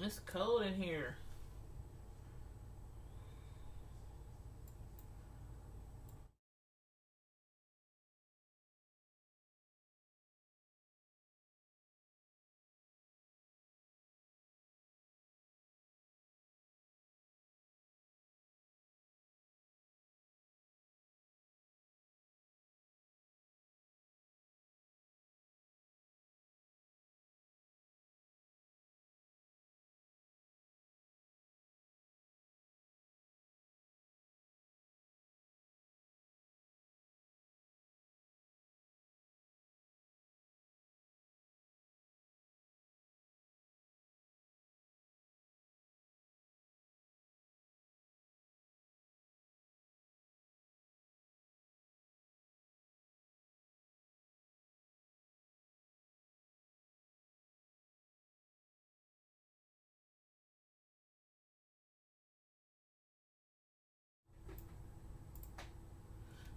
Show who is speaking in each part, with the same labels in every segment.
Speaker 1: It's cold in here.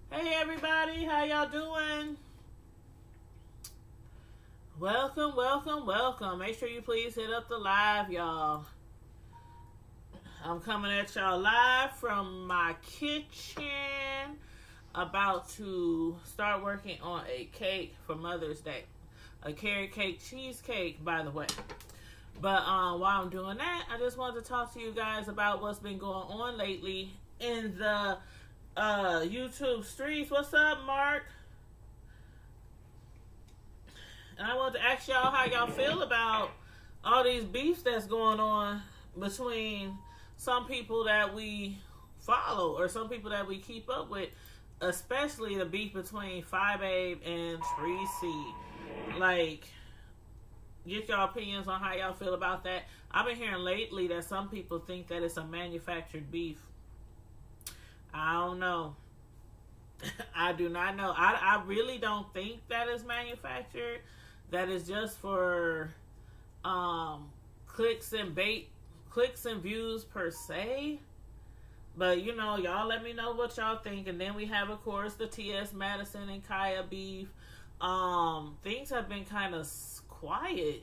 Speaker 1: Hey everybody, how y'all doing? Welcome, welcome, welcome. Make sure you please hit up the live, y'all. I'm coming at y'all live from my kitchen. About to start working on a cake for Mother's Day. A carrot cake cheesecake, by the way. But while I'm doing that, I just wanted to talk to you guys about what's been going on lately in the YouTube streets. What's up, Mark? And I want to ask y'all how y'all feel about all these beefs that's going on between some people that we follow or some people that we keep up with, especially the beef between Fyebabe and Treecey. Like, get y'all opinions on how y'all feel about that. I've been hearing lately that some people think that it's a manufactured beef. I don't know. I do not know. I really don't think that is manufactured. That is just for clicks and views per se. But you know, y'all let me know what y'all think. And then we have, of course, the TS Madison and Khia beef. Things have been kind of quiet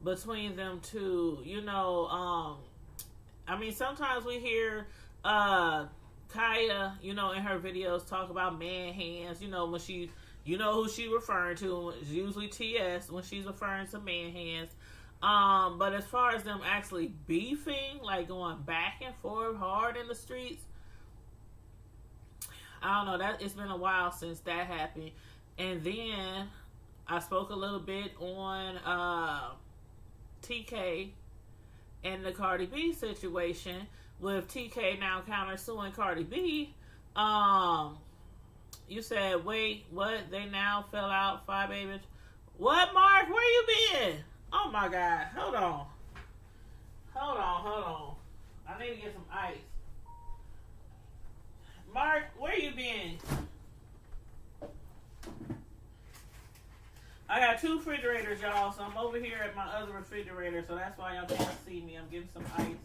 Speaker 1: between them two. You know, I mean, sometimes we hear Khia, you know, in her videos talk about man hands, you know, when she, you know who she referring to, it's usually TS when she's referring to man hands. But as far as them actually beefing, like going back and forth hard in the streets, I don't know, that it's been a while since that happened. And then I spoke a little bit on TK and the Cardi B situation, with TK now countersuing Cardi B. You said, wait, what? They now fell out, Fyebabe. What, Mark? Where you been? Oh my God. Hold on. I need to get some ice. Mark, where you been? I got two refrigerators, y'all, so I'm over here at my other refrigerator, so that's why y'all can't see me. I'm getting some ice.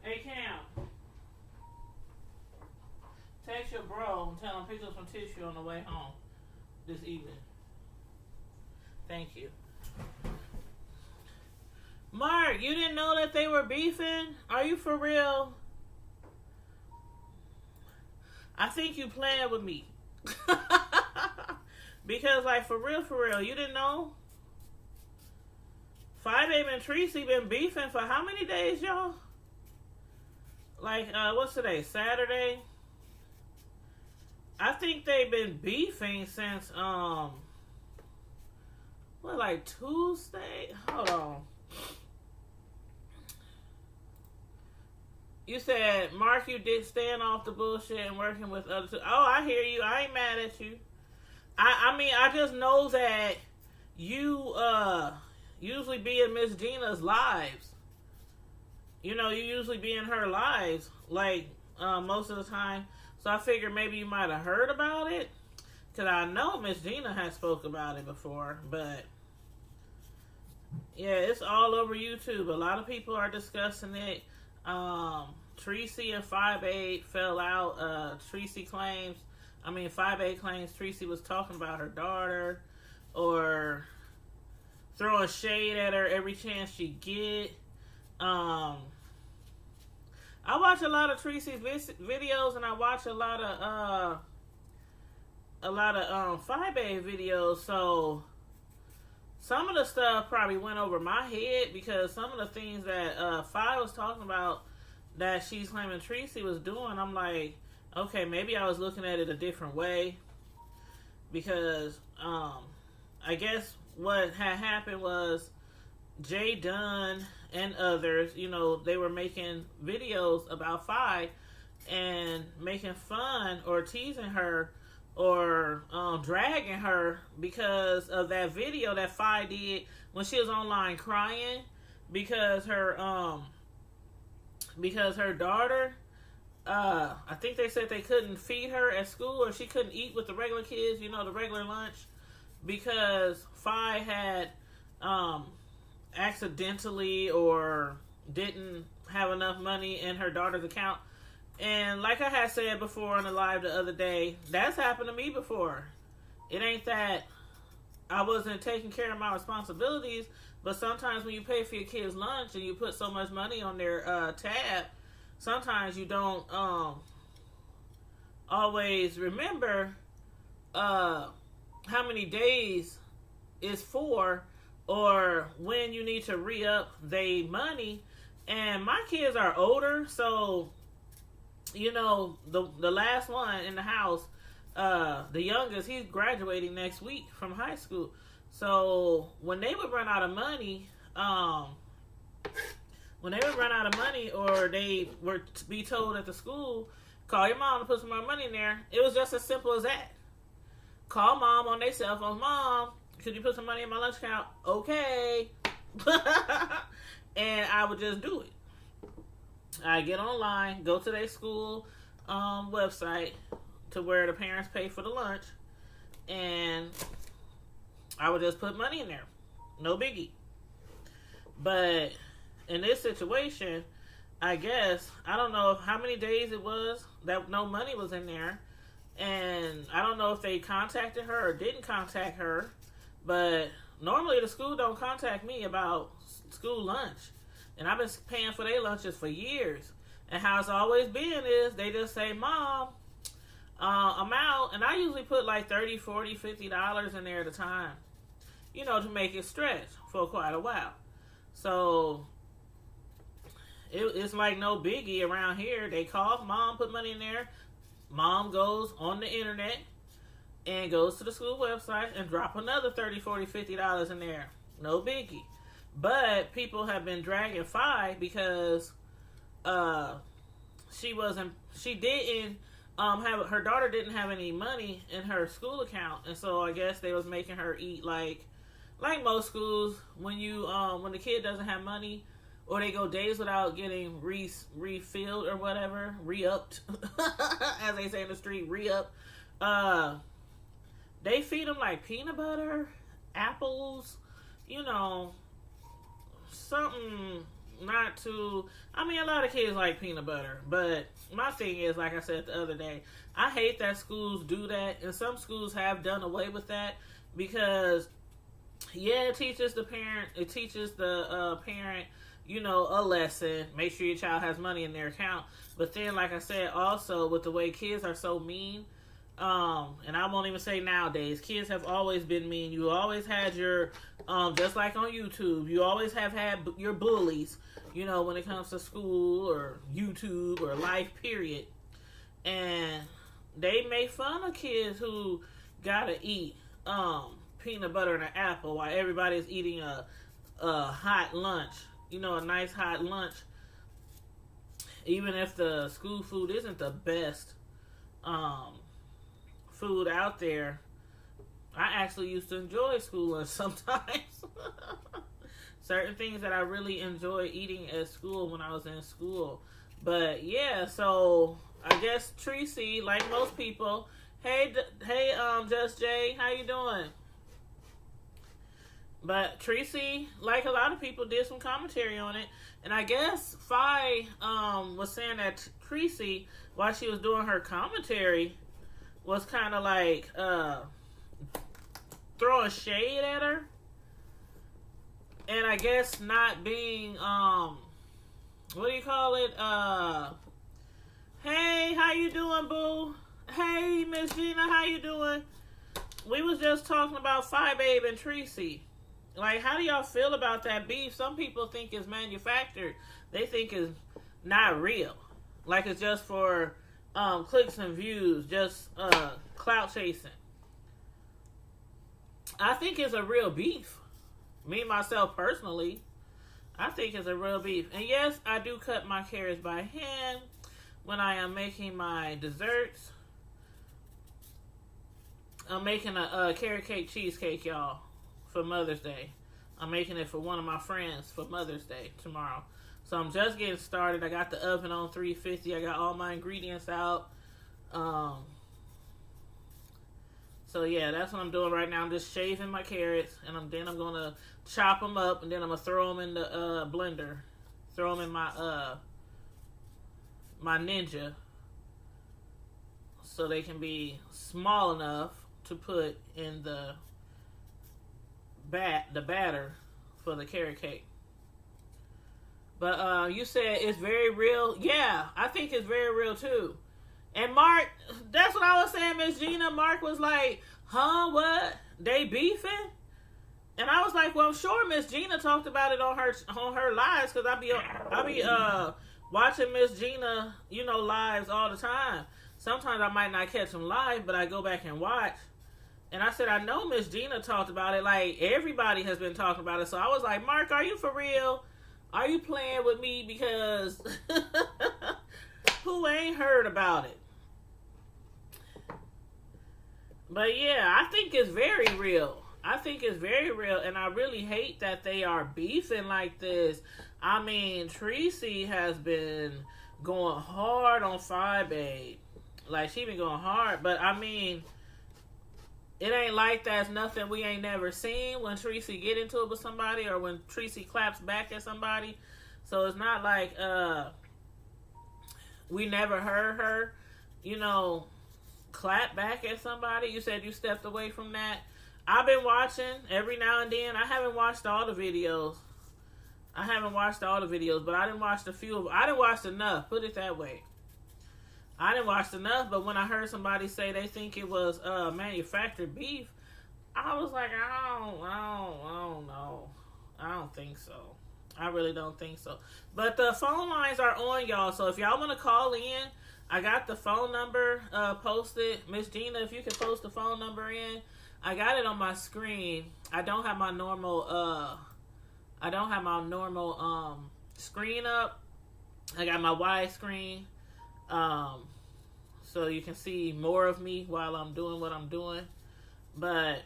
Speaker 1: Hey, Cam. Text your bro and tell him pick up some tissue on the way home this evening. Thank you. Mark, you didn't know that they were beefing? Are you for real? I think you playing with me. Because, like, for real, you didn't know? Fyebabe and Treecey been beefing for how many days, y'all? Like, what's today? Saturday? I think they've been beefing since, like Tuesday? Hold on. You said, Mark, you did stand off the bullshit and working with others. Oh, I hear you. I ain't mad at you. I mean, I just know that you usually be in Miss Gina's lives. You know, you usually be in her lives, like, most of the time. So I figured maybe you might have heard about it. Because I know Miss Gina has spoke about it before, but Yeah, it's all over YouTube. A lot of people are discussing it. Treecey and Fyebabe fell out. Fyebabe claims Treecey was talking about her daughter or throwing shade at her every chance she get. I watch a lot of Treecey's videos, and I watch a lot of Fyebabe videos. So some of the stuff probably went over my head because some of the things that Fye was talking about that she's claiming Treecey was doing, I'm like, okay, maybe I was looking at it a different way because I guess what had happened was Jay Dunn and others, they were making videos about Fye and making fun or teasing her or dragging her because of that video that Fye did when she was online crying because her daughter, I think they said they couldn't feed her at school or she couldn't eat with the regular kids, the regular lunch, because Fye had accidentally or didn't have enough money in her daughter's account. And like I had said before on the live the other day, that's happened to me before. It ain't that I wasn't taking care of my responsibilities, but sometimes when you pay for your kids' lunch and you put so much money on their tab, sometimes you don't always remember how many days is for or when you need to re-up their money. And my kids are older, so the last one in the house, the youngest, he's graduating next week from high school. So when they would run out of money, or they were to be told at the school, call your mom to put some more money in there, it was just as simple as that. Call mom on their cell phone. Mom, could you put some money in my lunch account? Okay. And I would just do it. I get online, go to their school website to where the parents pay for the lunch, and I would just put money in there. No biggie. But in this situation, I guess, I don't know how many days it was that no money was in there, and I don't know if they contacted her or didn't contact her, but normally the school don't contact me about school lunch. And I've been paying for their lunches for years. And how it's always been is they just say, Mom, I'm out. And I usually put like $30, $40, $50 in there at a time, to make it stretch for quite a while. So it's like no biggie around here. They call, Mom, put money in there. Mom goes on the internet and goes to the school website and drop another $30, $40, $50 in there. No biggie. But people have been dragging Fye because her daughter didn't have any money in her school account, and so I guess they was making her eat like most schools when the kid doesn't have money or they go days without getting refilled or whatever, re-upped, as they say in the street, re-up. They feed them like peanut butter, apples, something not too... a lot of kids like peanut butter, but my thing is, like I said the other day, I hate that schools do that, and some schools have done away with that because, it teaches the parent, a lesson, make sure your child has money in their account, but then, like I said, also, with the way kids are so mean, and I won't even say nowadays, kids have always been mean. You always had your, just like on YouTube, you always have had your bullies, when it comes to school or YouTube or life, period. And they make fun of kids who gotta eat peanut butter and an apple while everybody's eating a hot lunch, a nice hot lunch. Even if the school food isn't the best food out there, I actually used to enjoy school lunch sometimes. Certain things that I really enjoy eating at school when I was in school. But yeah, so I guess Treecey, like most people, hey, Just Jay, how you doing? But Treecey, like a lot of people, did some commentary on it. And I guess Fye was saying that Treecey, while she was doing her commentary, was kind of like throwing shade at her. And I guess not being, what do you call it? Hey, how you doing, boo? Hey, Miss Gina, how you doing? We was just talking about Fyebabe and Treecey. Like, how do y'all feel about that beef? Some people think it's manufactured. They think it's not real. Like, it's just for clicks and views, just clout chasing. I think it's a real beef. Me, myself, personally, I think it's a real beef. And yes, I do cut my carrots by hand when I am making my desserts. I'm making a carrot cake cheesecake, y'all, for Mother's Day. I'm making it for one of my friends for Mother's Day tomorrow. So I'm just getting started. I got the oven on 350. I got all my ingredients out. So yeah, that's what I'm doing right now. I'm just shaving my carrots, and then I'm gonna chop them up, and then I'm gonna throw them in the blender. Throw them in my my Ninja, so they can be small enough to put in the batter for the carrot cake. But you said it's very real. Yeah, I think it's very real too. And Mark, that's what I was saying, Miss Gina. Mark was like, huh, what? They beefing? And I was like, well, I'm sure Miss Gina talked about it on her lives, because I be watching Miss Gina, lives all the time. Sometimes I might not catch them live, but I go back and watch. And I said, I know Miss Gina talked about it. Like, everybody has been talking about it. So I was like, Mark, are you for real? Are you playing with me? Because who ain't heard about it? But yeah, I think it's very real. I think it's very real. And I really hate that they are beefing like this. I mean, Treecey has been going hard on Fyebabe. Like, she been going hard. But I mean, it ain't like that's nothing we ain't never seen when Treecey get into it with somebody, or when Treecey claps back at somebody. So it's not like we never heard her, clap back at somebody. You said you stepped away from that. I've been watching every now and then. I haven't watched all the videos. But I didn't watch a few. I didn't watch enough. Put it that way. I didn't watch enough, but when I heard somebody say they think it was manufactured beef, I was like, I don't know. I don't think so. I really don't think so. But the phone lines are on, y'all. So if y'all want to call in, I got the phone number posted. Miss Gina, if you could post the phone number in. I got it on my screen. I don't have my normal screen up. I got my wide screen. So you can see more of me while I'm doing what I'm doing. But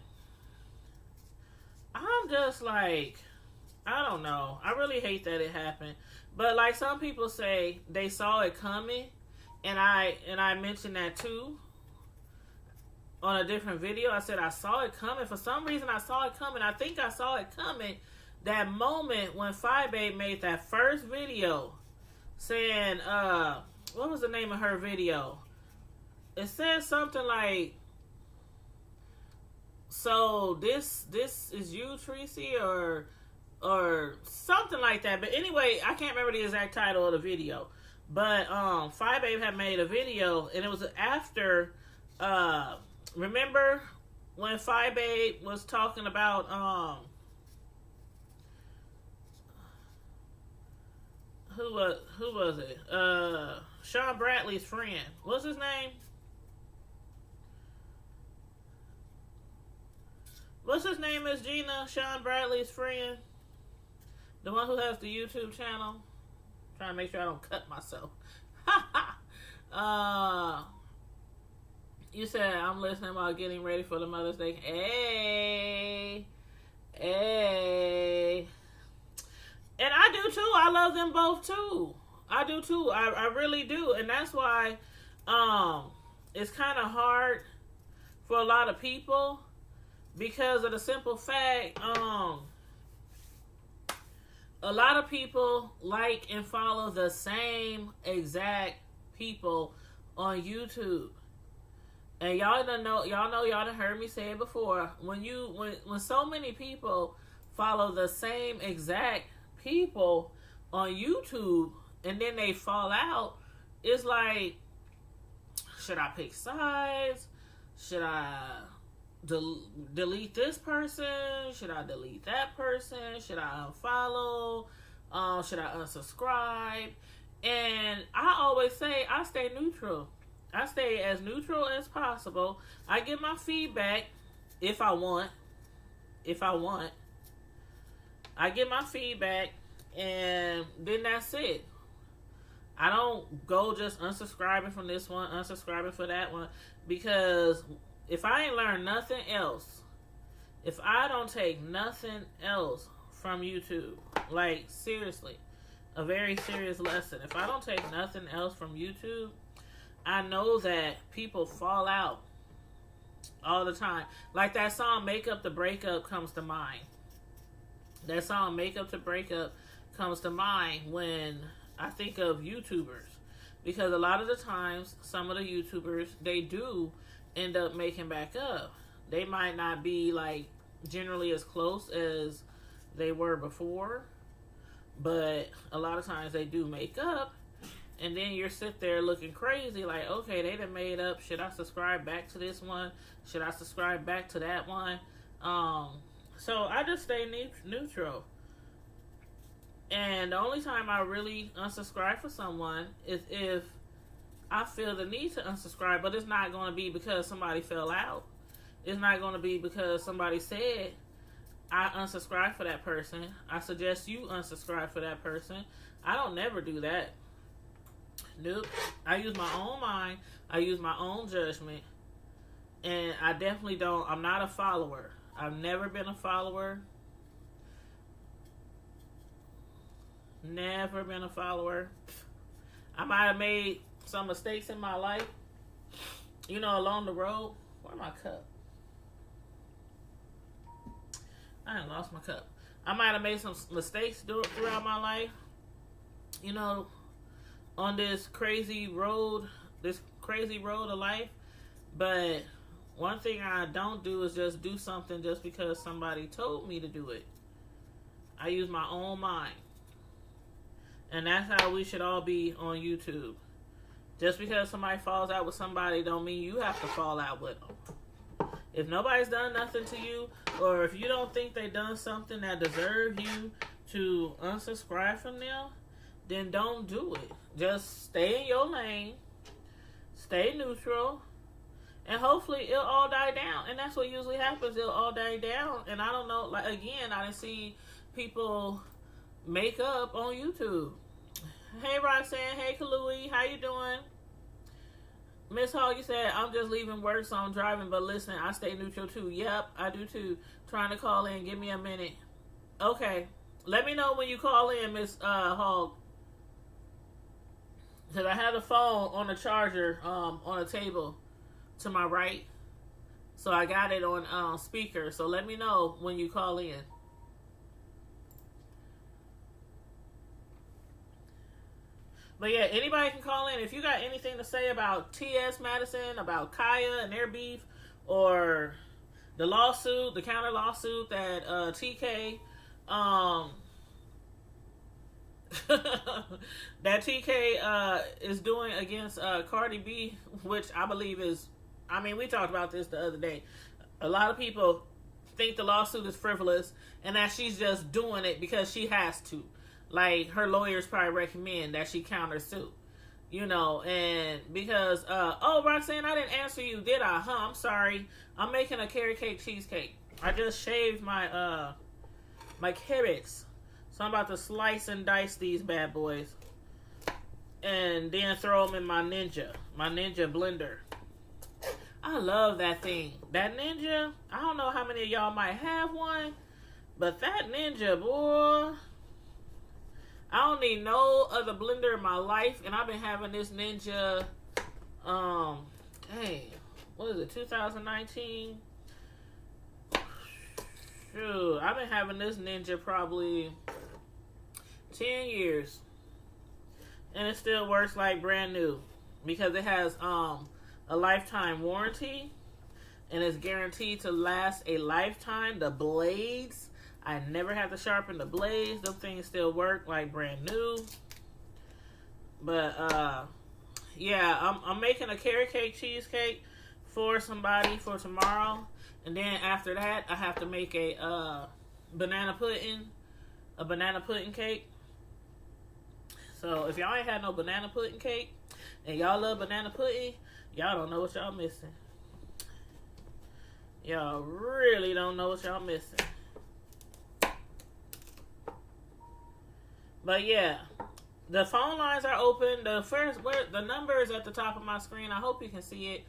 Speaker 1: I'm just like, I don't know. I really hate that it happened. But like some people say, they saw it coming. And I mentioned that too on a different video. I said I saw it coming. For some reason, I saw it coming. I think I saw it coming that moment when Fyebabe made that first video saying, what was the name of her video? It said something like, so this is you, Treecey, or something like that. But anyway, I can't remember the exact title of the video. But Fyebabe had made a video, and it was after, remember when Fyebabe was talking about who was it? Sean Bradley's friend. What's his name? What's his name, Miss Gina? Sean Bradley's friend. The one who has the YouTube channel. Trying to make sure I don't cut myself. You said I'm listening while getting ready for the Mother's Day. Hey. And I do too. I love them both too. I do too. I really do. And that's why it's kind of hard for a lot of people because of the simple fact, a lot of people like and follow the same exact people on YouTube. And y'all know y'all done heard me say it before. When so many people follow the same exact people on YouTube and then they fall out, it's like, should I pick sides? Should I delete this person? Should I delete that person? Should I unfollow? Should I unsubscribe? And I always say I stay neutral. I stay as neutral as possible. I give my feedback if I want. I get my feedback, and then that's it. I don't go just unsubscribing from this one, unsubscribing for that one, because if I ain't learned nothing else, if I don't take nothing else from YouTube, like seriously, a very serious lesson, if I don't take nothing else from YouTube, I know that people fall out all the time. Like that song, Make Up the Breakup, comes to mind. That song, Make Up the Breakup, comes to mind when I think of YouTubers. Because a lot of the times, some of the YouTubers, they do end up making back up. They might not be like generally as close as they were before, but a lot of times they do make up. And then you're sit there looking crazy like, okay, they done made up. Should I subscribe back to this one? Should I subscribe back to that one? So I just stay neutral. And the only time I really unsubscribe for someone is if I feel the need to unsubscribe, but it's not going to be because somebody fell out. It's not going to be because somebody said, I unsubscribe for that person. I suggest you unsubscribe for that person. I don't never do that. Nope. I use my own mind. I use my own judgment. And I definitely don't. I'm not a follower. I've never been a follower. Never been a follower. I might have made some mistakes in my life. You know, along the road. Where's my cup? I done lost my cup. I might have made some mistakes throughout my life. You know, on this crazy road of life. But one thing I don't do is just do something just because somebody told me to do it. I use my own mind. And that's how we should all be on YouTube. Just because somebody falls out with somebody don't mean you have to fall out with them. If nobody's done nothing to you, or if you don't think they done something that deserves you to unsubscribe from them, then don't do it. Just stay in your lane, stay neutral, and hopefully it'll all die down. And that's what usually happens. It'll all die down. And I don't know, like, again, I didn't see people make up on YouTube. Hey, Roxanne. Hey, Kalui. How you doing? Miss Hall, you said, I'm just leaving work, so I'm driving, but listen, I stay neutral too. Yep, I do too. Trying to call in. Give me a minute. Okay. Let me know when you call in, Miss Hall. Because I have the phone on the charger on a table to my right. So I got it on speaker. So let me know when you call in. But yeah, anybody can call in. If you got anything to say about T.S. Madison, about Khia and their beef, or the lawsuit, the counter lawsuit that TK that TK is doing against Cardi B, which I believe is, I mean, we talked about this the other day. A lot of people think the lawsuit is frivolous and that she's just doing it because she has to. Like, her lawyers probably recommend that she counter-sue. You know, and because, oh, Roxanne, I didn't answer you, did I? I'm sorry. I'm making a carrot cake cheesecake. I just shaved my, my carrots. So I'm about to slice and dice these bad boys. And then throw them in my Ninja blender. I love that thing. That Ninja, I don't know how many of y'all might have one. But that Ninja, boy, I don't need no other blender in my life. And I've been having this Ninja, hey, what is it, 2019? Shoot, I've been having this Ninja probably 10 years. And it still works like brand new. Because it has a lifetime warranty. And it's guaranteed to last a lifetime. The blades, I never have to sharpen the blades. Those things still work like brand new. But, yeah, I'm making a carrot cake cheesecake for somebody for tomorrow. And then after that, I have to make a banana pudding cake. So if y'all ain't had no banana pudding cake and y'all love banana pudding, y'all don't know what y'all missing. Y'all really don't know what y'all missing. But yeah, the phone lines are open. The number is at the top of my screen. I hope you can see it.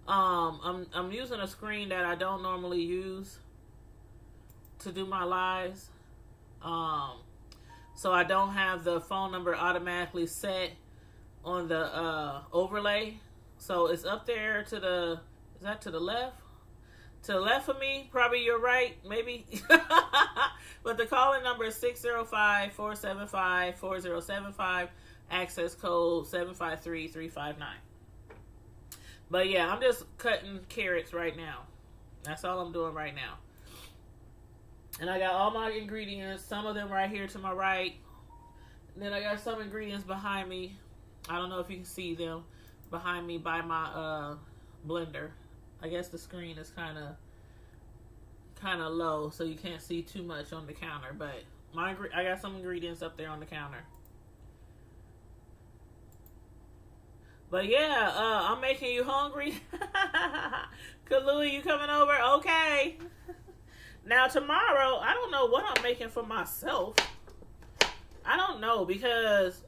Speaker 1: I'm using a screen that I don't normally use to do my lives. So I don't have the phone number automatically set on the overlay. So it's up there to the, is that to the left? To the left of me, probably you're right, maybe. But the calling number is 605-475-4075, access code 753359. But yeah, I'm just cutting carrots right now. That's all I'm doing right now. And I got all my ingredients, some of them right here to my right. And then I got some ingredients behind me. I don't know if you can see them behind me by my blender. I guess the screen is kind of low, so you can't see too much on the counter. But I got some ingredients up there on the counter. But yeah, I'm making you hungry. Kalui, you coming over? Okay. Now tomorrow, I don't know what I'm making for myself. I don't know, because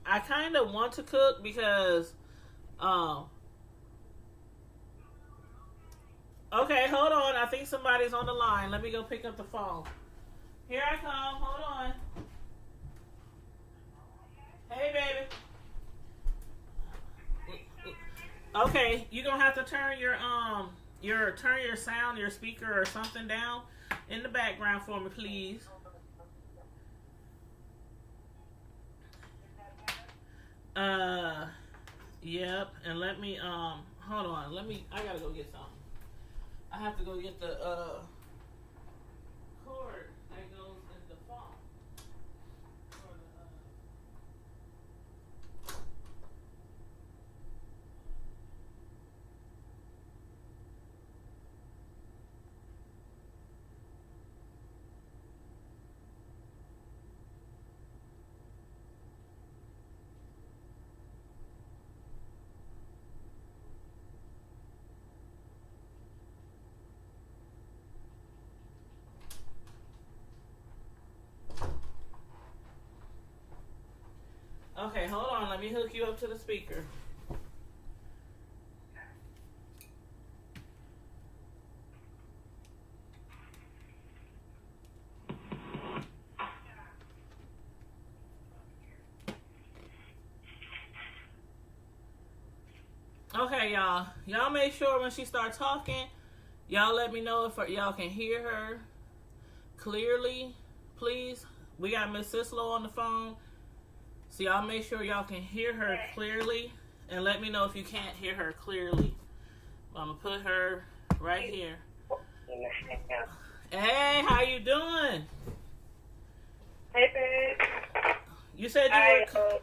Speaker 1: I kind of want to cook because, okay, hold on. I think somebody's on the line. Let me go pick up the phone. Here I come. Hold on. Hey, baby. Okay, you're gonna have to turn your sound, your speaker or something down in the background for me, please. Yep. And let me hold on. I gotta go get something. I have to go get the cord that goes in the phone. Okay, hold on. Let me hook you up to the speaker. Okay, y'all. Y'all make sure when she starts talking, y'all let me know if y'all can hear her clearly, please. We got Miss Cicelo on the phone. So y'all make sure y'all can hear her clearly, and let me know if you can't hear her clearly. I'm gonna put her right here. Hey, how you doing?
Speaker 2: Hey, babe.
Speaker 1: You said you were.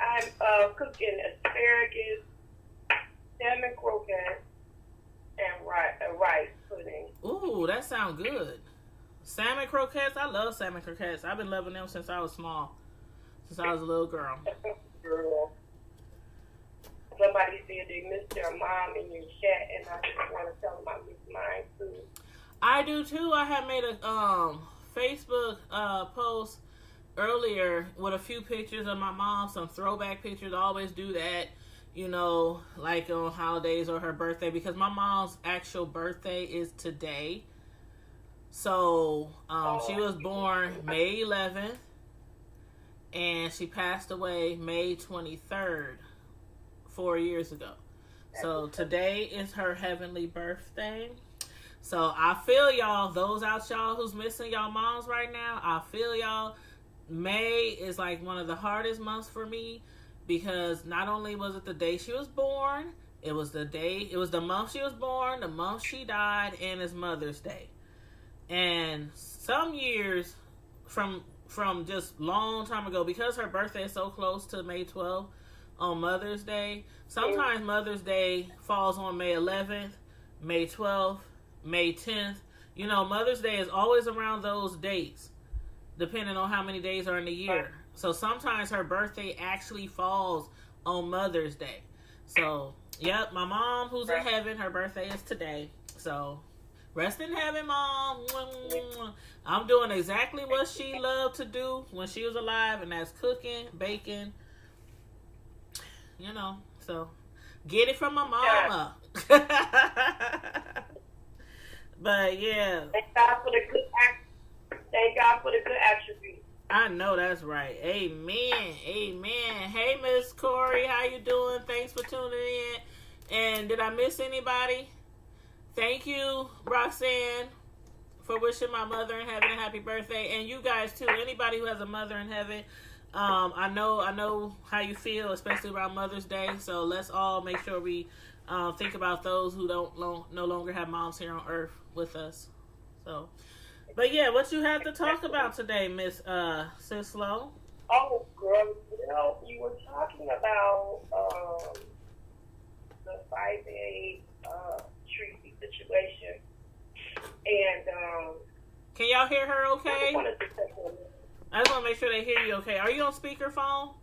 Speaker 2: I'm cooking asparagus, salmon croquettes, and rice pudding.
Speaker 1: Ooh, that sounds good. Salmon croquettes? I love salmon croquettes. I've been loving them since I was small. Since I was a little girl.
Speaker 2: Girl. Somebody said they missed their mom in your chat, and I just want to tell them I miss mine too.
Speaker 1: I do too. I had made a Facebook post earlier with a few pictures of my mom, some throwback pictures. I always do that, you know, like on holidays or her birthday, because my mom's actual birthday is today. So, she was born May 11th, and she passed away May 23rd, 4 years ago. So, today is her heavenly birthday. So I feel y'all, those out y'all who's missing y'all moms right now, I feel y'all. May is like one of the hardest months for me because not only was it the day she was born, it was the month she was born, the month she died, and it's Mother's Day. And some years from just long time ago, because her birthday is so close to May 12th on Mother's Day, sometimes Mother's Day falls on May 11th, May 12th, May 10th. You know, Mother's Day is always around those dates, depending on how many days are in the year. So sometimes her birthday actually falls on Mother's Day. So, yep, my mom who's in heaven, her birthday is today. So, rest in heaven, Mom. I'm doing exactly what she loved to do when she was alive, and that's cooking, baking. You know, so get it from my mama. But yeah.
Speaker 2: Thank God for the good attributes.
Speaker 1: I know that's right. Amen. Amen. Hey, Miss Corey, how you doing? Thanks for tuning in. And did I miss anybody? Thank you, Roxanne, for wishing my mother in heaven a happy birthday, and you guys too. Anybody who has a mother in heaven, I know how you feel, especially around Mother's Day. So let's all make sure we think about those who no longer have moms here on Earth with us. So, but yeah, what you have to talk about today, Miss Sis Flo?
Speaker 2: Oh, girl, you were talking about the Fyebabe Treecey situation, and
Speaker 1: can y'all hear her okay? I just want to make sure they hear you okay. Are you on speakerphone?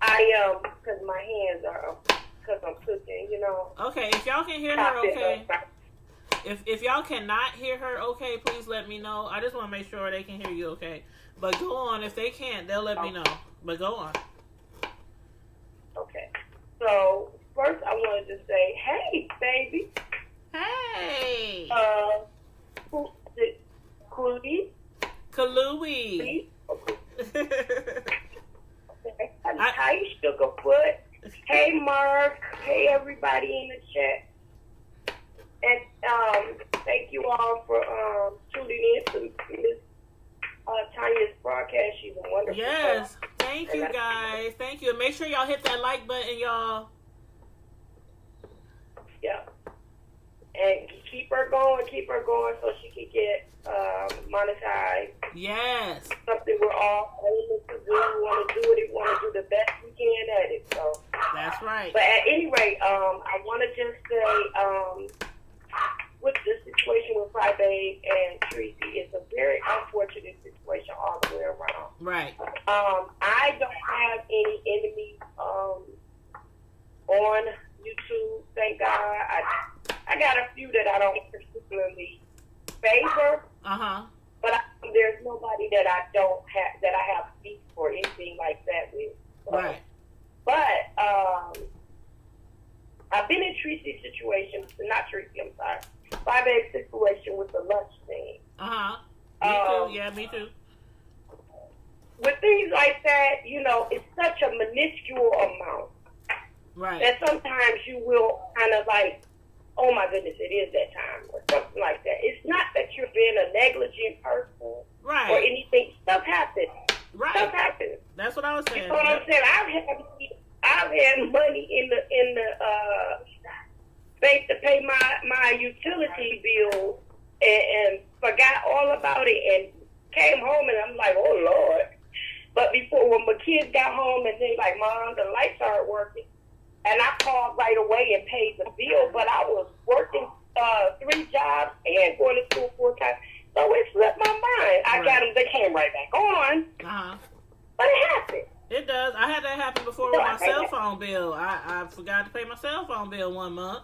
Speaker 2: I am, because my hands are, because I'm cooking, you know.
Speaker 1: Okay, if y'all can hear her okay. If y'all cannot hear her okay, please let me know. I just want to make sure they can hear you okay. But go on. If they can't, they'll let me know. But go on.
Speaker 2: Okay. So, first I wanted to say, hey, baby.
Speaker 1: Hey. Kalui.
Speaker 2: Hi, Sugarfoot. Hey, Mark. Hey, everybody in the chat. And thank you all for tuning in to Miss Tanya's broadcast. She's a wonderful
Speaker 1: Yes. Thank you, guys. Thank you. And make sure y'all hit that like button, y'all.
Speaker 2: Yeah. And keep her going so she can get monetized.
Speaker 1: Yes.
Speaker 2: Something we're all aiming to do. We want to do it. We want to do the best we can at it. So
Speaker 1: that's right.
Speaker 2: But at any rate, I want to just say, with this situation with Fyebabe and Treecey, it's a very unfortunate situation all the way around.
Speaker 1: Right.
Speaker 2: I don't have any enemies on YouTube, thank God. I got a few that I don't particularly favor. But there's nobody that I have beef or anything like that with. So,
Speaker 1: right.
Speaker 2: But I've been in Treecey's situation, not Treecey, I'm sorry. Fyebabe's situation with the lunch thing.
Speaker 1: Me too. Yeah, me too.
Speaker 2: With things like that, you know, it's such a minuscule amount.
Speaker 1: Right.
Speaker 2: That sometimes you will kind of like, oh my goodness, it is that time, or something like that. It's not that you're being a negligent person,
Speaker 1: right,
Speaker 2: or anything. Stuff happens.
Speaker 1: Right.
Speaker 2: Stuff happens.
Speaker 1: That's what I was saying.
Speaker 2: You know what I'm saying? I've had money in the bank to pay my utility bill and forgot all about it and came home and I'm like, oh Lord. But when my kids got home and they like, Mom, the lights aren't working. And I called right away and paid the bill, but I was working 3 jobs and going to school 4 times. So it slipped my mind. I got them, they came right back on. But it happened.
Speaker 1: It does. I had that happen before with my cell phone bill. I forgot to pay my cell phone bill one month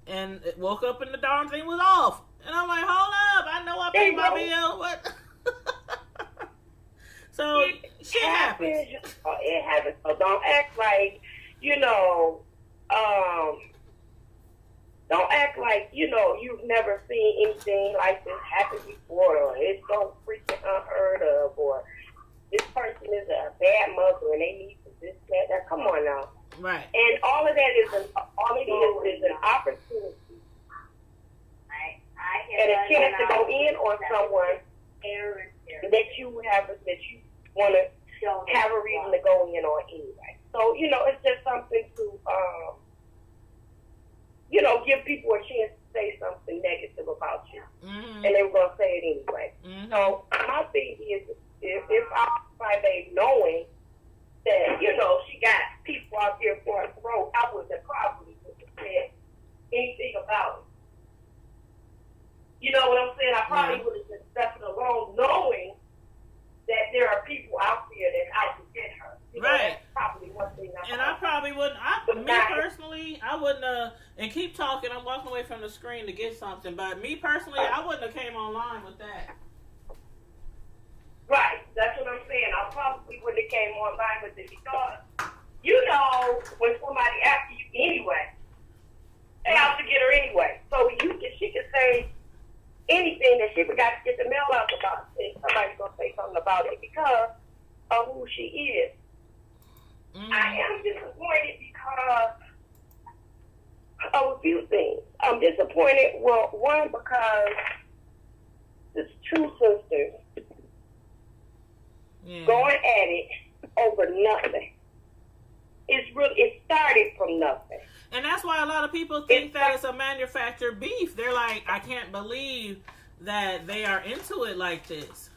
Speaker 1: and woke up and the darn thing was off. And I'm like, hold up, I know I paid my bill. What? So shit happens.
Speaker 2: It happens. So don't act like, you know, don't act like, you know, you've never seen anything like this happen before, or it's so freaking unheard of, or this person is a bad mother and they need this, that. Come on now.
Speaker 1: Right.
Speaker 2: And all of that is all it is an opportunity opinion on anyway. So, it's just something to, give people a chance to say something negative about you.
Speaker 1: Mm-hmm.
Speaker 2: And they were going to say it anyway.
Speaker 1: Mm-hmm.
Speaker 2: So, my thing is, if I Fyebabe knowing that, she got people out there for her throat, I would have probably said anything about it. You know what I'm saying? I probably would have just left it alone knowing that there are people out there that's out to get her.
Speaker 1: Right.
Speaker 2: That's probably one thing
Speaker 1: I probably wouldn't. Personally, I wouldn't. And keep talking. I'm walking away from the screen to get something. But me personally, I wouldn't have came online with that.
Speaker 2: Right. That's what I'm saying. I probably wouldn't have came online with it because, when somebody after you anyway, they out to get her anyway. So she could say anything that she forgot to get the mail out about. And somebody's gonna say something about it because of who she is.
Speaker 1: Mm-hmm.
Speaker 2: I am disappointed because of a few things. I'm disappointed, well, one, because it's two sisters going at it over nothing. It started from nothing.
Speaker 1: And that's why a lot of people think that it's a manufactured beef. They're like, I can't believe that they are into it like this.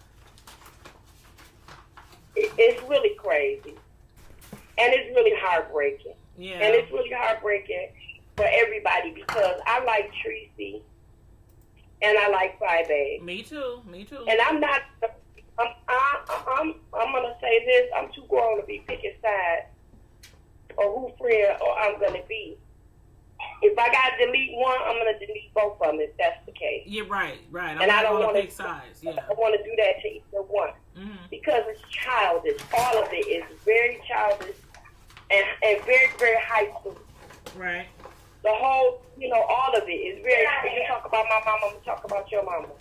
Speaker 2: It's really crazy. And it's really heartbreaking.
Speaker 1: Yeah.
Speaker 2: And it's really heartbreaking for everybody because I like Treecey and I like Fyebabe.
Speaker 1: Me too.
Speaker 2: And I'm gonna say this, I'm too grown to be picking sides or who friend or I'm gonna be. If I gotta delete one, I'm gonna delete both of them if that's the case.
Speaker 1: Yeah, right.
Speaker 2: And I don't want to
Speaker 1: pick sides. Yeah.
Speaker 2: I want to do that to either one because it's childish. All of it is very childish and very, very high school.
Speaker 1: Right.
Speaker 2: The whole, all of it is very. You talk about my mama, I'm gonna talk about your mama.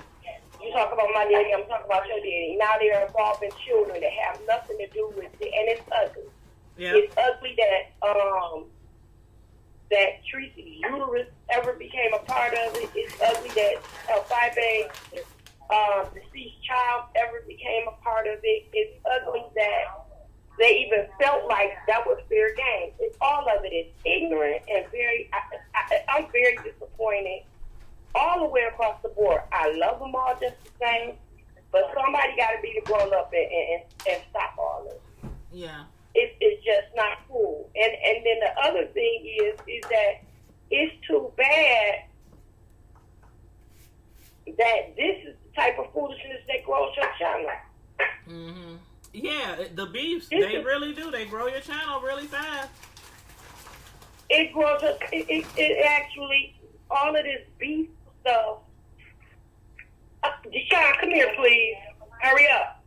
Speaker 2: You talk about my daddy, I'm talking about your daddy. Now they're involving children that have nothing to do with it, and it's ugly.
Speaker 1: Yeah.
Speaker 2: It's ugly that Treecey's uterus ever became a part of it. It's ugly that Fyebabe, deceased child, ever became a part of it. It's ugly that they even felt like that was fair game. It's all of it is ignorant and I'm very disappointed all the way across the board. I love them all just the same, but somebody got to be the grown up and stop all of it.
Speaker 1: Yeah.
Speaker 2: It's just not cool. And then the other thing is that it's too bad that this is the type of foolishness that grows your channel.
Speaker 1: Mm-hmm. Yeah, the beefs, they really do. They grow your channel really fast.
Speaker 2: It grows up. It actually, all of this beef stuff. Deshaun, come here, please. Hurry up.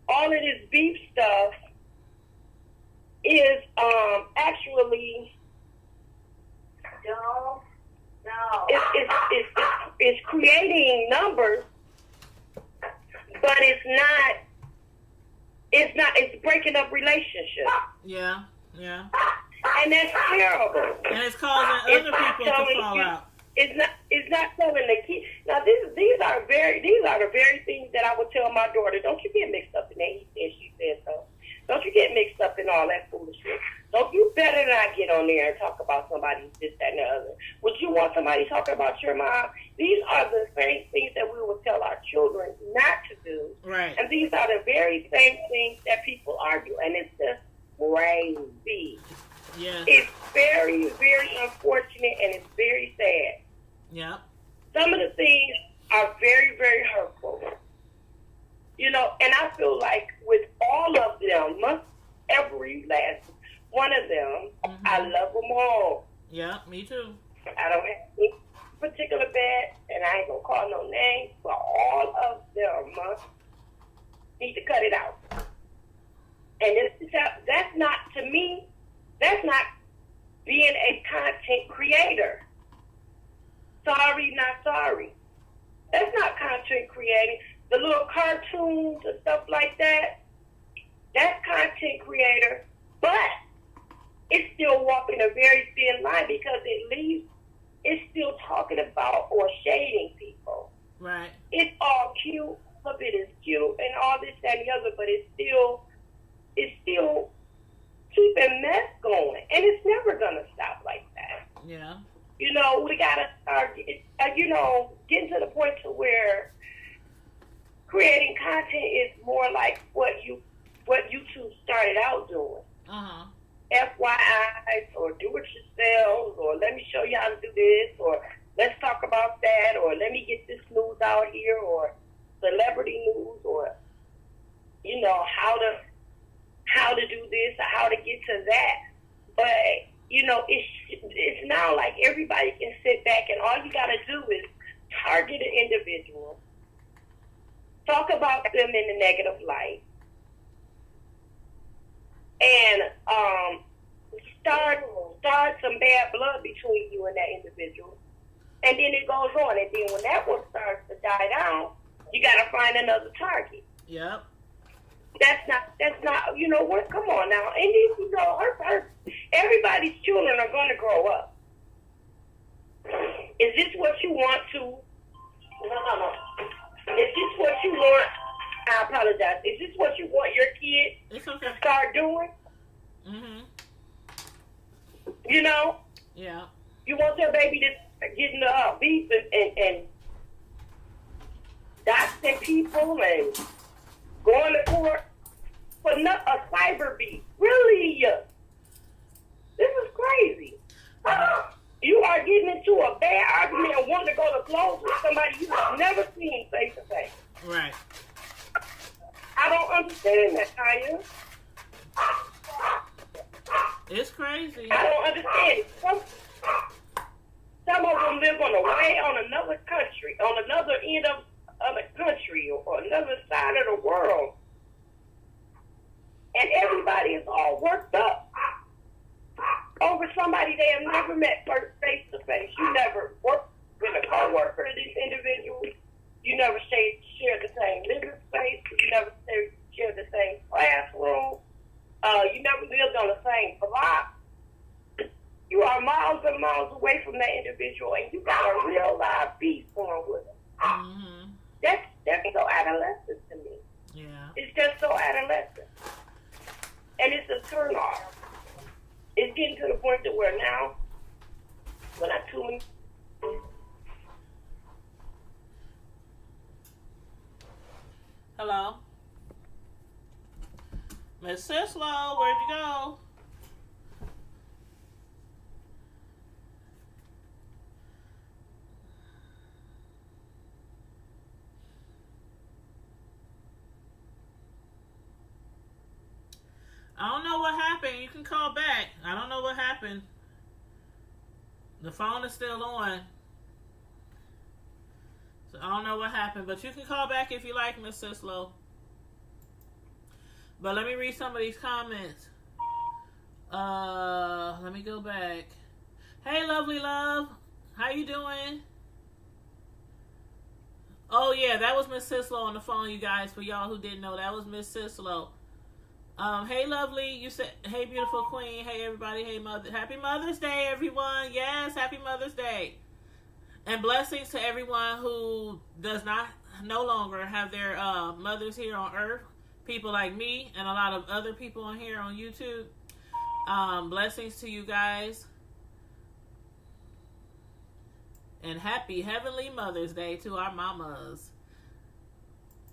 Speaker 2: All of this beef stuff is actually no. It's creating numbers, but it's not. It's breaking up relationships.
Speaker 1: Yeah.
Speaker 2: And that's terrible.
Speaker 1: And it's causing other people to fall out.
Speaker 2: It's not telling the kids. Now these are the very things that I would tell my daughter. Don't you get mixed up in that he said, she said so. Don't you get mixed up in all that foolishness. Don't you better not get on there and talk about somebody this, that, and the other. Would you want somebody talking about your mom? These are the same things that we would tell our children not to do.
Speaker 1: Right.
Speaker 2: And these are the very same things that people argue. And it's just crazy.
Speaker 1: Yeah.
Speaker 2: It's very, very unfortunate and it's very sad.
Speaker 1: Yeah.
Speaker 2: Some of the things are very, very hurtful. And I feel like with all of them, every last one of them, I love them all.
Speaker 1: Yeah, me too.
Speaker 2: I don't have any particular bad, and I ain't gonna call no names, but all of them need to cut it out. And that's not, to me, that's not being a content creator. Sorry, not sorry. That's not content creating. The little cartoons and stuff like that, that's content creator, but it's still walking a very thin line because it's still talking about or shading people.
Speaker 1: Right.
Speaker 2: It's all cute, some of it is cute and all this, that, and the other, but it's still never gonna stop like that.
Speaker 1: Yeah.
Speaker 2: You know, we gotta start, you know, getting to the point to where creating content is more like what YouTube started out doing. FYIs, or do it yourselves, or let me show you how to do this, or let's talk about that, or let me get this news out here, or celebrity news, or you know how to do this, or how to get to that. But you know, it's now like everybody can sit back and all you gotta do is target an individual, talk about them in a negative light, and start some bad blood between you and that individual. And then it goes on. And then when that one starts to die down, you got to find another target.
Speaker 1: Yep.
Speaker 2: That's not, you know what, come on now. And then, you know, everybody's children are going to grow up. Is this what you want to, no. Is this what you want, I apologize. Is this what you want your kid to start doing?
Speaker 1: Mm-hmm.
Speaker 2: You know?
Speaker 1: Yeah.
Speaker 2: You want your baby to get in the beef and doxing people and going to court for a cyber beef. Really? This is crazy. You are getting into a bad argument and wanting to go to close with somebody you've never seen face to face.
Speaker 1: Right.
Speaker 2: I don't understand that, Khia.
Speaker 1: It's crazy.
Speaker 2: I don't understand it. Some of them live on another country, on another end of the country, or another side of the world. And everybody is all worked up over somebody they have never met face to face. You never worked with a co-worker of this individual. You never shared the same living space. You never shared the same classroom. You never lived on the same block. You are miles and miles away from that individual, and you got a real live beef going with them.
Speaker 1: Mm-hmm.
Speaker 2: That's so adolescent to me.
Speaker 1: Yeah.
Speaker 2: It's just so adolescent. And it's a turn off. It's getting to the point to where now, when I tune
Speaker 1: Hello? Miss Sislo, where'd you go? I don't know what happened. You can call back. I don't know what happened. The phone is still on. So I don't know what happened. But you can call back if you like, Miss Sislo. But let me read some of these comments. Let me go back. Hey, lovely love. How you doing? Oh, yeah, that was Miss Sislo on the phone, you guys. For y'all who didn't know, that was Miss Sislo. Hey, lovely. You said, hey, beautiful queen. Hey, everybody. Hey, mother. Happy Mother's Day, everyone. Yes, happy Mother's Day. And blessings to everyone who does not no longer have their mothers here on earth. People like me and a lot of other people on here on YouTube. Blessings to you guys. And happy Heavenly Mother's Day to our mamas.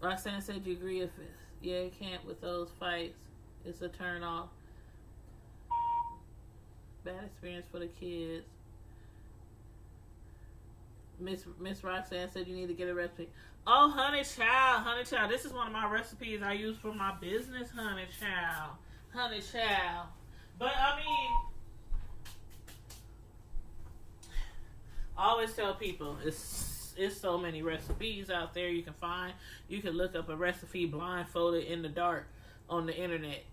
Speaker 1: Roxanne said you agree if it, yeah, you can't with those fights. It's a turn off. Bad experience for the kids. Miss Roxanne said you need to get a recipe. Oh, honey child. This is one of my recipes I use for my business, honey child. But I mean, I always tell people it's so many recipes out there you can find. You can look up a recipe blindfolded in the dark on the internet.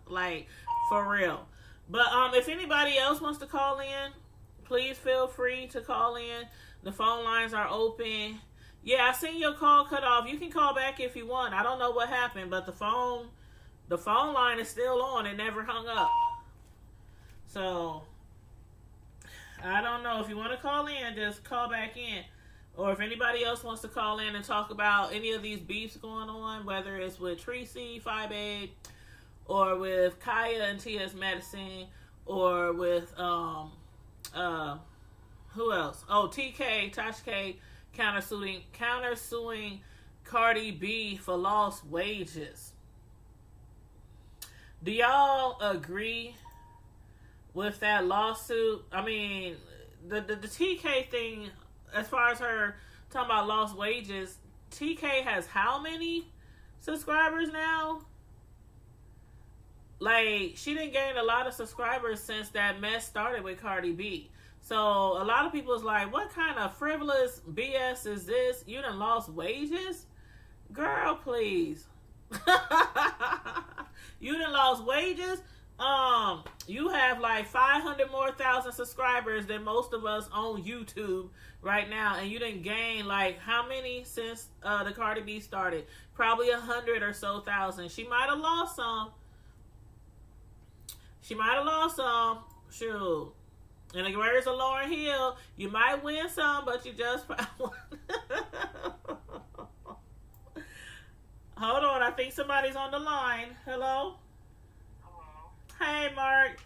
Speaker 1: Like, for real. But if anybody else wants to call in, please feel free to call in. The phone lines are open. Yeah, I seen your call cut off. You can call back if you want. I don't know what happened, but the phone line is still on. It never hung up. So, I don't know. If you want to call in, just call back in. Or if anybody else wants to call in and talk about any of these beefs going on, whether it's with Treecey, Fyebabe, or with Khia and T.S. Madison, or with who else? Oh, TK, Tasha K, countersuing Cardi B for lost wages. Do y'all agree with that lawsuit? I mean, the TK thing, as far as her talking about lost wages, TK has how many subscribers now? Like, she didn't gain a lot of subscribers since that mess started with Cardi B. So a lot of people is like, what kind of frivolous BS is this? You done lost wages? Girl, please. You done lost wages? You have like 500 more thousand subscribers than most of us on YouTube right now, and you didn't gain like how many since the Cardi B started? Probably 100 or so thousand. She might have lost some. Shoot. And the words of Lauryn Hill, you might win some, but you just found one. Hold on, I think somebody's on the line. Hello?
Speaker 3: Hello.
Speaker 1: Hey, Mark.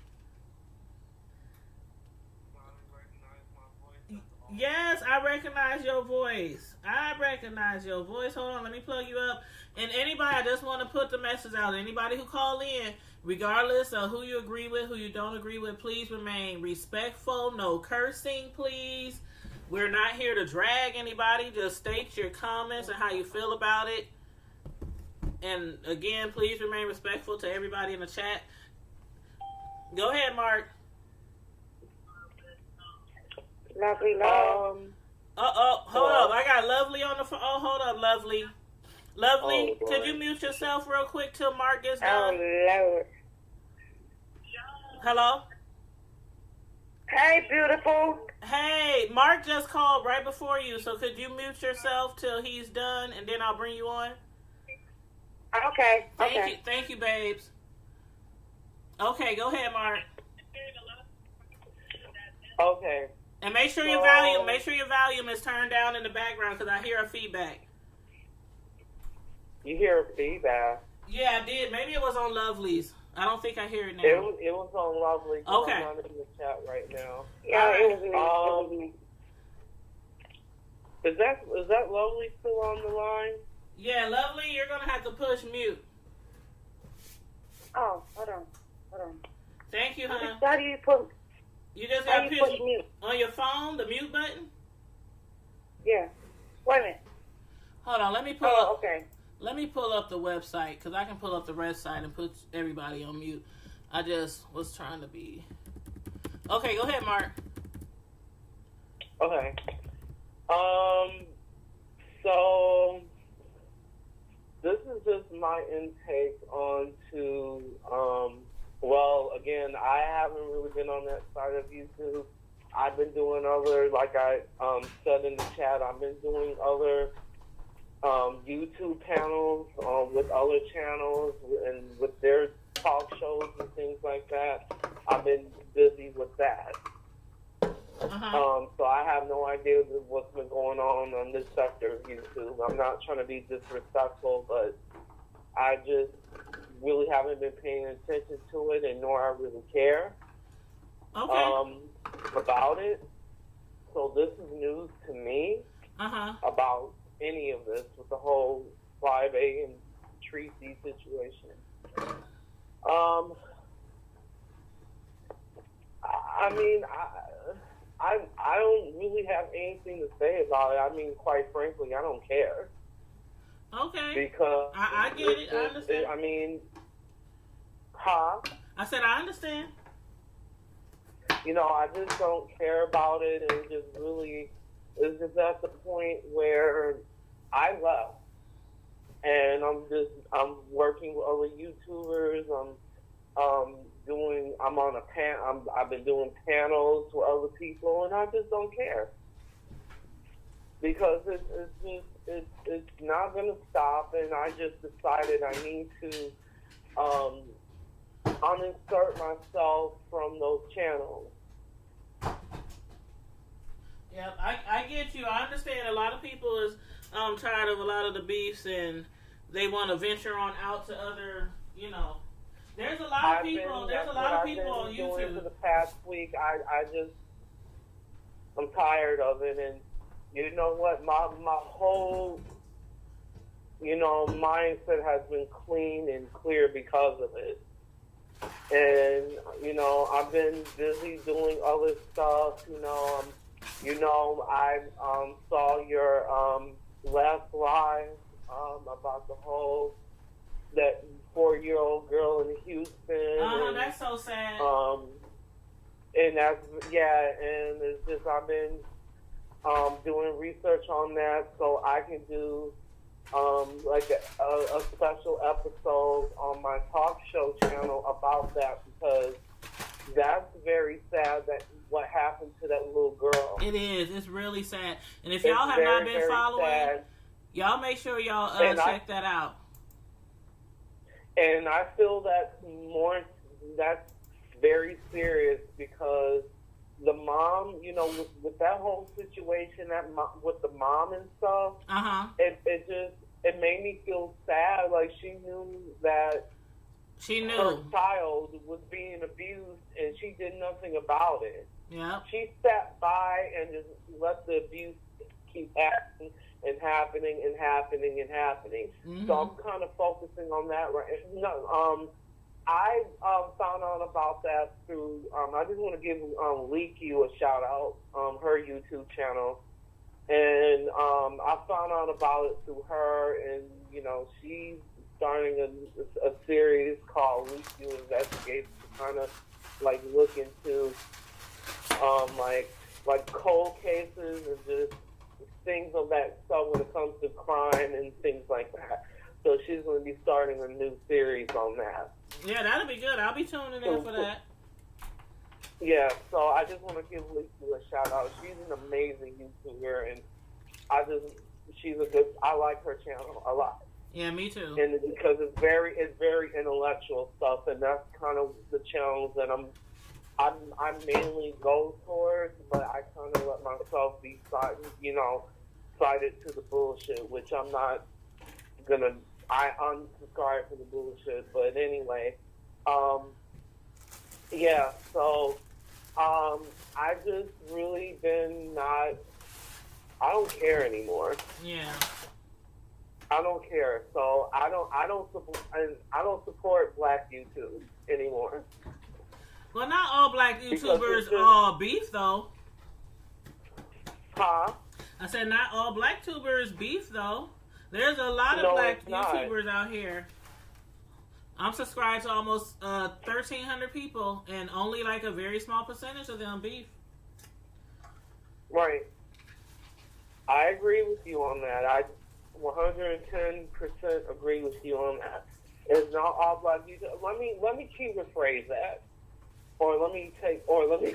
Speaker 1: Yes, I recognize your voice. Hold on, let me plug you up. And anybody, I just want to put the message out. Anybody who call in, regardless of who you agree with, who you don't agree with, please remain respectful. No cursing, please. We're not here to drag anybody. Just state your comments and how you feel about it. And again, please remain respectful to everybody in the chat. Go ahead, Mark.
Speaker 2: Lovely love.
Speaker 1: Hold up. I got Lovely on the phone. Oh, hold up, Lovely. Lovely,
Speaker 3: Oh,
Speaker 1: could you mute yourself real quick till Mark gets done?
Speaker 2: Oh, Lord.
Speaker 1: Hello?
Speaker 2: Hey, beautiful.
Speaker 1: Hey, Mark just called right before you, so could you mute yourself till he's done, and then I'll bring you on?
Speaker 2: Okay.
Speaker 1: Thank you, babes. Okay, go ahead, Mark.
Speaker 3: Okay.
Speaker 1: And make sure your volume is turned down in the background because I hear a feedback.
Speaker 3: You hear feedback.
Speaker 1: Yeah, I did. Maybe it was on Lovely's. I don't think I hear it now.
Speaker 3: It was on Lovely.
Speaker 1: Okay.
Speaker 3: I'm not in the chat right now.
Speaker 2: Yeah,
Speaker 1: Right.
Speaker 2: it was me.
Speaker 3: Is that Lovely still on the line?
Speaker 1: Yeah, Lovely, you're going to have to push mute.
Speaker 2: Oh, hold on.
Speaker 1: Thank you, honey.
Speaker 2: How do you put?
Speaker 1: You just
Speaker 2: How
Speaker 1: got
Speaker 2: do
Speaker 1: to
Speaker 2: you
Speaker 1: push
Speaker 2: push mute?
Speaker 1: on your phone, the mute button.
Speaker 2: Yeah. Wait a minute.
Speaker 1: Hold on, let me pull
Speaker 2: Oh,
Speaker 1: up.
Speaker 2: okay.
Speaker 1: Let me pull up the website because I can pull up the website and put everybody on mute. I just was trying to be. Okay, go ahead, Mark.
Speaker 3: Okay. So this is just my intake onto well, again, I haven't really been on that side of YouTube. I've been doing other, like I said in the chat, I've been doing other YouTube panels with other channels and with their talk shows and things like that. I've been busy with that. So I have no idea what's been going on this sector of YouTube. I'm not trying to be disrespectful, but I just really haven't been paying attention to it, and nor I really care about it. So this is news to me about any of this with the whole Fyebabe and Treecey situation. I mean, I don't really have anything to say about it. I mean, quite frankly, I don't care.
Speaker 1: Okay.
Speaker 3: Because
Speaker 1: I get it. I understand.
Speaker 3: I mean,
Speaker 1: I said I understand.
Speaker 3: You know, I just don't care about it, and just really, it's just at the point where I left, and I'm working with other YouTubers. I'm on a I've been doing panels with other people, and I just don't care because it's not going to stop, and I just decided I need to uninsert myself from those channels.
Speaker 1: Yeah, I get you. I understand a lot of people is tired of a lot of the beefs and they want to venture on out to other, There's a lot of people. There's a lot of people on YouTube.
Speaker 3: For the past week, I'm tired of it, and you know what? My whole, mindset has been clean and clear because of it. And I've been busy doing other stuff. I saw your last live about the whole that 4-year-old girl in Houston.
Speaker 1: That's so sad.
Speaker 3: And and it's just I've been doing research on that so I can do like a special episode on my talk show channel about that, because that's very sad that what happened to that little girl.
Speaker 1: It is. It's really sad. And if y'all have not been following, y'all make sure y'all check that out.
Speaker 3: And I feel that's very serious, because the mom, with that whole situation, with the mom and stuff, it made me feel sad. Like she knew that her child was being abused, and she did nothing about it.
Speaker 1: Yeah.
Speaker 3: She sat by and just let the abuse keep happening and happening and happening and happening.
Speaker 1: Mm-hmm.
Speaker 3: So I'm kind of focusing on that right now. I found out about that through, I just want to give Leaky a shout out, her YouTube channel. And I found out about it through her, and, she's starting a series called Leaky Investigates to kind of, like, look into, like cold cases and just things of that stuff when it comes to crime and things like that. So she's going to be starting a new series on that.
Speaker 1: Yeah, that'll be good. I'll be tuning in for that.
Speaker 3: Yeah, so I just want to give Lisa a shout out. She's an amazing YouTuber, and I like her channel a lot.
Speaker 1: Yeah, me too.
Speaker 3: And because it's very intellectual stuff, and that's kind of the channels that I mainly go towards, but I kind of let myself be cited to the bullshit, which I'm not gonna. I unsubscribe to the bullshit, but anyway, so I just really been I don't care anymore.
Speaker 1: Yeah.
Speaker 3: I don't care. So I don't support black YouTube anymore.
Speaker 1: Well, not all black YouTubers are beef though.
Speaker 3: Huh?
Speaker 1: I said not all black YouTubers beef though. There's a lot of black YouTubers out here. I'm subscribed to almost 1,300 people, and only like a very small percentage of them beef.
Speaker 3: Right. I agree with you on that. I 110% agree with you on that. It's not all black YouTubers. Let me rephrase that, or let me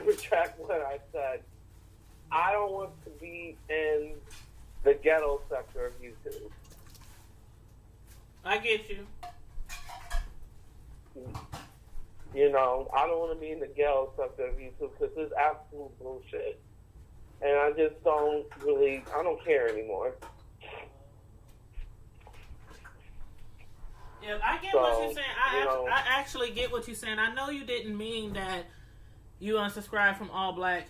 Speaker 3: retract what I said. I don't want to be in the ghetto sector of YouTube.
Speaker 1: I get you.
Speaker 3: I don't want to be in the ghetto sector of YouTube because it's absolute bullshit. And I just I don't care anymore.
Speaker 1: Yeah, I get what you're saying. I actually get what you're saying. I know you didn't mean that you unsubscribe from all black.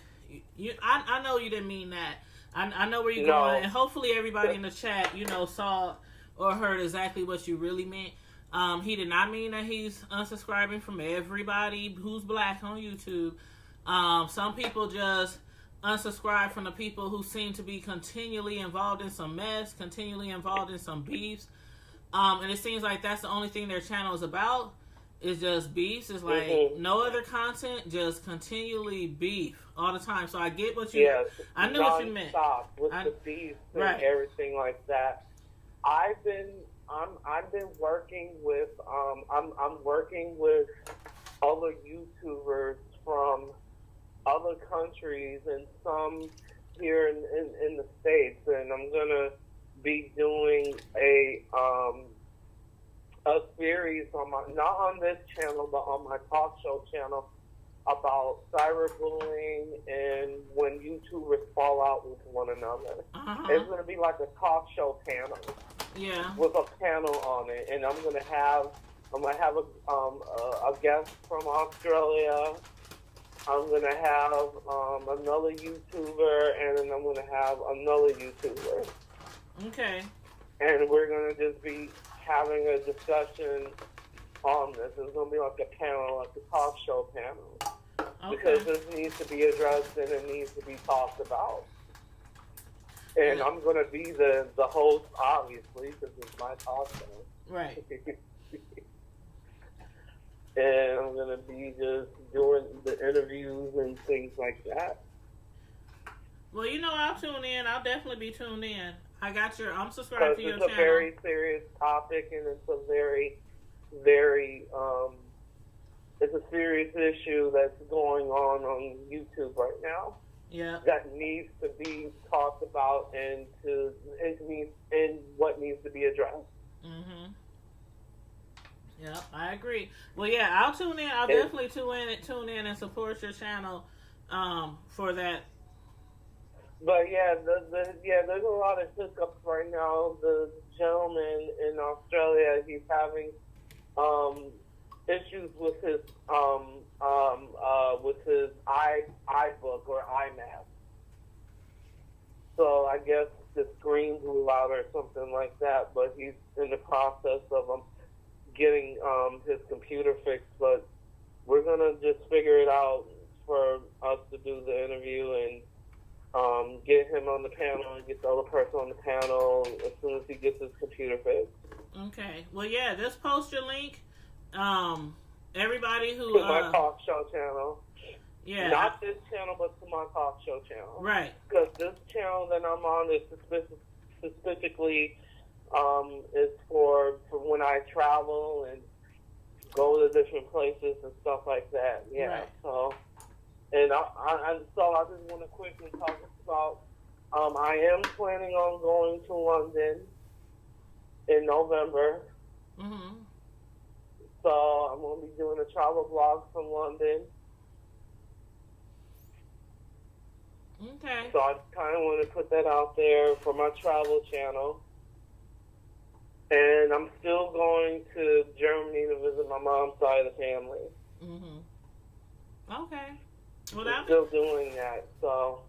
Speaker 1: I know you didn't mean that. I know where you're going, and hopefully everybody in the chat, saw or heard exactly what you really meant. He did not mean that he's unsubscribing from everybody who's black on YouTube. Some people just unsubscribe from the people who seem to be continually involved in some mess, continually involved in some beefs. And it seems like that's the only thing their channel is about, is just beefs. It's like no other content, just continually beef all the time. So I get what you.
Speaker 3: Yes,
Speaker 1: I knew what you meant.
Speaker 3: With the beef and everything like that. I've been working with I'm working with other YouTubers from other countries and some here in the States, and I'm gonna be doing a series on not on this channel but on my talk show channel about cyberbullying and when YouTubers fall out with one another. It's going to be like a talk show panel.
Speaker 1: Yeah.
Speaker 3: With a panel on it, and I'm going to have I'm gonna have a guest from Australia. I'm gonna have another YouTuber, and then I'm gonna have another YouTuber.
Speaker 1: Okay.
Speaker 3: And we're gonna just be having a discussion on this. It's gonna be like a panel, like a talk show panel, because this needs to be addressed and it needs to be talked about. And I'm gonna be the host, obviously, because it's my talk show.
Speaker 1: Right.
Speaker 3: And I'm gonna be just doing the interviews and things like that.
Speaker 1: Well, you know, I'll tune in. I'll definitely be tuned in. I'm subscribed to your channel.
Speaker 3: It's a very serious topic, and it's a very, very, it's a serious issue that's going on YouTube right now.
Speaker 1: Yeah. That
Speaker 3: needs to be talked about and what needs to be addressed.
Speaker 1: Mhm. Yeah, I agree. Well, yeah, I'll tune in. I'll definitely tune in and support your channel for that.
Speaker 3: But yeah, there's a lot of hiccups right now. The gentleman in Australia, he's having issues with his iBook or iMac. So I guess the screen blew out or something like that. But he's in the process of getting his computer fixed. But we're gonna just figure it out for us to do the interview and get him on the panel and get the other person on the panel as soon as he gets his computer fixed.
Speaker 1: Okay. Well, yeah, just post your link. Everybody who
Speaker 3: to my talk show channel.
Speaker 1: Yeah.
Speaker 3: Not this channel, but to my talk show channel.
Speaker 1: Right.
Speaker 3: Because this channel that I'm on is specifically is for when I travel and go to different places and stuff like that. Yeah.
Speaker 1: Right.
Speaker 3: So, and I just want to quickly talk about. I am planning on going to London in November.
Speaker 1: Mhm.
Speaker 3: So I'm going to be doing a travel vlog from London.
Speaker 1: Okay.
Speaker 3: So I kind of want to put that out there for my travel channel. And I'm still going to Germany to visit my mom's side of the family.
Speaker 1: Mhm. Okay. Well,
Speaker 3: I'm still doing that. So.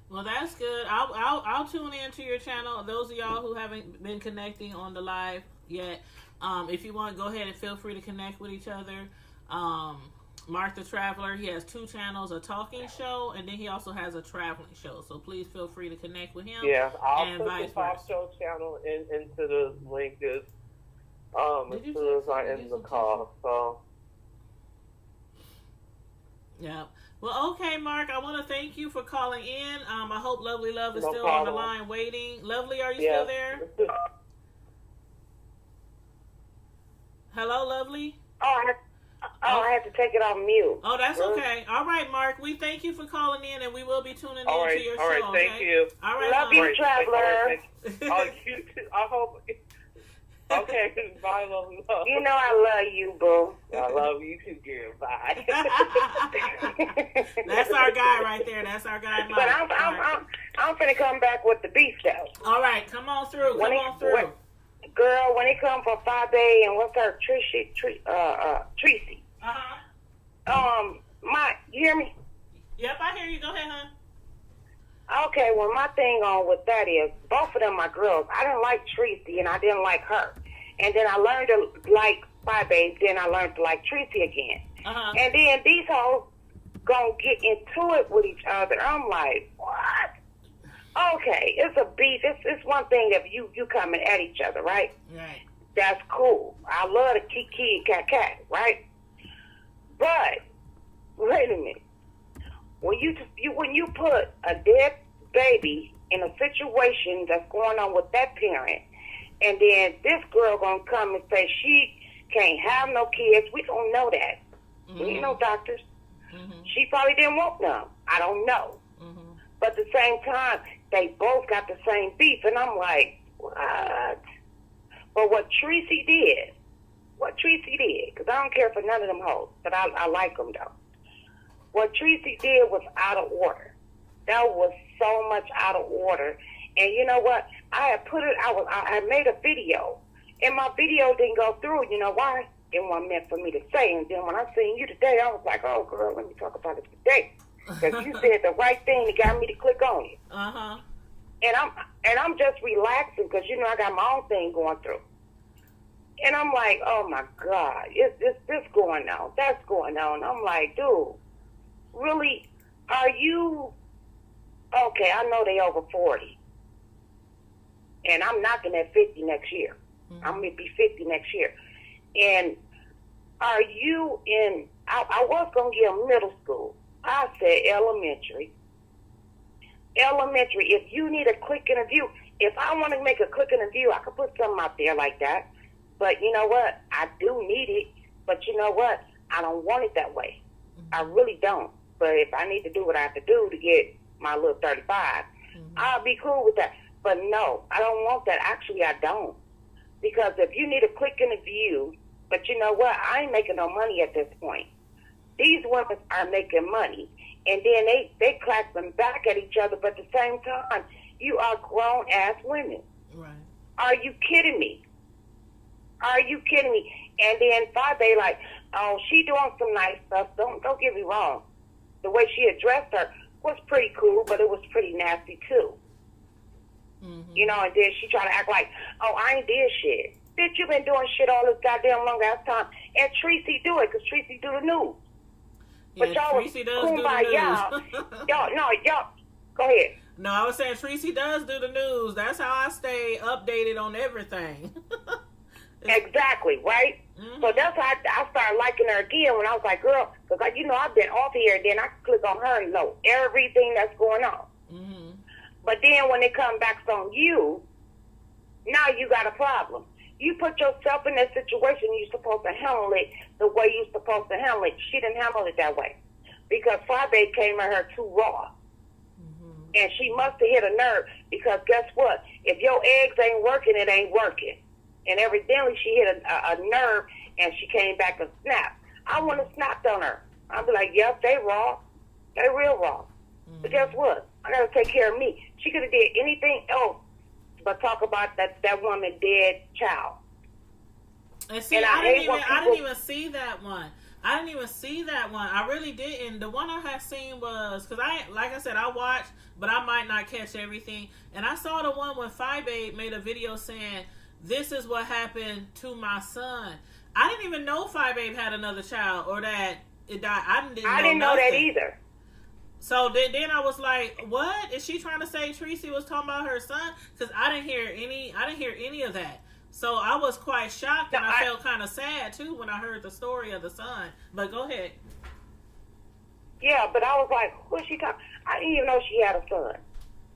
Speaker 1: Well, that's good. I'll tune in to your channel. Those of y'all who haven't been connecting on the live yet, if you want, go ahead and feel free to connect with each other. Mark the Traveler, he has 2 channels, a talking show, and then he also has a traveling show. So please feel free to connect with him.
Speaker 3: Yeah, I'll put the talk show channel into the link as soon as I end the call. So.
Speaker 1: Yeah. Well, okay, Mark, I want to thank you for calling in. I hope Lovely Love is
Speaker 3: No
Speaker 1: still
Speaker 3: problem.
Speaker 1: on the line waiting. Lovely, are you still there? Hello, Lovely?
Speaker 2: I had to take it off mute.
Speaker 1: Oh, that's okay. All right, Mark, we thank you for calling in, and we will be tuning in to your show.
Speaker 3: All right, thank you.
Speaker 1: All right,
Speaker 2: love you, Traveler.
Speaker 3: You too. I hope. Okay, bye, love.
Speaker 2: You know I love you, boo.
Speaker 3: I love you too, girl. Bye.
Speaker 1: That's our guy right there. That's our guy, Mike.
Speaker 2: But I'm finna come back with the beef though.
Speaker 1: All right, come on through.
Speaker 2: Girl, when it come from Fyebabe and what's her Treecey. You hear me?
Speaker 1: Yep, I hear you. Go ahead, hon.
Speaker 2: Okay, well, my thing on with that is, both of them are girls. I didn't like Treecey, and I didn't like her. And then I learned to like Fyebabe, then I learned to like Treecey again. And then these hoes gonna get into it with each other. I'm like, what? Okay, it's a beef. It's one thing if you coming at each other, right?
Speaker 1: Right.
Speaker 2: That's cool. I love the kiki cat, right? But, wait a minute. When you put a dead baby in a situation that's going on with that parent, and then this girl gonna come and say she can't have no kids, we don't know that. We ain't no doctors. She probably didn't want none. I don't know. But at the same time, they both got the same beef, and I'm like, what? But what Treecey did, because I don't care for none of them hoes, but I like them though. What Treecey did was out of order. That was so much out of order. And you know what? I had made a video, And my video didn't go through. You know why? It wasn't meant for me to say. And then when I seen you today, I was like, oh, girl, let me talk about it today. Because you said the right thing that got me to click on it.
Speaker 1: Uh-huh.
Speaker 2: And I'm just relaxing because, you know, I got my own thing going through. And I'm like, oh, my God, is this going on? That's going on. I'm like, dude, really, are you... Okay, I know they over 40. And I'm knocking at 50 next year. Mm-hmm. I'm going to be 50 next year. And are you in... I was going to give middle school. I said elementary. Elementary. If you need a quick interview, if I want to make a quick interview, I could put something out there like that. But you know what? I do need it. But you know what? I don't want it that way. I really don't. But if I need to do what I have to do to get my little 35, I'll be cool with that. But no, I don't want that. Actually, I don't. Because if you need a quick interview, but you know what? I ain't making no money at this point. These women are making money. And then they clapping back at each other. But at the same time, you are grown-ass women.
Speaker 1: Right.
Speaker 2: Are you kidding me? Are you kidding me? And then Fyebabe like, oh, she doing some nice stuff. Don't get me wrong. The way she addressed her was pretty cool, but it was pretty nasty too. Mm-hmm. You know, and then she tried to act like, oh, I ain't did shit. Bitch, you been doing shit all this goddamn long ass time. And Treecey do it, because Treecey do the news.
Speaker 1: Yeah,
Speaker 2: but y'all
Speaker 1: Treecey does do the news.
Speaker 2: y'all, go ahead.
Speaker 1: No, I was saying Treecey does do the news. That's how I stay updated on everything.
Speaker 2: Exactly, right? Mm-hmm. So that's how I started liking her again when I was like, girl, because, you know, I've been off here, and then I can click on her and know everything that's going on. Mm-hmm. But then when it comes back on you, now you got a problem. You put yourself in that situation, you're supposed to handle it the way you're supposed to handle it. She didn't handle it that way because Fyebabe came at her too raw. Mm-hmm. And she must have hit a nerve because guess what? If your eggs ain't working, it ain't working. And evidently she hit a nerve and she came back and snapped. I want to snap on her. I'll be like, yep, they raw. They real raw. Mm-hmm. But guess what? I got to take care of me. She could have did anything else but talk about that woman dead child.
Speaker 1: And see, I didn't even see that one. I didn't even see that one. I really didn't. The one I had seen was, because like I said, I watched, but I might not catch everything. And I saw the one when Fyebabe made a video saying, this is what happened to my son. I didn't even know Fyebabe had another child or that it died. I didn't know
Speaker 2: that either.
Speaker 1: So then I was like, what? Is she trying to say Treecey was talking about her son? Because I didn't hear any of that. So I was quite shocked, and I felt kind of sad too when I heard the story of the son. But go ahead.
Speaker 2: Yeah, but I was like, who's she talking? I didn't even know she had a son.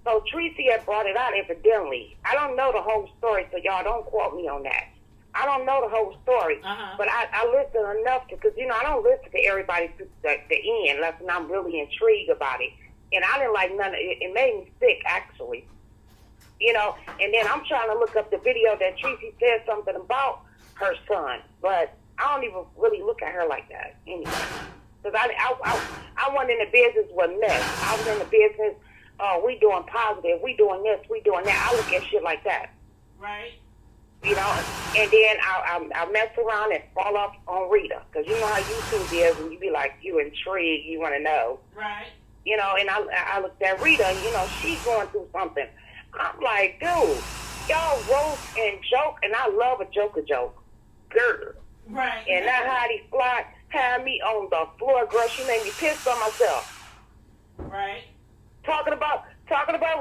Speaker 2: So Treecey had brought it out evidently. I don't know the whole story, so y'all don't quote me on that. I don't know the whole story, but I listened enough to, because, you know, I don't listen to everybody to the end unless I'm really intrigued about it. And I didn't like none of it. It made me sick, actually. You know, and then I'm trying to look up the video that Treecey said something about her son, but I don't even really look at her like that anyway. Because I wasn't in the business with mess. I was in the business, we doing positive, we doing this, we doing that. I look at shit like that.
Speaker 1: Right.
Speaker 2: You know, and then I mess around and fall off on Rita. Because you know how YouTube is, and you be like, you intrigued, you want to know.
Speaker 1: Right.
Speaker 2: You know, and I looked at Rita, and, you know, she's going through something. I'm like, dude, y'all roast and joke, and I love a joke. Girl.
Speaker 1: Right.
Speaker 2: And that Heidi Fly had me on the floor, girl. She made me piss on myself.
Speaker 1: Right.
Speaker 2: Talking about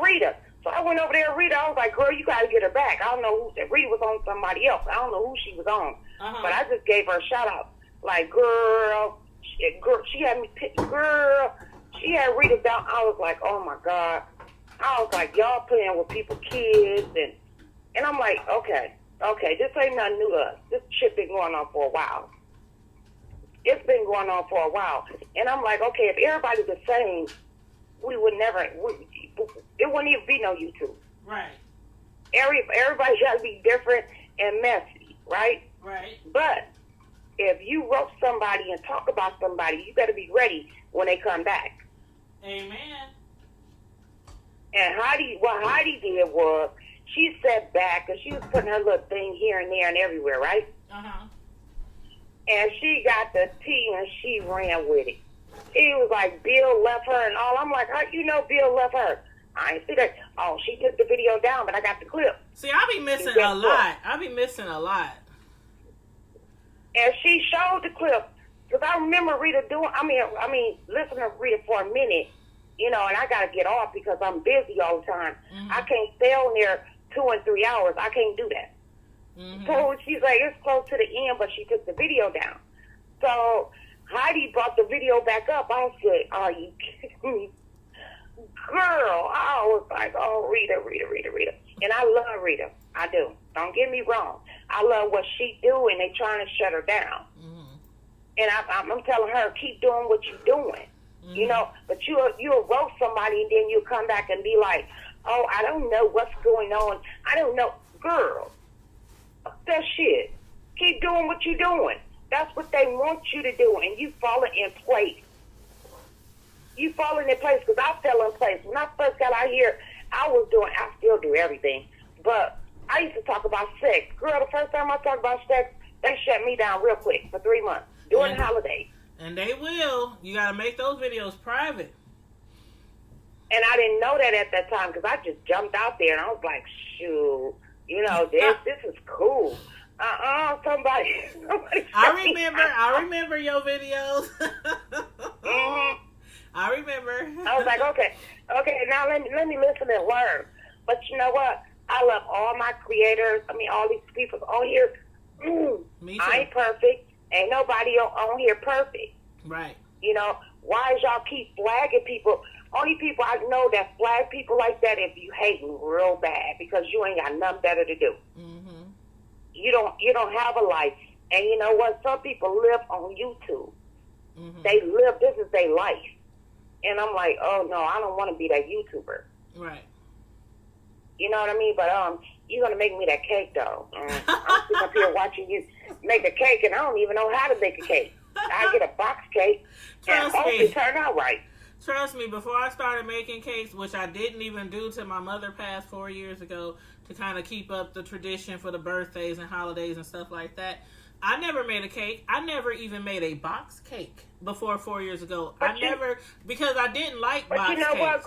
Speaker 2: Rita. So I went over there to Rita. I was like, girl, you got to get her back. I don't know who. Rita was on somebody else. I don't know who she was on. But I just gave her a shout out. Like, girl, she had me piss. Girl, she had Rita down. I was like, oh, my God. I was like, y'all playing with people's kids. And I'm like, okay, this ain't nothing new to us. This shit been going on for a while. It's been going on for a while. And I'm like, okay, if everybody's the same, we would never, it wouldn't even be no YouTube.
Speaker 1: Right.
Speaker 2: Everybody got to be different and messy, right?
Speaker 1: Right.
Speaker 2: But if you roast somebody and talk about somebody, you got to be ready when they come back.
Speaker 1: Amen.
Speaker 2: And what Heidi did was, she sat back because she was putting her little thing here and there and everywhere, right?
Speaker 1: Uh-huh.
Speaker 2: And she got the tea and she ran with it. He was like, Bill left her and all. I'm like, how you know Bill left her? I ain't see that. Oh, she took the video down, but I got the clip.
Speaker 1: See, I be missing a lot. I be missing a lot.
Speaker 2: And she showed the clip. Because I remember Rita listening to Rita for a minute, you know, and I got to get off because I'm busy all the time.
Speaker 1: Mm-hmm.
Speaker 2: I can't stay on there 2 and 3 hours. I can't do that.
Speaker 1: Mm-hmm.
Speaker 2: So she's like, it's close to the end, but she took the video down. So Heidi brought the video back up. I said, are you kidding me? Girl, I was like, oh, Rita. And I love Rita. I do. Don't get me wrong. I love what she do, and they trying to shut her down.
Speaker 1: Mm-hmm.
Speaker 2: And I'm telling her, keep doing what you're doing. Mm-hmm. You know, but you'll roast somebody, and then you'll come back and be like, oh, I don't know what's going on. I don't know. Girl, that shit. Keep doing what you're doing. That's what they want you to do, and you falling in place. You falling in place, because I fell in place. When I first got out here, I still do everything, but I used to talk about sex. Girl, the first time I talked about sex, they shut me down real quick for 3 months during the holidays. And
Speaker 1: they will. You got to make those videos private.
Speaker 2: And I didn't know that at that time, because I just jumped out there, and I was like, shoot, you know, this is cool. Somebody
Speaker 1: I remember your videos.
Speaker 2: Mm-hmm.
Speaker 1: I remember.
Speaker 2: I was like, okay, now let me listen and learn. But you know what? I love all my creators. I mean, all these people on here.
Speaker 1: Me too.
Speaker 2: I ain't perfect. Ain't nobody on here perfect.
Speaker 1: Right.
Speaker 2: You know, why y'all keep flagging people? Only people I know that flag people like that if you hating real bad, because you ain't got nothing better to do.
Speaker 1: Mm-hmm.
Speaker 2: You don't have a life. And you know what? Some people live on YouTube. Mm-hmm. This is their life. And I'm like, oh no, I don't want to be that YouTuber.
Speaker 1: Right.
Speaker 2: You know what I mean? But you're gonna make me that cake though. I'm sitting up here watching you make a cake, and I don't even know how to make a cake. I get a box cake, and hope it turn out right.
Speaker 1: Trust me, before I started making cakes, which I didn't even do till my mother passed 4 years ago, to kind of keep up the tradition for the birthdays and holidays and stuff like that, I never made a cake. I never even made a box cake before 4 years ago. Because I didn't like box cakes.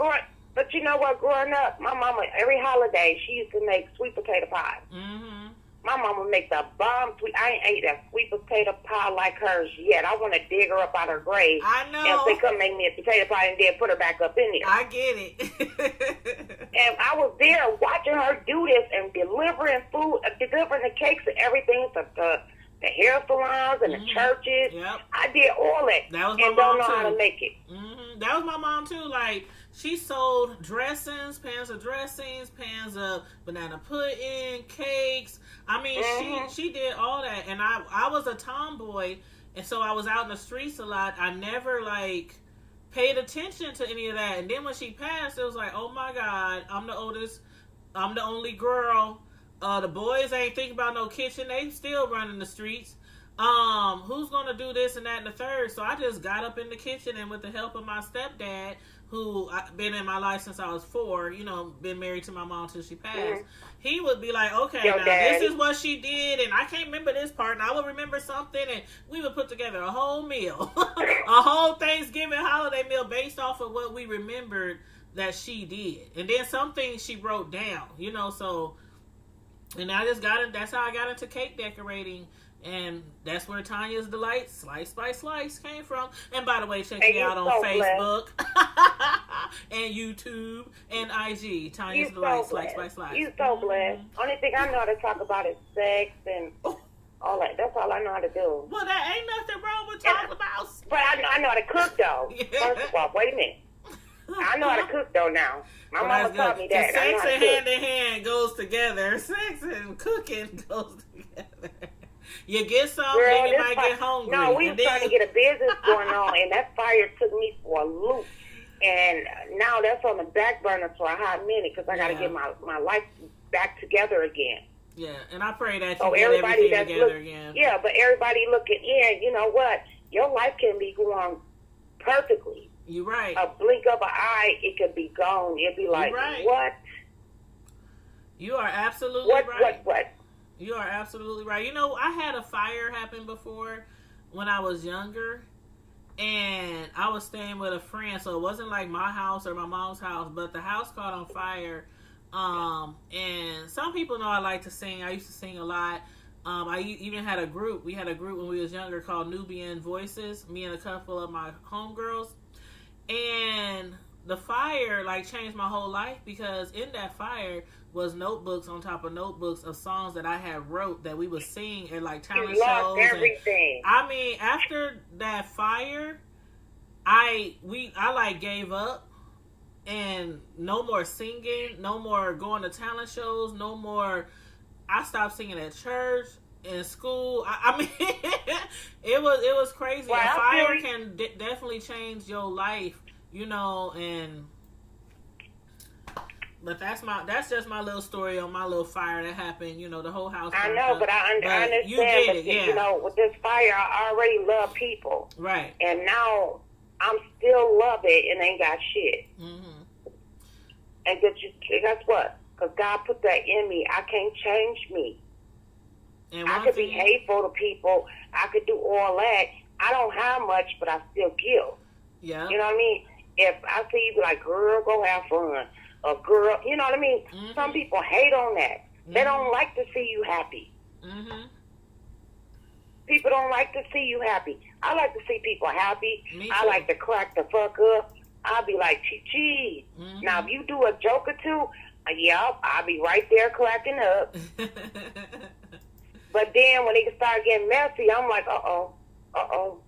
Speaker 2: But you know what? Growing up, my mama, every holiday, she used to make sweet potato pie.
Speaker 1: Mm-hmm.
Speaker 2: My mama make the bomb sweet. I ain't ate a sweet potato pie like hers yet. I want to dig her up out her grave.
Speaker 1: I know.
Speaker 2: And say, come make me a potato pie and then put her back up in there.
Speaker 1: I get it.
Speaker 2: And I was there watching her do this and delivering food, delivering the cakes and everything to the hair salons and the churches.
Speaker 1: Yep.
Speaker 2: I did all that.
Speaker 1: That was my
Speaker 2: and
Speaker 1: mom
Speaker 2: don't know
Speaker 1: too.
Speaker 2: how to make it.
Speaker 1: Mm-hmm. That was my mom too. Like, she sold dressings, pans of dressings, pans of banana pudding, cakes. I mean, she did all that. And I was a tomboy, and so I was out in the streets a lot. I never, like, paid attention to any of that. And then when she passed, it was like, oh my God, I'm the oldest. I'm the only girl. The boys ain't thinking about no kitchen. They still running the streets. Who's going to do this and that and the third? So I just got up in the kitchen, and with the help of my stepdad, who been in my life since I was 4, you know, been married to my mom till she passed, he would be like, okay, this is what she did, and I can't remember this part, and I would remember something, and we would put together a whole meal, a whole Thanksgiving holiday meal based off of what we remembered that she did. And then some things she wrote down, you know, so, and I just that's how I got into cake decorating. And that's where Tanya's Delight, Slice by Slice, came from. And by the way, check me out on Facebook and YouTube and IG. Tanya's Delight, Slice by Slice.
Speaker 2: You so blessed. Only thing I know how to talk about is sex and all that. That's all I know how to do.
Speaker 1: Well, there ain't nothing wrong with talking about sex.
Speaker 2: But I know how to cook, though. Yeah. First of all, wait a minute. I know how to cook, though, now. My mama taught me that.
Speaker 1: Sex and hand in hand goes together. Sex and cooking goes together. You get something, then you might get hungry.
Speaker 2: No, we were trying to get a business going on, and that fire took me for a loop. And now that's on the back burner for a hot minute, because I got to get my life back together again.
Speaker 1: Yeah, and I pray that you get everything together again.
Speaker 2: Yeah, but everybody looking in, you know what? Your life can be going perfectly.
Speaker 1: You're right.
Speaker 2: A blink of an eye, it could be gone. It'd be like, what?
Speaker 1: You are absolutely right.
Speaker 2: What?
Speaker 1: You are absolutely right. You know, I had a fire happen before when I was younger, and I was staying with a friend, so it wasn't like my house or my mom's house, but the house caught on fire. And some people know I like to sing. I used to sing a lot. I even had a group. We had a group when we was younger called Nubian Voices. Me and a couple of my homegirls, and the fire like changed my whole life because in that fire was notebooks on top of notebooks of songs that I had wrote that we would sing at like talent shows.
Speaker 2: Everything.
Speaker 1: And, I mean, after that fire, I like gave up, and no more singing, no more going to talent shows, no more. I stopped singing at church, in school. I mean, it was crazy.
Speaker 2: Well,
Speaker 1: a fire can definitely change your life, you know, and. But that's just my little story on my little fire that happened. You know, the whole house.
Speaker 2: I know, but I understand.
Speaker 1: You get it,
Speaker 2: you know, with this fire, I already love people.
Speaker 1: Right.
Speaker 2: And now I'm still love it and ain't got shit.
Speaker 1: Mm-hmm.
Speaker 2: And guess what? Because God put that in me. I can't change me.
Speaker 1: And
Speaker 2: I could be hateful to people. I could do all that. I don't have much, but I still give.
Speaker 1: Yeah.
Speaker 2: You know what I mean? If I see you, like, girl, go have fun. Or girl, you know what I mean?
Speaker 1: Mm-hmm.
Speaker 2: Some people hate on that.
Speaker 1: Mm-hmm.
Speaker 2: They don't like to see you happy.
Speaker 1: Mm-hmm.
Speaker 2: People don't like to see you happy. I like to see people happy.
Speaker 1: Me
Speaker 2: I
Speaker 1: too.
Speaker 2: like to crack the fuck up. I'll be like, chee.
Speaker 1: Mm-hmm.
Speaker 2: Now, if you do a joke or two, I'll be right there cracking up. But then when they start getting messy, I'm like,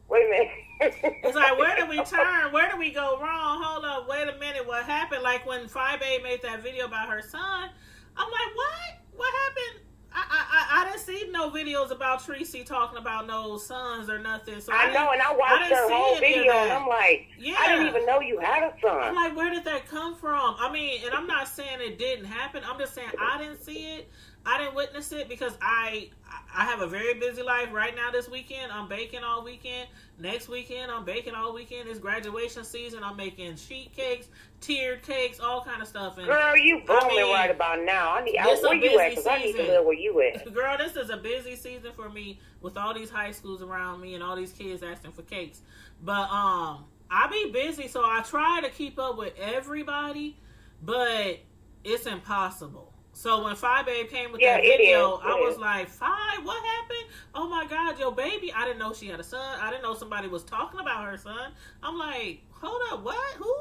Speaker 2: wait a minute.
Speaker 1: It's like, where did we turn? Where did we go wrong? Hold up, wait a minute, what happened? Like when Fyebabe made that video about her son, I'm like, what? What happened? I didn't see no videos about Treecey talking about no sons or nothing. So
Speaker 2: I know, and I watched the whole video, and I'm like,
Speaker 1: yeah.
Speaker 2: I didn't even know you had a son.
Speaker 1: I'm like, where did that come from? I mean, and I'm not saying it didn't happen. I'm just saying I didn't see it. I didn't witness it because I have a very busy life right now. This weekend, I'm baking all weekend. Next weekend, I'm baking all weekend. It's graduation season. I'm making sheet cakes, tiered cakes, all kind of stuff. And,
Speaker 2: girl, you booming right about now. Where you at? Because I need to live where you at.
Speaker 1: Girl, this is a busy season for me with all these high schools around me and all these kids asking for cakes. But I be busy, so I try to keep up with everybody, but it's impossible. So when Fyebabe came with that video, I was like, Fye, what happened? Oh my God, your baby. I didn't know she had a son. I didn't know somebody was talking about her son. I'm like, hold up, what? Who?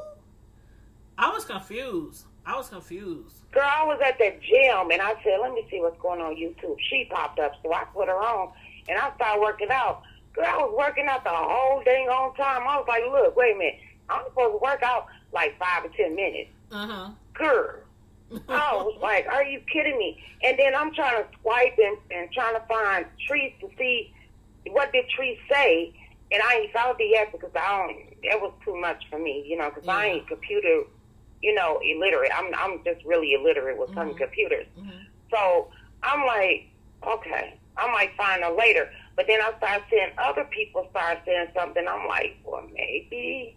Speaker 1: I was confused.
Speaker 2: Girl, I was at the gym, and I said, let me see what's going on YouTube. She popped up, so I put her on, and I started working out. Girl, I was working out the whole dang on time. I was like, look, wait a minute. I'm supposed to work out like 5 or 10 minutes.
Speaker 1: Uh-huh.
Speaker 2: Girl. I was like, are you kidding me? And then I'm trying to swipe and trying to find Treecey to see what did Treecey say. And I ain't found it yet because it was too much for me, you know, because I ain't computer, you know, illiterate. I'm just really illiterate with some computers. Mm-hmm. So I'm like, okay, I might find her later. But then I started seeing other people start saying something. I'm like, well, maybe.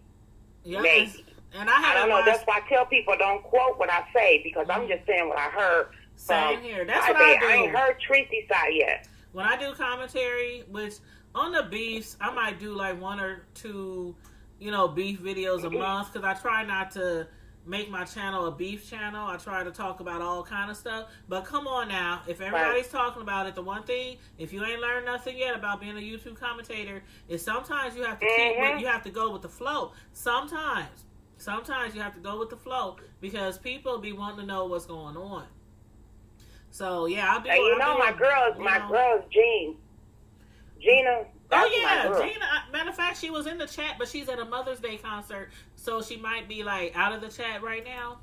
Speaker 1: And I
Speaker 2: don't know. That's why I tell people don't quote what I say because I'm just saying what I heard.
Speaker 1: Same here. That's what I do.
Speaker 2: I ain't heard Treecey's side yet.
Speaker 1: When I do commentary, which on the beefs, I might do like 1 or 2, you know, beef videos a month because I try not to make my channel a beef channel. I try to talk about all kind of stuff. But come on now, if everybody's talking about it, the one thing, if you ain't learned nothing yet about being a YouTube commentator, is sometimes you have to you have to go with the flow. Sometimes you have to go with the flow because people be wanting to know what's going on. So yeah, I'll do.
Speaker 2: My girl's Gina.
Speaker 1: Gina. Matter of fact, she was in the chat, but she's at a Mother's Day concert, so she might be like out of the chat right now.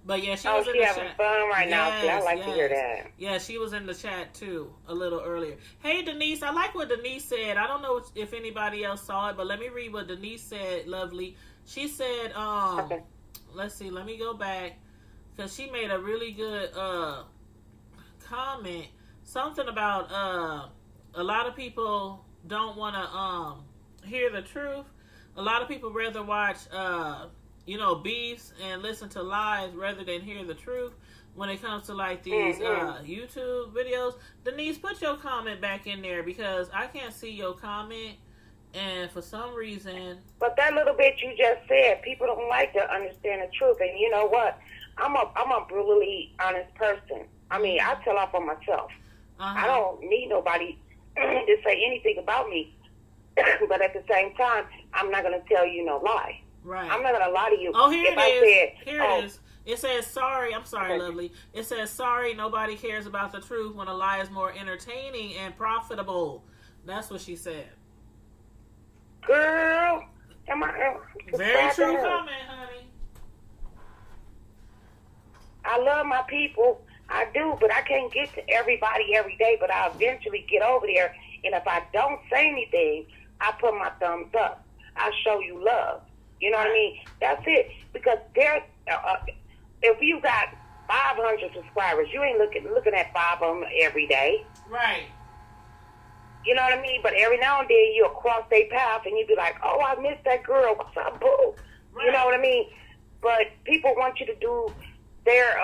Speaker 1: But yeah, she was in the chat.
Speaker 2: She having fun right now. See, I like to hear that.
Speaker 1: Yeah, she was in the chat too a little earlier. Hey Denise, I like what Denise said. I don't know if anybody else saw it, but let me read what Denise said. Lovely. She said, let's see, let me go back because she made a really good comment. Something about a lot of people don't want to hear the truth. A lot of people rather watch beefs and listen to lies rather than hear the truth. when it comes to like these YouTube videos. Denise, put your comment back in there because I can't see your comment, and for some reason.
Speaker 2: But that little bit you just said, people don't like to understand the truth, and you know what? I'm a brutally honest person. I mean, I tell off on myself. I don't need nobody to say anything about me, but at the same time, I'm not going to tell you no lie.
Speaker 1: Right.
Speaker 2: I'm not going to lie to you.
Speaker 1: Oh, here it is. It says, sorry. I'm sorry, lovely. It says, sorry, nobody cares about the truth when a lie is more entertaining and profitable. That's what she said.
Speaker 2: Girl,
Speaker 1: very true comment, honey.
Speaker 2: I love my people. I do, but I can't get to everybody every day, but I'll eventually get over there. And if I don't say anything, I put my thumbs up. I show you love. You know what I mean? That's it. Because there's, if you got 500 subscribers, you ain't looking at 5 of them every day.
Speaker 1: Right.
Speaker 2: You know what I mean? But every now and then you'll cross their path and you'll be like, oh, I missed that girl. What's up, boo? Right. You know what I mean? But people want you to do their,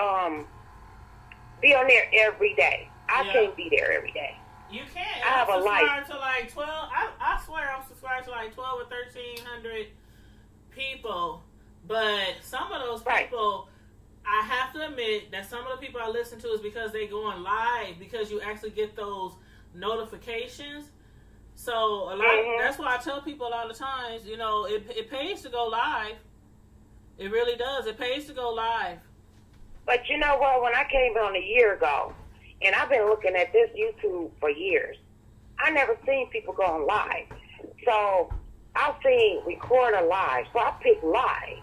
Speaker 2: be on there every day. I can't be there every day.
Speaker 1: You can't.
Speaker 2: I have a life.
Speaker 1: To like 12. I swear I'm subscribed to like 12 or 1,300 people. But some of those people, I have to admit that some of the people I listen to is because they go on live, because you actually get those notifications. So a lot. That's why I tell people a lot of times, you know, it pays to go live. It really does. It pays to go live.
Speaker 2: But you know what? When I came on a year ago, and I've been looking at this YouTube for years, I never seen people going live. So I've seen recorder live. So I picked live.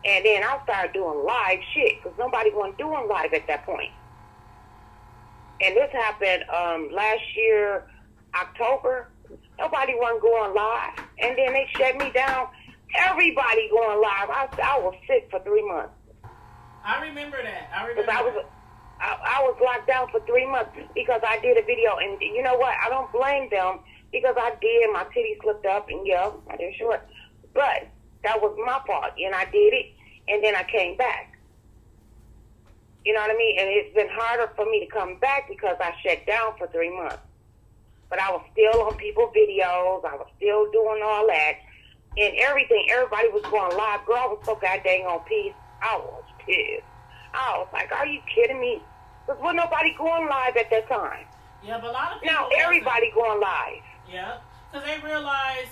Speaker 2: And then I started doing live shit because nobody wasn't doing live at that point. And this happened last year, October. Nobody wasn't going live. And then they shut me down. Everybody going live. I was sick for 3 months.
Speaker 1: I remember that.
Speaker 2: I was locked down for 3 months because I did a video. And you know what? I don't blame them because I did. My titties slipped up and I did short. But that was my fault. And I did it. And then I came back. You know what I mean? And it's been harder for me to come back because I shut down for 3 months. But I was still on people's videos. I was still doing all that. And everything. Everybody was going live. Girl, I was so goddamn on peace. I was pissed. I was like, are you kidding me? Because wasn't nobody going live at that time.
Speaker 1: Yeah, but a lot of people...
Speaker 2: Now everybody going live.
Speaker 1: Yeah, because they realize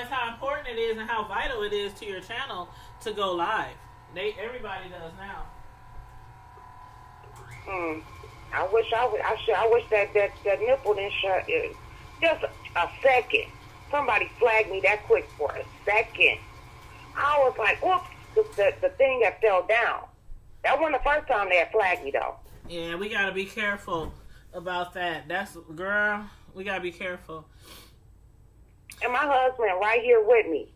Speaker 1: how important it is and how vital it is to your channel to go live. Everybody does now.
Speaker 2: I wish that nipple didn't shut. Just a second. Somebody flagged me that quick for a second. I was like, whoops. The thing that fell down. That wasn't the first time they had flagged me, though.
Speaker 1: Yeah, we got to be careful about that. Girl, we got to be careful.
Speaker 2: And my husband right here with me.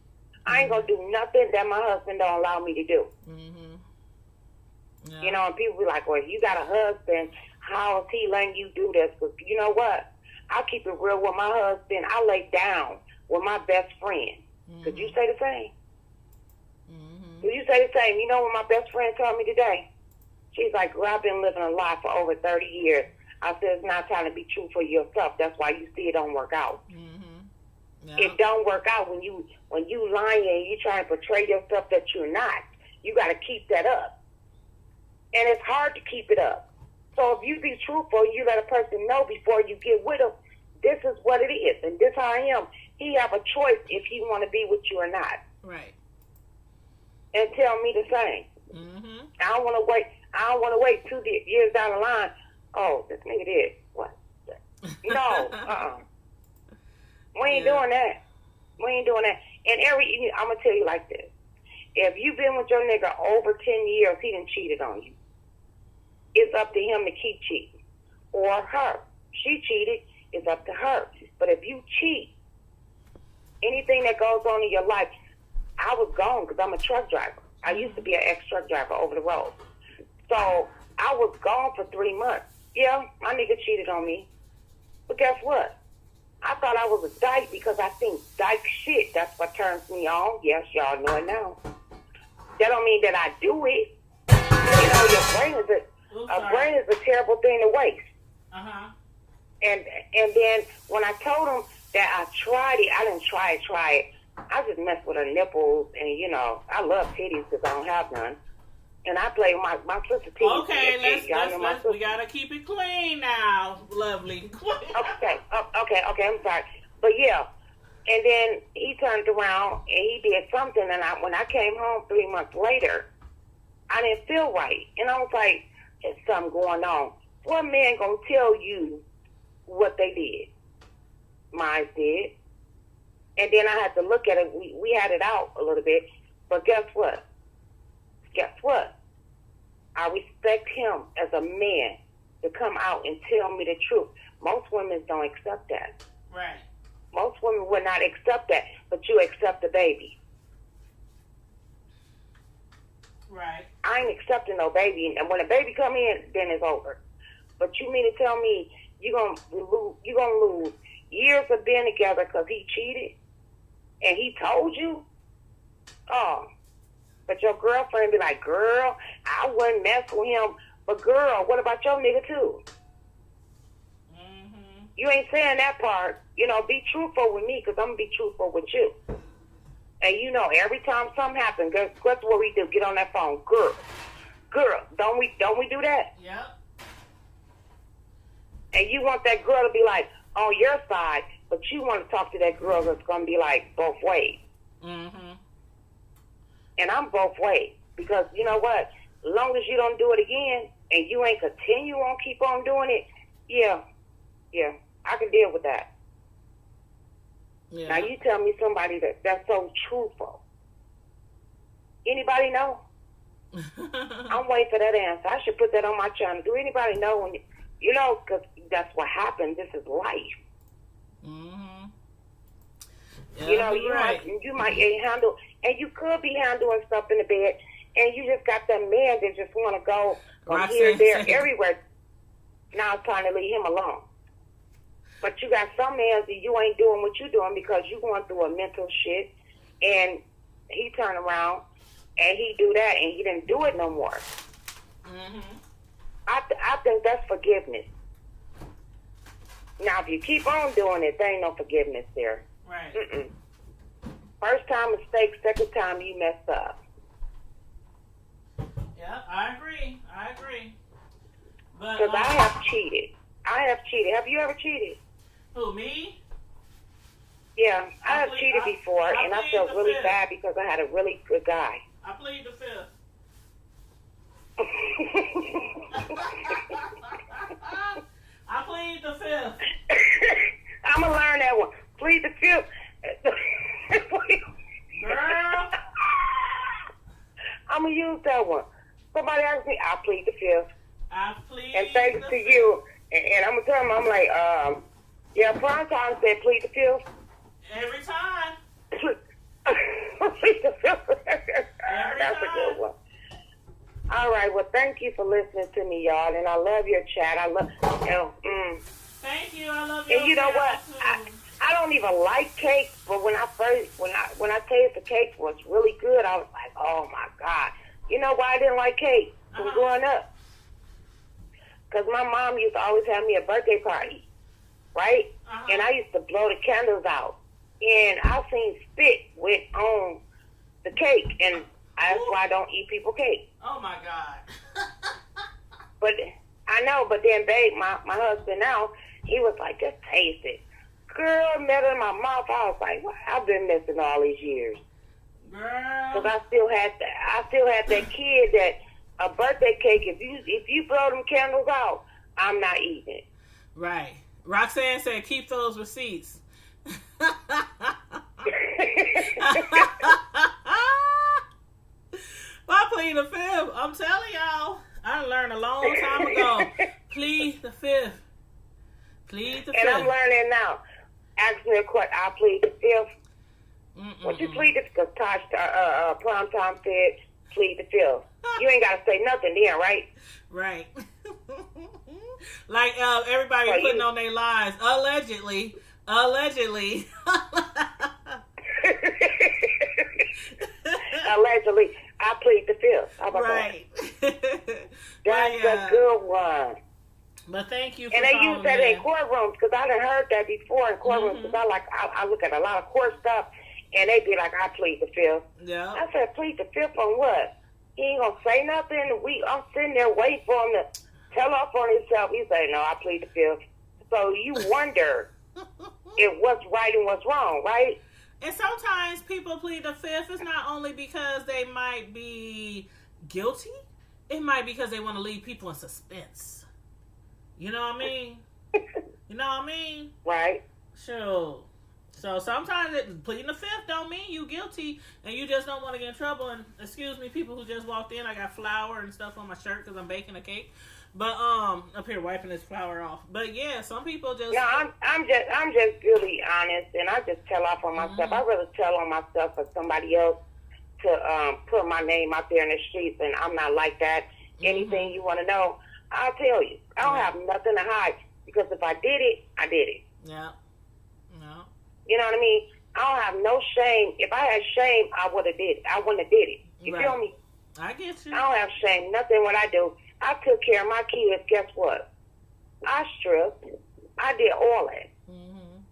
Speaker 2: I ain't going to do nothing that my husband don't allow me to do. Yeah. You know, and people be like, well, if you got a husband, how is he letting you do this? Because you know what? I'll keep it real with my husband. I lay down with my best friend. Could you say the same? You say the same. You know what my best friend told me today? She's like, girl, I've been living a lie for over 30 years. I said, it's not time to be true for yourself. That's why you see it don't work out. Yeah. It don't work out when you lying and you trying to portray yourself that you're not. You got to keep that up. And it's hard to keep it up. So if you be truthful, you let a person know before you get with them, this is what it is, and this how I am. He have a choice if he want to be with you or not.
Speaker 1: Right.
Speaker 2: And tell me the same. I don't want to wait 2 years down the line. Oh, this nigga did what? No, we ain't doing that. We ain't doing that. And I'm gonna tell you like this: if you've been with your nigga over 10 years, he done cheated on you. It's up to him to keep cheating, or her. She cheated. It's up to her. But if you cheat, anything that goes on in your life. I was gone because I'm a truck driver. I used to be an ex-truck driver over the road. So I was gone for 3 months. Yeah, my nigga cheated on me. But guess what? I thought I was a dyke because I think dyke shit. That's what turns me on. Yes, y'all know it now. That don't mean that I do it. You know, your brain is A brain is a terrible thing to waste.
Speaker 1: Uh-huh.
Speaker 2: And then when I told him that I tried it, I didn't try it. I just messed with her nipples, and you know, I love titties because I don't have none. And I play with my sister titties.
Speaker 1: Okay, let's we gotta keep it clean now, lovely.
Speaker 2: Okay, I'm sorry. But yeah, and then he turned around and he did something, and when I came home 3 months later, I didn't feel right. And I was like, there's something going on. What man gonna tell you what they did? Mine did. And then I had to look at it. We had it out a little bit. But guess what? I respect him as a man to come out and tell me the truth. Most women don't accept that.
Speaker 1: Right.
Speaker 2: Most women would not accept that, but you accept the baby.
Speaker 1: Right.
Speaker 2: I ain't accepting no baby. And when a baby come in, then it's over. But you mean to tell me you're gonna lose years of being together because he cheated? And he told you? Oh. But your girlfriend be like, girl, I wouldn't mess with him. But girl, what about your nigga too?
Speaker 1: Mm-hmm.
Speaker 2: You ain't saying that part. You know, be truthful with me because I'm going to be truthful with you. And you know, every time something happens, guess what we do? Get on that phone. Girl, don't we do that?
Speaker 1: Yep.
Speaker 2: And you want that girl to be like on your side, but you want to talk to that girl that's going to be like both ways.
Speaker 1: Mm-hmm.
Speaker 2: And I'm both ways because you know what? As long as you don't do it again and you ain't continue on keep on doing it, yeah, I can deal with that.
Speaker 1: Yeah.
Speaker 2: Now you tell me somebody that's so truthful. Anybody know? I'm waiting for that answer. I should put that on my channel. Do anybody know when you know? Because that's what happens. This is life.
Speaker 1: Mm-hmm.
Speaker 2: You know, you might handle, and you could be handling stuff in the bed, and you just got that man that just want to go from here, there, everywhere. Now it's time to leave him alone. But you got some men that you ain't doing what you doing because you going through a mental shit, and he turn around and he do that, and he didn't do it no more.
Speaker 1: Mm-hmm.
Speaker 2: I think that's forgiveness. Now, if you keep on doing it, there ain't no forgiveness there.
Speaker 1: Right.
Speaker 2: Mm-mm. First time mistake, second time you messed up.
Speaker 1: Yeah, I agree. But
Speaker 2: Because I have cheated. Have you ever cheated?
Speaker 1: Who, me?
Speaker 2: Yeah, I have cheated before, and I felt really bad because I had a really good guy.
Speaker 1: I plead the fifth. I plead the fifth.
Speaker 2: I'm going to learn that one. Plead the fifth.
Speaker 1: Girl.
Speaker 2: I'm going to use that one. Somebody asked me, I plead the fifth.
Speaker 1: I plead
Speaker 2: and thanks
Speaker 1: the
Speaker 2: to
Speaker 1: fifth.
Speaker 2: you. And I'm going to tell them, I'm like, yeah, prime time said plead the fifth.
Speaker 1: Every time.
Speaker 2: Plead the fifth. That's a good one. All right, well, thank you for listening to me, y'all, and I love your chat. I love,
Speaker 1: Thank you. I love you.
Speaker 2: And you know what? I don't even like cake, but when I tasted the cake was really good, I was like, oh my God. You know why I didn't like cake from growing up? Because my mom used to always have me a birthday party, right? And I used to blow the candles out. And I seen spit went on the cake, and that's why I don't eat people cake.
Speaker 1: Oh my God.
Speaker 2: But I know, but then babe, my husband now, he was like, just taste it. Girl, met her in my mouth. I was like, well, I've been missing all these years.
Speaker 1: Girl.
Speaker 2: Because I still had that kid that a birthday cake. If you blow them candles out, I'm not eating it.
Speaker 1: Right. Roxanne said, keep those receipts. I plead the fifth. I'm telling y'all, I learned a long time ago. Plead the fifth. Plead the fifth.
Speaker 2: And I'm learning now. Ask me a question. I plead the fifth. What you plead the fifth? Because Tosh, prime time said, plead the fifth. You ain't got to say nothing then, right?
Speaker 1: Right. Like everybody putting on their lies. Allegedly. Allegedly.
Speaker 2: Allegedly. I plead the fifth. How about
Speaker 1: right.
Speaker 2: that? a good one.
Speaker 1: But thank you for
Speaker 2: and they use that in courtrooms, because I done heard that before in courtrooms, because I look at a lot of court stuff, and they be like, I plead the fifth.
Speaker 1: Yeah.
Speaker 2: I said, plead the fifth on what? He ain't going to say nothing. I'm sitting there waiting for him to tell off on himself. He say, no, I plead the fifth. So you wonder if what's right and what's wrong, right?
Speaker 1: And sometimes people plead the fifth. It's not only because they might be guilty. It might be because they want to leave people in suspense. You know what I mean? You know what I mean?
Speaker 2: Right.
Speaker 1: Sure. So sometimes pleading the fifth don't mean you guilty and you just don't want to get in trouble. And excuse me, people who just walked in, I got flour and stuff on my shirt because I'm baking a cake. But up here wiping this flour off. But yeah, some people just.
Speaker 2: No, I'm just really honest, and I just tell off on myself. I rather tell on myself for somebody else to put my name out there in the streets, and I'm not like that. Anything you want to know, I'll tell you. I don't have nothing to hide, because if I did it, I did it.
Speaker 1: Yeah. No.
Speaker 2: You know what I mean? I don't have no shame. If I had shame, I would have did it. I wouldn't have did it. You feel me?
Speaker 1: I get you.
Speaker 2: I don't have shame. Nothing what I do. I took care of my kids. Guess what? I stripped. I did all that.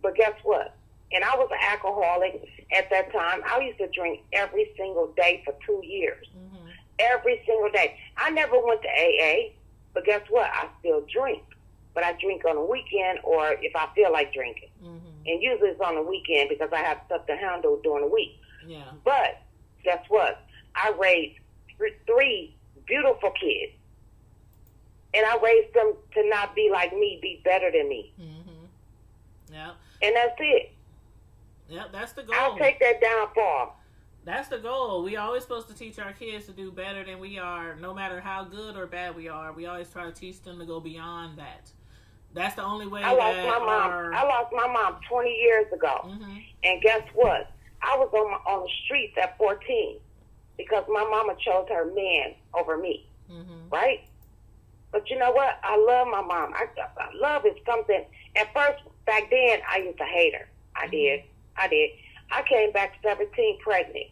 Speaker 2: But guess what? And I was an alcoholic at that time. I used to drink every single day for 2 years. Every single day. I never went to AA. But guess what? I still drink. But I drink on the weekend or if I feel like drinking. And usually it's on the weekend because I have stuff to handle during the week.
Speaker 1: Yeah.
Speaker 2: But guess what? I raised 3 beautiful kids. And I raised them to not be like me, be better than me.
Speaker 1: Yeah.
Speaker 2: And that's it.
Speaker 1: Yeah, that's the goal.
Speaker 2: I'll take that down far.
Speaker 1: That's the goal. We always supposed to teach our kids to do better than we are, no matter how good or bad we are. We always try to teach them to go beyond that. That's the only way. I
Speaker 2: lost my mom 20 years ago. And guess what? I was on the streets at 14 because my mama chose her man over me. Right? But you know what? I love my mom. Love is something. At first, back then, I used to hate her. I did. I came back 17 pregnant.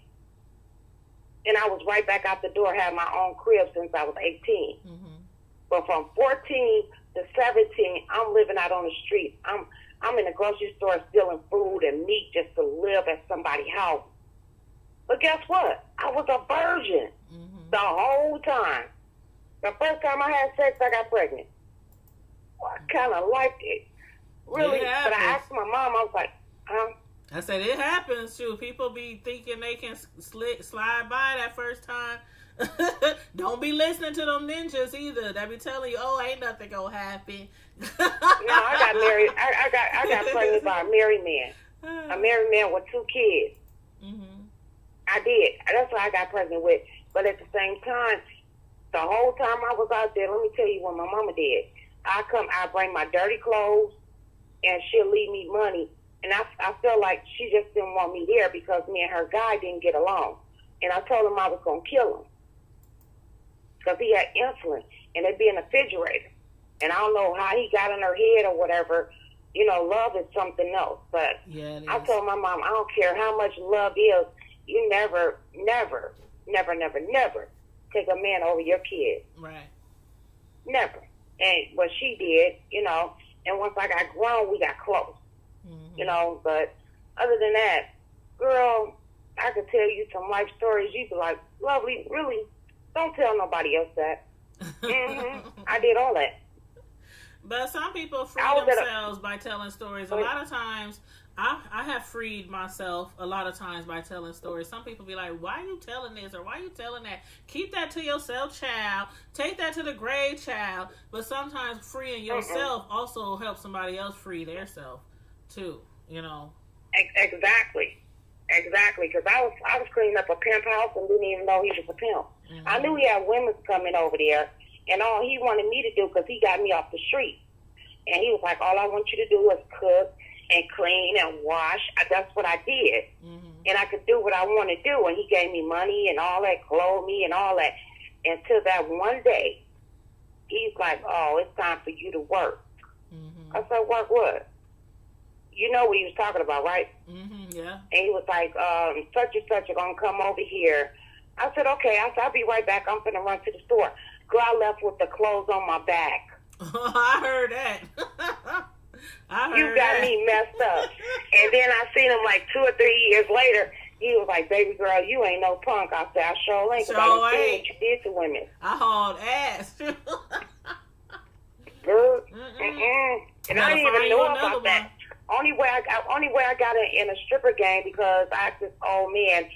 Speaker 2: And I was right back out the door, had my own crib since I was 18. But from 14 to 17, I'm living out on the street. I'm in the grocery store stealing food and meat just to live at somebody's house. But guess what? I was a virgin the whole time. The first time I had sex, I got pregnant. Well, I kind of liked it. Really? But I asked my mom, I was like, huh?
Speaker 1: I said, it happens, too. People be thinking they can slide by that first time. Don't be listening to them ninjas either. They be telling you, oh, ain't nothing gonna happen.
Speaker 2: No, I got married. I got pregnant by a married man. A married man with 2 kids. I did. That's what I got pregnant with. But at the same time, the whole time I was out there, let me tell you what my mama did. I bring my dirty clothes, and she'll leave me money. And I felt like she just didn't want me there because me and her guy didn't get along. And I told him I was going to kill him because he had insulin, and it'd be in the refrigerator. And I don't know how he got in her head or whatever. You know, love is something else. But I told my mom, I don't care how much love is, you never take a man over your kid.
Speaker 1: Right.
Speaker 2: Never. And what she did, you know, and once I got grown, we got close. You know, but other than that, girl, I could tell you some life stories. You'd be like, lovely, really? Don't tell nobody else that. I did all that.
Speaker 1: But some people free themselves by telling stories. A lot of times, I have freed myself a lot of times by telling stories. Some people be like, why are you telling this or why are you telling that? Keep that to yourself, child. Take that to the grave, child. But sometimes freeing yourself also helps somebody else free their self too, you know.
Speaker 2: Exactly. Because I was cleaning up a pimp house and didn't even know he was a pimp. I knew he had women coming over there, and all he wanted me to do, because he got me off the street, and he was like, all I want you to do is cook and clean and wash. That's what I did. And I could do what I want to do, and he gave me money and all that, clothed me and all that, until that one day, he's like, oh, it's time for you to work. I said, work what? You know what he was talking about, right?
Speaker 1: Yeah.
Speaker 2: And he was like, such and such are going to come over here. I said, okay. I said, I'll be right back. I'm going to run to the store. Girl, I left with the clothes on my back.
Speaker 1: I heard that.
Speaker 2: You got me messed up. And then I seen him like 2 or 3 years later. He was like, baby girl, you ain't no punk. I said, I sure ain't, because I done seen what you did to women.
Speaker 1: I hauled ass.
Speaker 2: Girl, and I didn't even know about that. Only way I got in a stripper game because I had this old man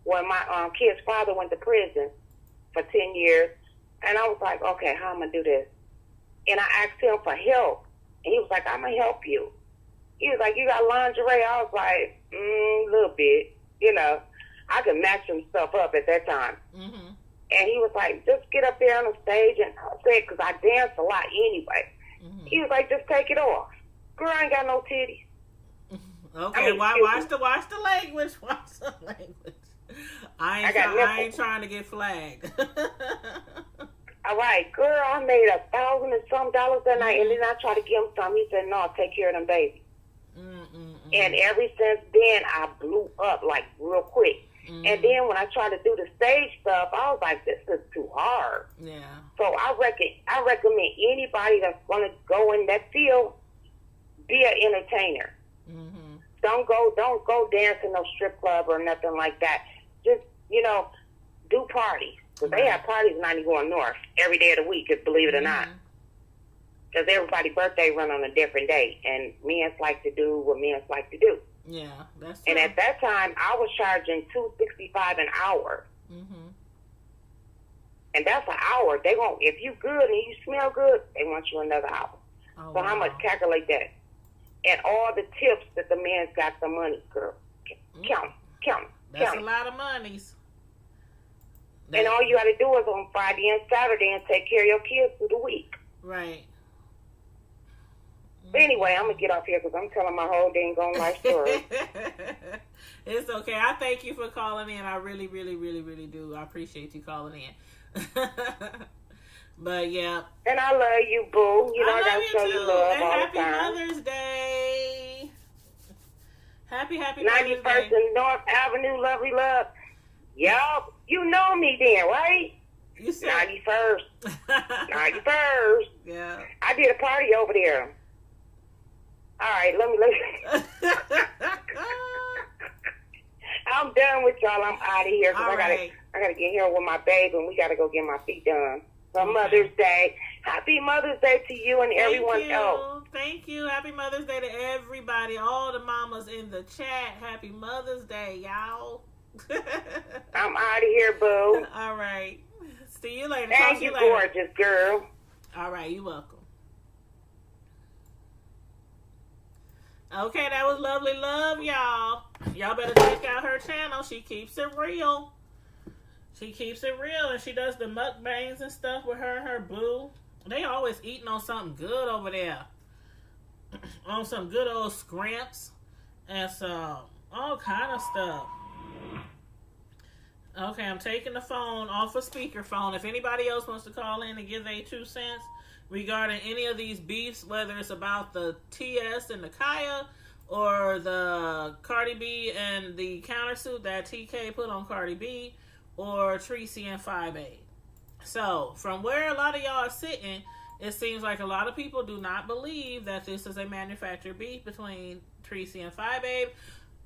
Speaker 2: when my kid's father went to prison for 10 years. And I was like, okay, how am I going to do this? And I asked him for help. And he was like, I'm going to help you. He was like, you got lingerie? I was like, a little bit. You know, I could match some stuff up at that time. Mm-hmm. And he was like, just get up there on the stage. And I said, because I dance a lot anyway. Mm-hmm. He was like, just take it off. Girl, I ain't got no titties.
Speaker 1: Okay, watch the language. Watch the language. I ain't trying to get flagged.
Speaker 2: All right, girl, I made $1,000 and some dollars that night, and then I tried to give him some. He said, no, take care of them babies. And ever since then, I blew up, like, real quick. And then when I tried to do the stage stuff, I was like, this is too hard.
Speaker 1: Yeah.
Speaker 2: So I recommend anybody that's going to go in that field, be an entertainer. Mm-hmm. Don't go dance in no strip club or nothing like that. Just, do parties. Because they have parties in 91 North every day of the week, believe it or not. Because everybody's birthday run on a different day. And men like to do what men like to do.
Speaker 1: Yeah, that's true.
Speaker 2: And at that time, I was charging $265 an hour. Mm-hmm. And that's an hour. They won't, if you good and you smell good, they want you another hour. Oh, so how much? Calculate that. And all the tips that the men's got the money, girl. Count.
Speaker 1: That's a lot of monies.
Speaker 2: And all you got to do is on Friday and Saturday and take care of your kids through the week.
Speaker 1: Right.
Speaker 2: But anyway, I'm going to get off here because I'm telling my whole dang on life story.
Speaker 1: It's okay. I thank you for calling in. I really, really, really, really do. I appreciate you calling in. But, yeah.
Speaker 2: And I love you, boo. I got to show you love
Speaker 1: and
Speaker 2: all
Speaker 1: happy
Speaker 2: the time.
Speaker 1: Mother's Day. Happy Mother's Day.
Speaker 2: 91st and North Avenue, lovely love. Y'all, you know me then, right?
Speaker 1: You said
Speaker 2: 91st. 91st.
Speaker 1: Yeah.
Speaker 2: I did a party over there. All right, let me. I'm done with y'all. I'm out of here because I gotta get here with my baby and we gotta go get my feet done. For Mother's Day. Happy Mother's Day to you and everyone else.
Speaker 1: Thank you. Happy Mother's Day to everybody, all the mamas in the chat. Happy Mother's Day, y'all.
Speaker 2: I'm out of here, boo.
Speaker 1: All right. See you later.
Speaker 2: Thank you, gorgeous girl.
Speaker 1: All right, you're welcome. Okay, that was lovely love, y'all. Y'all better check out her channel. She keeps it real. She keeps it real, and she does the mukbangs and stuff with her and her boo. They always eating on something good over there. On some good old scramps and some all kind of stuff. Okay, I'm taking the phone off of speakerphone. If anybody else wants to call in and give their 2 cents regarding any of these beefs, whether it's about the TS and the Khia or the Cardi B and the countersuit that TK put on Cardi B, or Treecey and Fyebabe. So, from where a lot of y'all are sitting, it seems like a lot of people do not believe that this is a manufactured beef between Treecey and Fyebabe.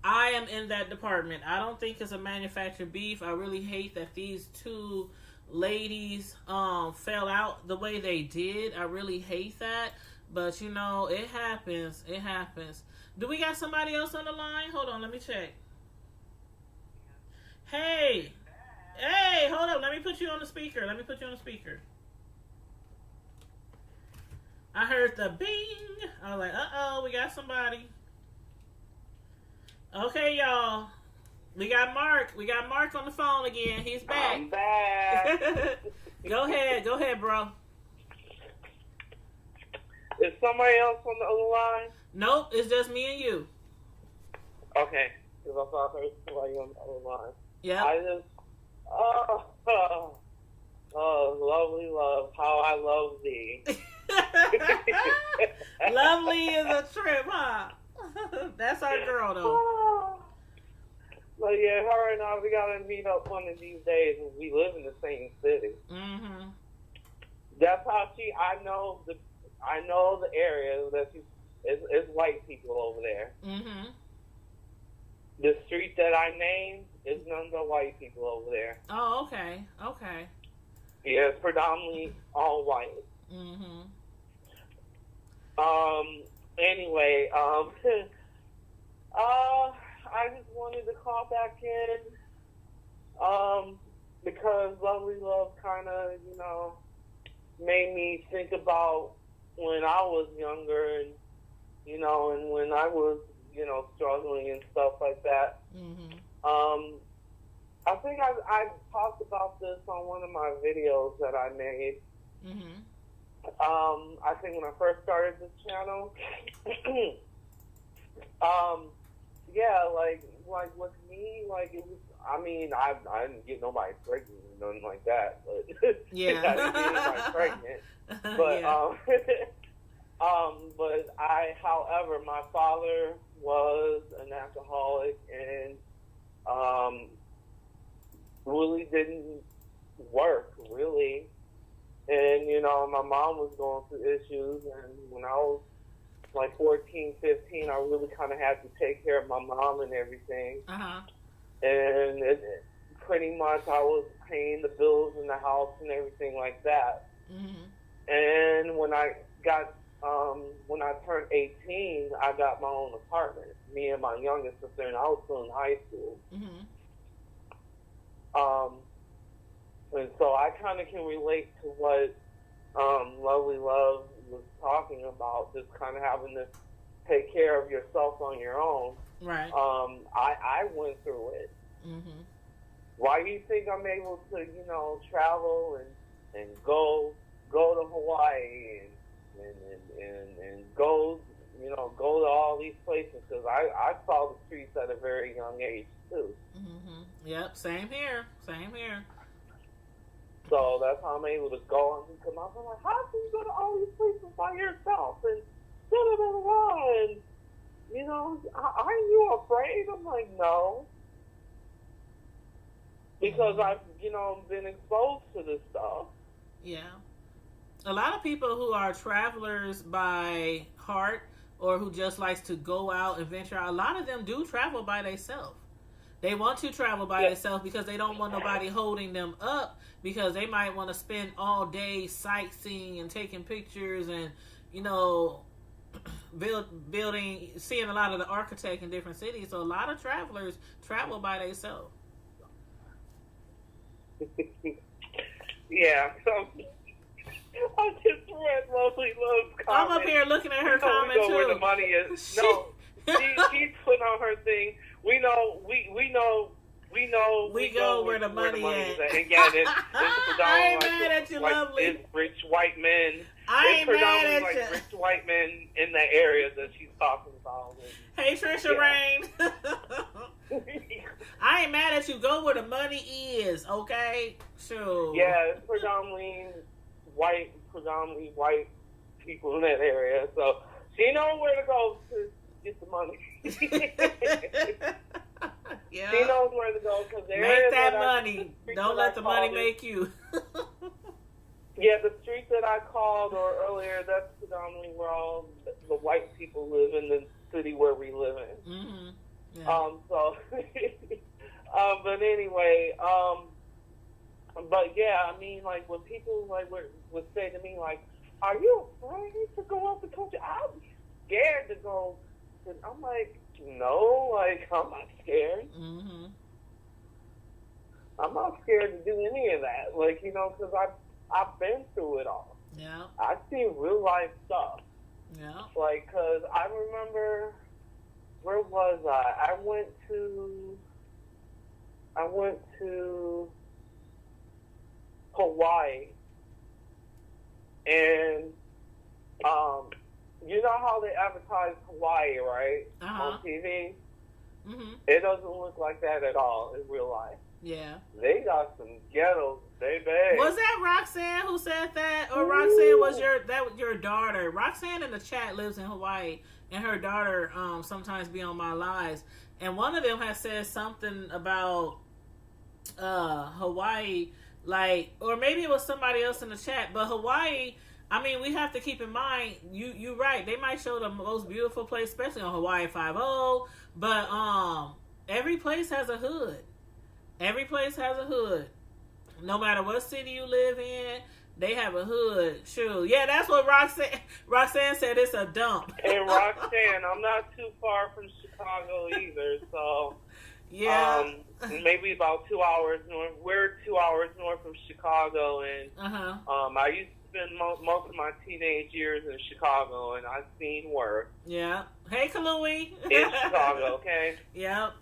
Speaker 1: I am in that department. I don't think it's a manufactured beef. I really hate that these two ladies fell out the way they did. I really hate that. But, it happens. It happens. Do we got somebody else on the line? Hold on, let me check. Hey, hold up. Let me put you on the speaker. I heard the bing. I was like, uh-oh, we got somebody. Okay, y'all. We got Mark. On the phone again. He's back.
Speaker 2: I'm back.
Speaker 1: Go ahead, bro.
Speaker 3: Is somebody else on the other line?
Speaker 1: Nope, it's just me and you.
Speaker 3: Okay, because I thought there was somebody on the other line.
Speaker 1: Yeah.
Speaker 3: I just, lovely love, how I love thee.
Speaker 1: Lovely is a trip, huh? That's our girl, though.
Speaker 3: But yeah, her and I, we gotta meet up one of these days, and we live in the same city.
Speaker 1: Mm-hmm.
Speaker 3: That's how I know the area that it's white people over there.
Speaker 1: Mm-hmm.
Speaker 3: The street that I named is none but white people over there.
Speaker 1: Oh, okay. Okay.
Speaker 3: Yeah, it's predominantly all white.
Speaker 1: Mm-hmm.
Speaker 3: Anyway, I just wanted to call back in, because Lovely Love kind of, made me think about when I was younger and, and when I was, struggling and stuff like that.
Speaker 1: Mm-hmm.
Speaker 3: I think I talked about this on one of my videos that I made.
Speaker 1: Mm-hmm.
Speaker 3: I think when I first started this channel, yeah, like with me, like it was. I mean, I didn't get nobody pregnant or nothing like that, but
Speaker 1: yeah,
Speaker 3: I didn't get anybody pregnant. But but however, my father was an alcoholic and really didn't work really. And, my mom was going through issues, and when I was like 14, 15, I really kind of had to take care of my mom and everything.
Speaker 1: Uh-huh.
Speaker 3: And pretty much I was paying the bills in the house and everything like that.
Speaker 1: Mm-hmm.
Speaker 3: And when I turned 18, I got my own apartment, me and my youngest sister, and I was still in high school.
Speaker 1: Mm-hmm.
Speaker 3: And so I kind of can relate to what Lovely Love was talking about, just kind of having to take care of yourself on your own.
Speaker 1: Right.
Speaker 3: I went through it.
Speaker 1: Mm-hmm.
Speaker 3: Why do you think I'm able to, travel and go to Hawaii and go, go to all these places? Because I saw the streets at a very young age too.
Speaker 1: Mm-hmm. Yep. Same here.
Speaker 3: So that's how I'm able to go and come out. I'm like, how can you go to all these places by yourself? And and aren't you afraid? I'm like, no. Because I've, been exposed to this stuff.
Speaker 1: Yeah. A lot of people who are travelers by heart or who just likes to go out and venture out, a lot of them do travel by themselves. They want to travel by themselves because they don't want nobody holding them up, because they might want to spend all day sightseeing and taking pictures and, building, seeing a lot of the architect in different cities. So a lot of travelers travel by themselves.
Speaker 3: Yeah, so I just read Lovely Love's comment.
Speaker 1: I'm up here looking at her comment
Speaker 3: we know
Speaker 1: too.
Speaker 3: Where the money is. No, she put on her thing. We know. We go where the money is. And again, it's
Speaker 1: I ain't mad at you, Lovely.
Speaker 3: It's rich white men.
Speaker 1: I ain't mad at
Speaker 3: like
Speaker 1: you.
Speaker 3: Rich white men in the area that she's talking about.
Speaker 1: Hey, Trisha Rain. I ain't mad at you. Go where the money is, okay? Sure.
Speaker 3: Yeah, it's predominantly white people in that area. So she knows where to go to get the money.
Speaker 1: Yeah.
Speaker 3: She knows where to go because
Speaker 1: make that money. Don't let the money make you.
Speaker 3: Yeah, the street that I called earlier, that's predominantly where all the white people live in the city where we live in.
Speaker 1: Mm-hmm. Yeah.
Speaker 3: But anyway, but yeah, I mean, like when people would say to me, like, "Are you afraid to go out the country?" I'm scared to go. And I'm like, no, like I'm not scared.
Speaker 1: Mm-hmm.
Speaker 3: I'm not scared to do any of that, like because I've been through it all.
Speaker 1: Yeah.
Speaker 3: I've seen real life stuff.
Speaker 1: Yeah.
Speaker 3: Like, cause I remember, where was I? I went to Hawaii, and you know how they advertise Hawaii, right?
Speaker 1: Uh-huh.
Speaker 3: On TV?
Speaker 1: Mm-hmm.
Speaker 3: It doesn't look like that at all in real life.
Speaker 1: Yeah.
Speaker 3: They got some ghettos, baby.
Speaker 1: Was that Roxanne who said that? Or Roxanne was your daughter? Roxanne in the chat lives in Hawaii, and her daughter sometimes be on my lives. And one of them has said something about Hawaii, Like, or maybe it was somebody else in the chat, but Hawaii, I mean, we have to keep in mind, you're right, they might show the most beautiful place, especially on Hawaii 5-0, but every place has a hood. Every place has a hood. No matter what city you live in, they have a hood. Sure. Yeah, that's what Roxanne said, it's a dump.
Speaker 3: And Roxanne, I'm not too far from Chicago either, so...
Speaker 1: Yeah.
Speaker 3: Maybe about 2 hours north. We're 2 hours north of Chicago, and I used to spend most of my teenage years in Chicago, and I've seen worse.
Speaker 1: Yeah. Hey, Kalui.
Speaker 3: In Chicago, okay?
Speaker 1: Yep.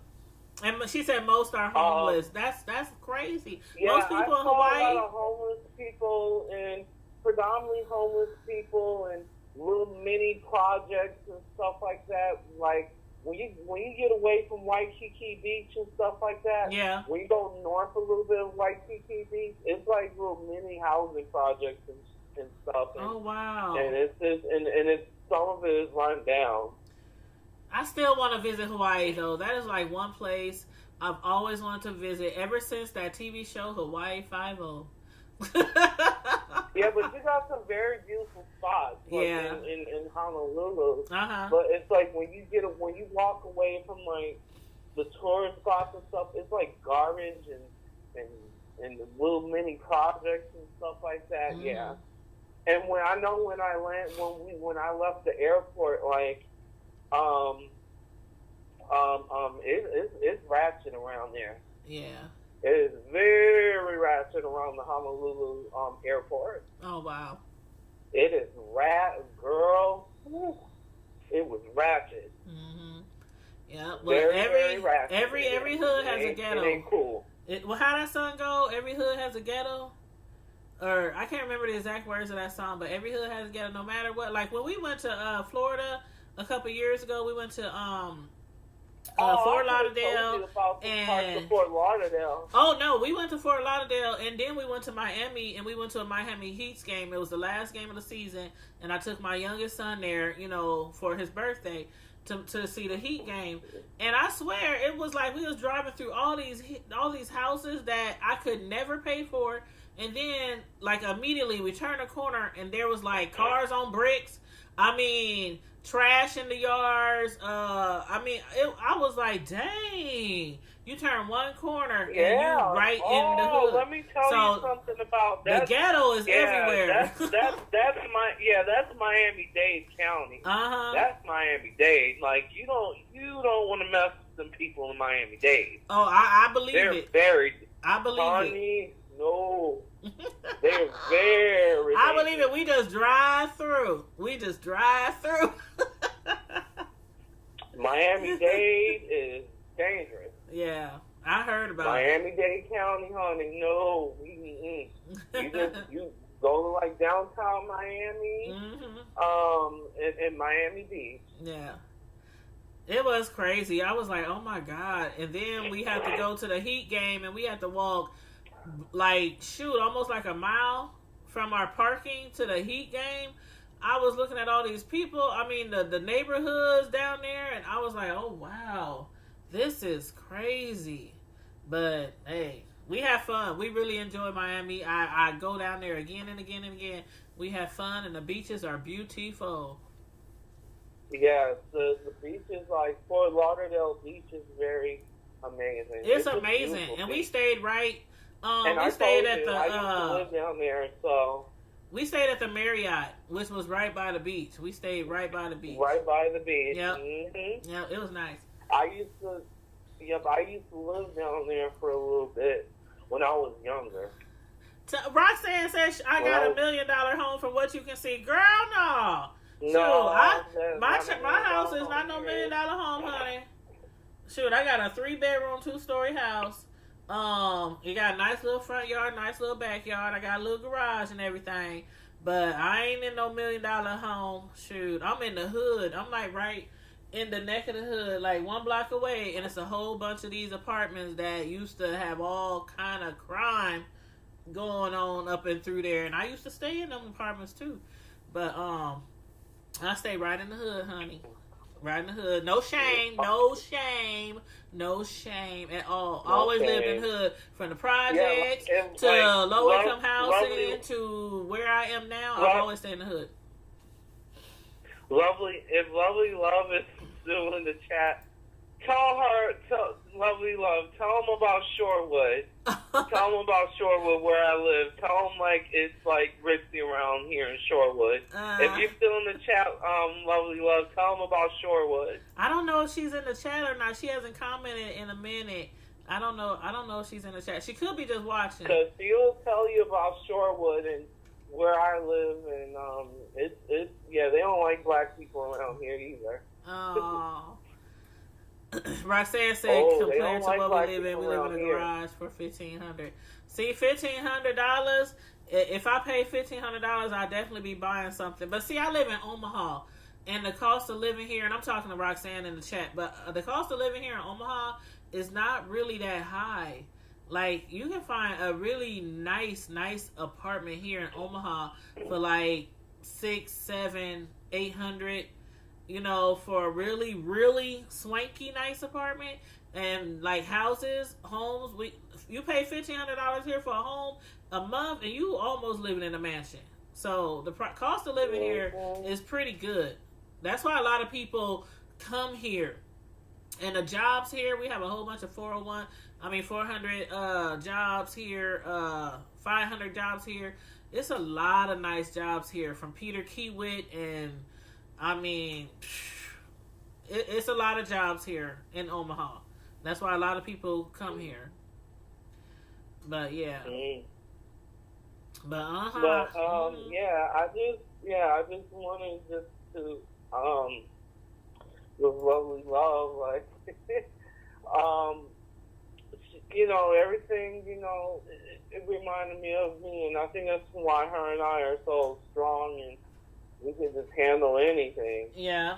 Speaker 1: And she said most are homeless. That's crazy.
Speaker 3: Yeah,
Speaker 1: most people
Speaker 3: I
Speaker 1: in Hawaii.
Speaker 3: A lot of homeless people, and predominantly homeless people, and little mini projects and stuff like that, like. When you get away from Waikiki Beach and stuff like that,
Speaker 1: yeah.
Speaker 3: When you go north a little bit of Waikiki Beach, it's like little mini housing projects and stuff. And,
Speaker 1: oh wow!
Speaker 3: And it's just, and it's some of it is run down.
Speaker 1: I still want to visit Hawaii though. That is like one place I've always wanted to visit ever since that TV show Hawaii 5-0.
Speaker 3: Yeah, but you got some very beautiful spots, like
Speaker 1: yeah,
Speaker 3: in Honolulu.
Speaker 1: Uh-huh.
Speaker 3: But it's like when you walk away from like the tourist spots and stuff, it's like garbage and little mini projects and stuff like that. Mm. Yeah. And when I left the airport, like it's ratchet around there.
Speaker 1: Yeah.
Speaker 3: It is very ratchet around the Honolulu airport.
Speaker 1: Oh, wow.
Speaker 3: It is girl. It was ratchet.
Speaker 1: Mm-hmm. Yeah. Well,
Speaker 3: very ratchet.
Speaker 1: Every hood has a ghetto.
Speaker 3: It ain't cool.
Speaker 1: Well, how that song go? Every hood has a ghetto? Or, I can't remember the exact words of that song, but every hood has a ghetto no matter what. Like, when we went to Florida a couple years ago, we went to... Fort Lauderdale and
Speaker 3: Fort Lauderdale.
Speaker 1: Oh no, we went to Fort Lauderdale and then we went to Miami and we went to a Miami Heat game. It was the last game of the season, and I took my youngest son there, for his birthday to see the Heat game. And I swear it was like we was driving through all these houses that I could never pay for, and then like immediately we turned a corner and there was like cars on bricks. I mean, trash in the yards. I was like, dang. You turn one corner and you're right in the hood.
Speaker 3: Let me tell you something about that.
Speaker 1: The ghetto is everywhere.
Speaker 3: That's Miami-Dade County.
Speaker 1: Uh-huh.
Speaker 3: That's Miami-Dade. Like you don't want to mess with them people in Miami-Dade.
Speaker 1: Oh, I believe it.
Speaker 3: They're very.
Speaker 1: I believe it.
Speaker 3: No. They're very.
Speaker 1: I believe it. We just drive through.
Speaker 3: Miami-Dade is dangerous.
Speaker 1: Yeah, I heard about
Speaker 3: Miami-Dade County, honey. No, you go to like downtown Miami, and Miami Beach.
Speaker 1: Yeah, it was crazy. I was like, oh my god! And then we had to go to the Heat game, and we had to walk almost like a mile from our parking to the Heat game. I was looking at all these people. I mean, the neighborhoods down there, and I was like, oh wow. This is crazy. But, hey, we have fun. We really enjoy Miami. I go down there again and again and again. We have fun, and the beaches are beautiful.
Speaker 3: Yeah, the beaches, like Fort Lauderdale Beach is very amazing.
Speaker 1: It's amazing. And we stayed right...
Speaker 3: and
Speaker 1: we stayed at the...
Speaker 3: I used to live down there, so...
Speaker 1: We stayed at the Marriott, which was right by the beach. We stayed right by the beach.
Speaker 3: Right by the beach.
Speaker 1: Yep.
Speaker 3: Mm-hmm.
Speaker 1: Yep, it was nice.
Speaker 3: I used to live down there for a little bit when I was younger.
Speaker 1: Roxanne says I got $1 million home from what you can see. Girl, no.
Speaker 3: No,
Speaker 1: my house is not no $1 million home, honey. Shoot, I got a 3-bedroom, 2-story house. You got a nice little front yard, nice little backyard. I got a little garage and everything. But I ain't in no $1 million home. Shoot, I'm in the hood. I'm like right in the neck of the hood, like 1 block away, and it's a whole bunch of these apartments that used to have all kind of crime going on up and through there. And I used to stay in them apartments too. But I stay right in the hood, honey. Right in the hood. No shame. No shame. No shame at all.
Speaker 3: No
Speaker 1: Always
Speaker 3: shame.
Speaker 1: lived in hood. From the projects to
Speaker 3: like,
Speaker 1: low income housing
Speaker 3: lovely,
Speaker 1: to where I am now. I've always stayed in the hood.
Speaker 3: Lovely. If Lovely Love is still in the chat, tell Lovely Love, tell him about Shorewood. Tell him about Shorewood, where I live. Tell him like it's like risky around here in Shorewood. If you're still in the chat, Lovely Love, tell him about Shorewood.
Speaker 1: I don't know if she's in the chat or not. She hasn't commented in a minute. I don't know if she's in the chat. She could be just watching.
Speaker 3: Because she'll tell you about Shorewood and where I live, and it's they don't like black people around here either.
Speaker 1: Oh. Roxanne said, compared to what we live in a garage for $1,500. See, $1,500. If I pay $1,500, I'd definitely be buying something. But see, I live in Omaha, and the cost of living here, and I'm talking to Roxanne in the chat, but the cost of living here in Omaha is not really that high. Like, you can find a really nice apartment here in Omaha for like $600, $700, $800. You know, for a really, really swanky, nice apartment, and like homes, you pay $1,500 here for a home a month, and you almost living in a mansion. So the cost of living here is pretty good. That's why a lot of people come here. And the jobs here, we have a whole bunch of 400 jobs here, 500 jobs here. It's a lot of nice jobs here from Peter Kiewit, and I mean, it's a lot of jobs here in Omaha. That's why a lot of people come here. But yeah. But I just wanted to with Lovely Love, like everything, it reminded me of me, and I think that's why her and I are so strong, and we can just handle anything. Yeah.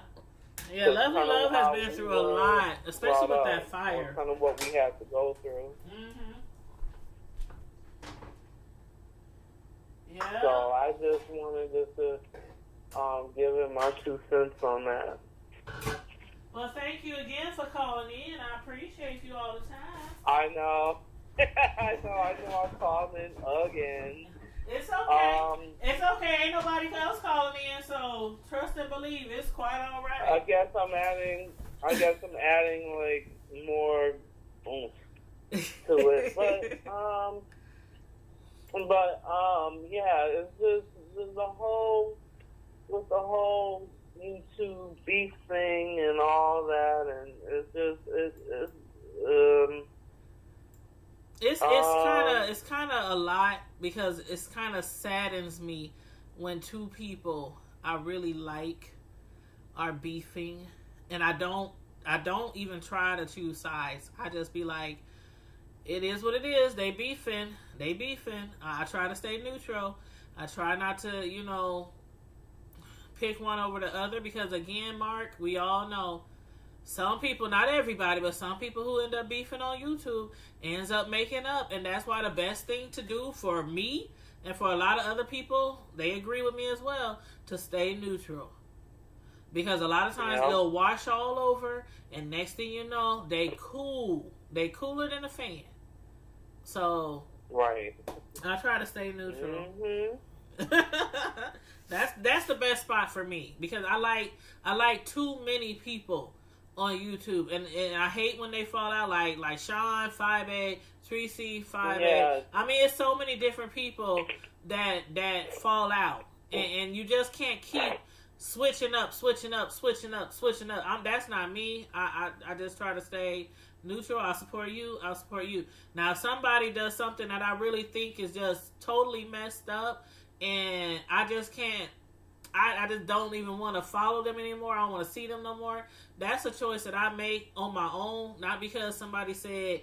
Speaker 1: Yeah, Lovely Love has been through a lot, especially with that fire.
Speaker 3: Kind of what we had to go through.
Speaker 1: Mm-hmm. Yeah.
Speaker 3: So I just wanted to give him my 2 cents on that.
Speaker 1: Well, thank you again for calling in. I appreciate you all the time.
Speaker 3: I know. I know I'm calling again.
Speaker 1: It's okay. It's okay. Ain't nobody else calling in, so trust and believe. It's quite all right.
Speaker 3: I guess I'm adding like more oomph to it, it's just the whole YouTube beef thing and all that, and
Speaker 1: it's kind of a lot, because it's kind of saddens me when two people I really like are beefing, and I don't even try to choose sides. I just be like, it is what it is. They beefing. I try to stay neutral. I try not to, pick one over the other, because again, Mark, we all know some people, not everybody, but some people who end up beefing on YouTube ends up making up, and that's why the best thing to do for me and for a lot of other people, they agree with me as well, to stay neutral. Because a lot of times they'll wash all over, and next thing you know, they cool. They cooler than a fan. So
Speaker 3: right,
Speaker 1: I try to stay neutral.
Speaker 3: Mm-hmm.
Speaker 1: That's the best spot for me, because I like too many people on YouTube, and I hate when they fall out, like Sean, Fyebabe, Treecey, Fyebabe.
Speaker 3: Yeah.
Speaker 1: I mean, it's so many different people that fall out, and you just can't keep switching up. That's not me. I just try to stay neutral. I support you. Now, if somebody does something that I really think is just totally messed up, and I just can't, I just don't even want to follow them anymore, I don't want to see them no more, that's a choice that I make on my own, not because somebody said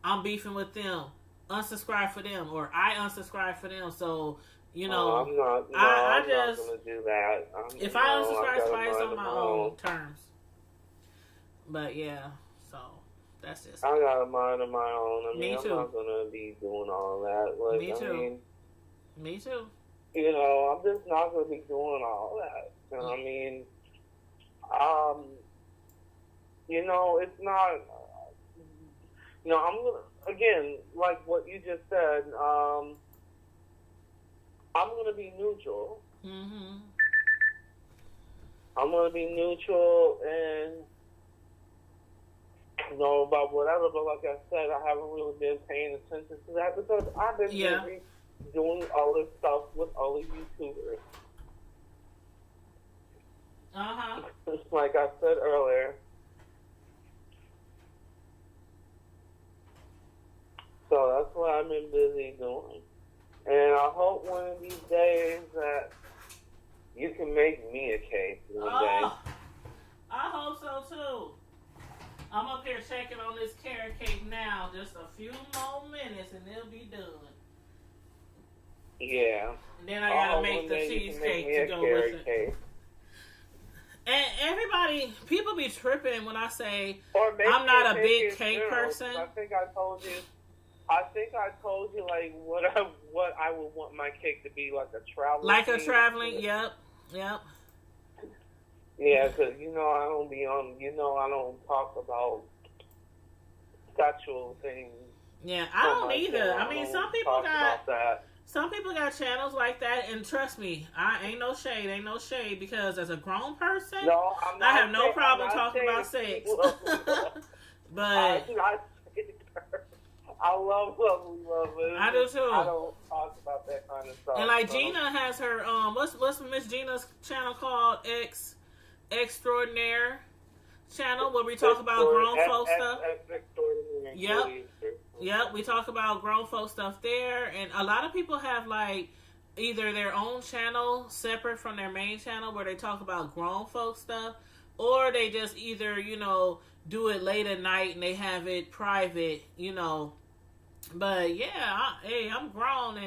Speaker 1: I'm beefing with them, unsubscribe for them, or I unsubscribe for them. So,
Speaker 3: I'm not going to do that.
Speaker 1: If I unsubscribe, somebody, it's on my own terms. But yeah, so that's just
Speaker 3: I got a mind of my own.
Speaker 1: Me too.
Speaker 3: I'm not going to be doing all that. Like,
Speaker 1: Me too. Me too.
Speaker 3: I'm just not going to be doing all that. it's not. I'm gonna again, like what you just said. I'm gonna be neutral.
Speaker 1: Mm-hmm.
Speaker 3: I'm gonna be neutral and about whatever. But like I said, I haven't really been paying attention to that because I've been busy doing all this stuff with all the YouTubers. Just like I said earlier. So that's what I've been busy doing. And I hope one of these days that you can make me a cake one day.
Speaker 1: I hope so too. I'm up here checking on this carrot cake now. Just a few more minutes and it'll be done.
Speaker 3: Yeah.
Speaker 1: And then I gotta make the cheesecake to go with it. Cake. And everybody, people be tripping when I say I'm not a big cake person.
Speaker 3: I think I told you like what I would want my cake to be, like a traveling.
Speaker 1: Like a traveling, yep.
Speaker 3: Yeah, because I don't be on. I don't talk about sexual things.
Speaker 1: Yeah, I don't either. I mean, some people got channels like that, and trust me, I ain't no shade because as a grown person, I have no problem talking about sex. But
Speaker 3: I love it.
Speaker 1: I do too.
Speaker 3: I don't talk about that kind of stuff.
Speaker 1: And like Gina has her what's Miss Gina's channel called? Extraordinaire channel where we talk about grown folk stuff. Yep, we talk about grown folk stuff there, and a lot of people have like either their own channel separate from their main channel where they talk about grown folk stuff, or they just either do it late at night and they have it private, But yeah, I'm grown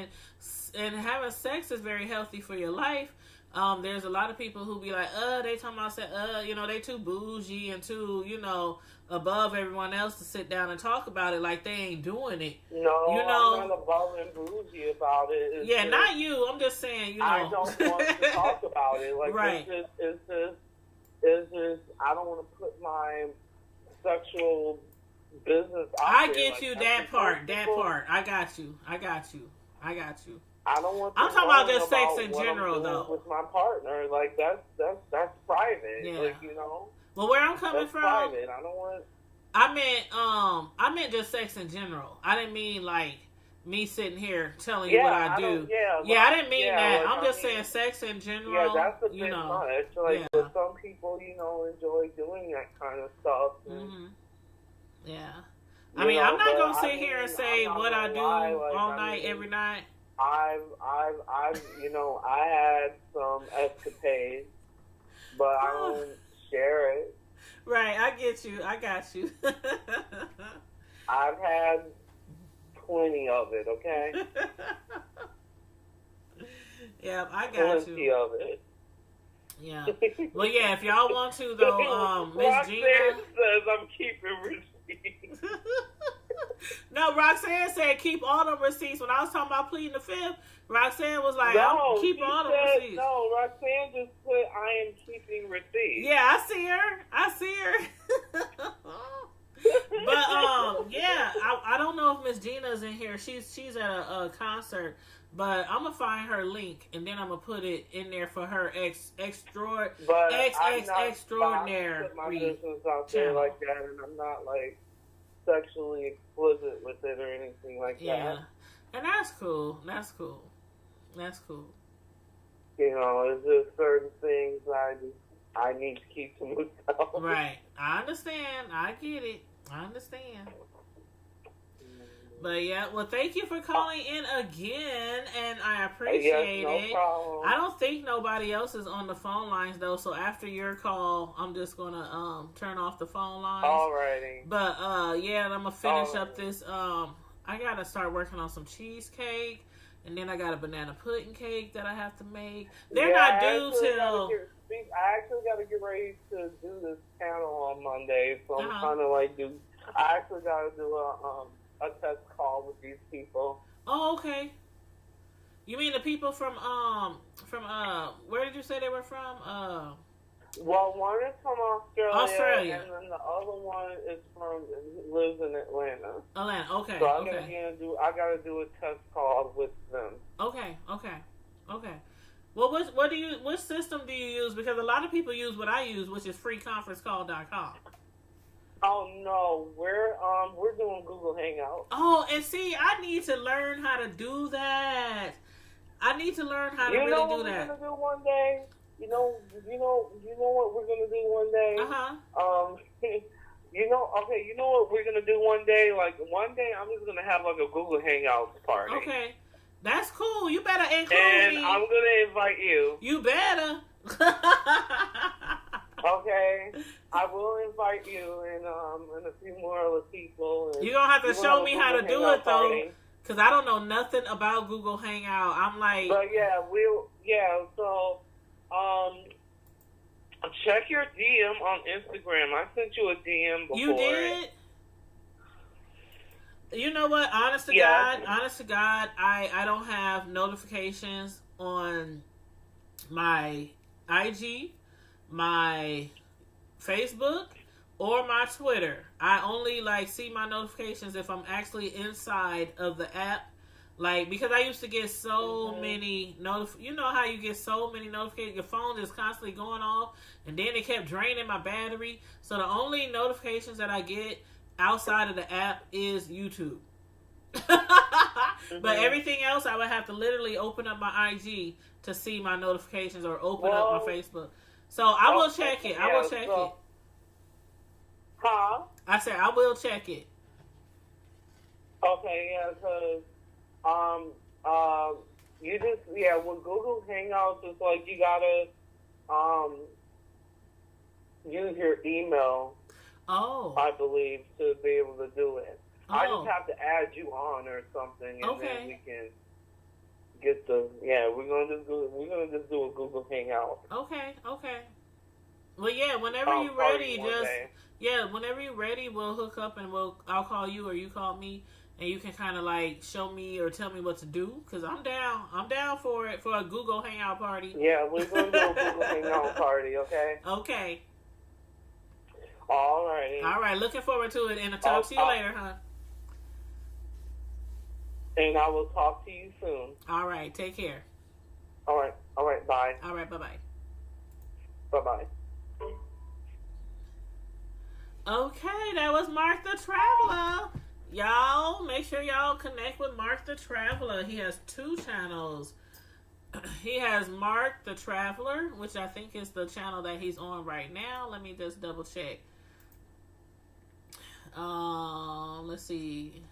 Speaker 1: and having sex is very healthy for your life. There's a lot of people who be like, they talking about sex, they too bougie and too, above everyone else to sit down and talk about it like they ain't doing it.
Speaker 3: No, I'm not above and bougie about it.
Speaker 1: It's not you. I'm just saying,
Speaker 3: I don't want to talk about it. Like,
Speaker 1: right.
Speaker 3: It's just, I don't want to put my sexual business out
Speaker 1: I
Speaker 3: there.
Speaker 1: get you that part. I got you.
Speaker 3: I don't want.
Speaker 1: I'm talking about just sex in general, though.
Speaker 3: With my partner, like that's private.
Speaker 1: Yeah.
Speaker 3: Like
Speaker 1: Well, where I'm coming from,
Speaker 3: private. I don't want.
Speaker 1: I meant just sex in general. I didn't mean like me sitting here telling you what I do. I didn't mean that. Like, I'm just saying sex in general.
Speaker 3: Yeah, that's a bit much. Like, but some people, enjoy doing that kind of stuff.
Speaker 1: Mm-hmm. Yeah. I'm not gonna sit here and say what I do all night, every night.
Speaker 3: I had some escapades, but I don't share it.
Speaker 1: Right, I get you. I got you.
Speaker 3: I've had plenty of it, okay?
Speaker 1: Yeah, I got
Speaker 3: plenty of it.
Speaker 1: Yeah. Well, yeah, if y'all want to, though, Miss Gina
Speaker 3: says I'm keeping receipts.
Speaker 1: No, Roxanne said keep all the receipts. When I was talking about pleading the fifth, Roxanne was like,
Speaker 3: no,
Speaker 1: keep all the receipts.
Speaker 3: No, Roxanne just put I am keeping receipts.
Speaker 1: Yeah, I see her. But yeah, I don't know if Miss Gina's in here. She's at a concert, but I'm gonna find her link and then I'm gonna put it in there for her extraordinary
Speaker 3: my business out there like that, and I'm not like sexually explicit with it or anything like that.
Speaker 1: Yeah, and that's cool.
Speaker 3: It's just certain things I need to keep to myself.
Speaker 1: Right. I understand. I get it. I understand. But yeah, well, thank you for calling in again, and I appreciate it.
Speaker 3: Problem.
Speaker 1: I don't think nobody else is on the phone lines though, so after your call, I'm just gonna turn off the phone lines.
Speaker 3: Alrighty.
Speaker 1: But yeah, and I'm gonna finish up this. I gotta start working on some cheesecake, and then I got a banana pudding cake that I have to make. They're not due till.
Speaker 3: I actually got to get ready to do this panel on Monday, so I'm trying to I actually got to do a test call with these people.
Speaker 1: Oh, okay. You mean the people from where did you say they were from?
Speaker 3: Well, one is from Australia, and then the other one is lives in Atlanta.
Speaker 1: Atlanta, okay.
Speaker 3: So I gotta do a test call with them.
Speaker 1: Okay. Well, which system do you use? Because a lot of people use what I use, which is freeconferencecall.com.
Speaker 3: Oh no, we're doing Google Hangout.
Speaker 1: Oh, and see, I need to learn how to do that. I need to learn how to really do that.
Speaker 3: You know what we're gonna do one day? You know what we're gonna do one day? You know what we're gonna do one day? Like one day, I'm just gonna have like a Google Hangouts party.
Speaker 1: Okay, that's cool. You better include me.
Speaker 3: And I'm gonna invite you.
Speaker 1: You better.
Speaker 3: Okay, I will invite you and a few more other people.
Speaker 1: You're gonna have to show me how to do it though, because I don't know nothing about Google Hangout. I'm like,
Speaker 3: but so check your DM on Instagram. I sent you a DM before.
Speaker 1: You did? You know what? Honest to God, I don't have notifications on my IG, my Facebook, or my Twitter. I only see my notifications if I'm actually inside of the app. Because I used to get so many you know how you get so many notifications, your phone is constantly going off, and then it kept draining my battery. So the only notifications that I get outside of the app is YouTube. But everything else, I would have to literally open up my IG to see my notifications or open up my Facebook. So I will check it. I will check it.
Speaker 3: Huh?
Speaker 1: I said I will check it.
Speaker 3: Okay, yeah, because with Google Hangouts, it's like you gotta use your email.
Speaker 1: Oh.
Speaker 3: I believe to be able to do it. Oh. I just have to add you on or something, and then we can get the. Yeah, we're gonna just do a Google Hangout.
Speaker 1: Okay. Well, yeah. Whenever you're ready, whenever you're ready, we'll hook up and I'll call you or you call me. And you can kind of show me or tell me what to do, because I'm down. I'm down for it, for a Google Hangout party.
Speaker 3: Yeah, we're going to do a Google Hangout party, okay?
Speaker 1: Okay.
Speaker 3: All righty.
Speaker 1: All right, looking forward to it, and I'll talk to you later, huh?
Speaker 3: And I will talk to you soon.
Speaker 1: All right, take care.
Speaker 3: All right, bye.
Speaker 1: All right, bye-bye.
Speaker 3: Bye-bye.
Speaker 1: Okay, that was Mark the Traveler. Y'all, make sure y'all connect with Mark the Traveler. He has 2 channels. He has Mark the Traveler, which I think is the channel that he's on right now. Let me just double check. Let's see.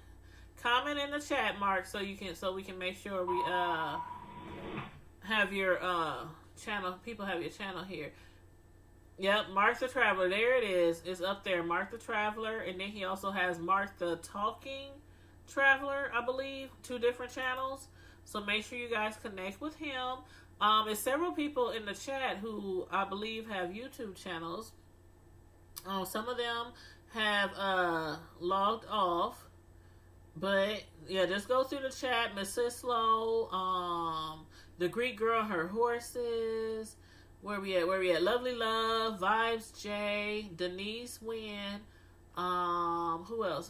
Speaker 1: Comment in the chat, Mark, so we can make sure we have your channel. People have your channel here. Yep, Mark the Traveler. There it is. It's up there. Mark the Traveler. And then he also has Mark the Talking Traveler, I believe. 2 different channels. So make sure you guys connect with him. There's several people in the chat who I believe have YouTube channels. Some of them have logged off. But, yeah, just go through the chat. Miss Sislo, the Greek Girl, Her Horses. Where we at? Lovely Love, Vibes J, Denise Wynn. Who else?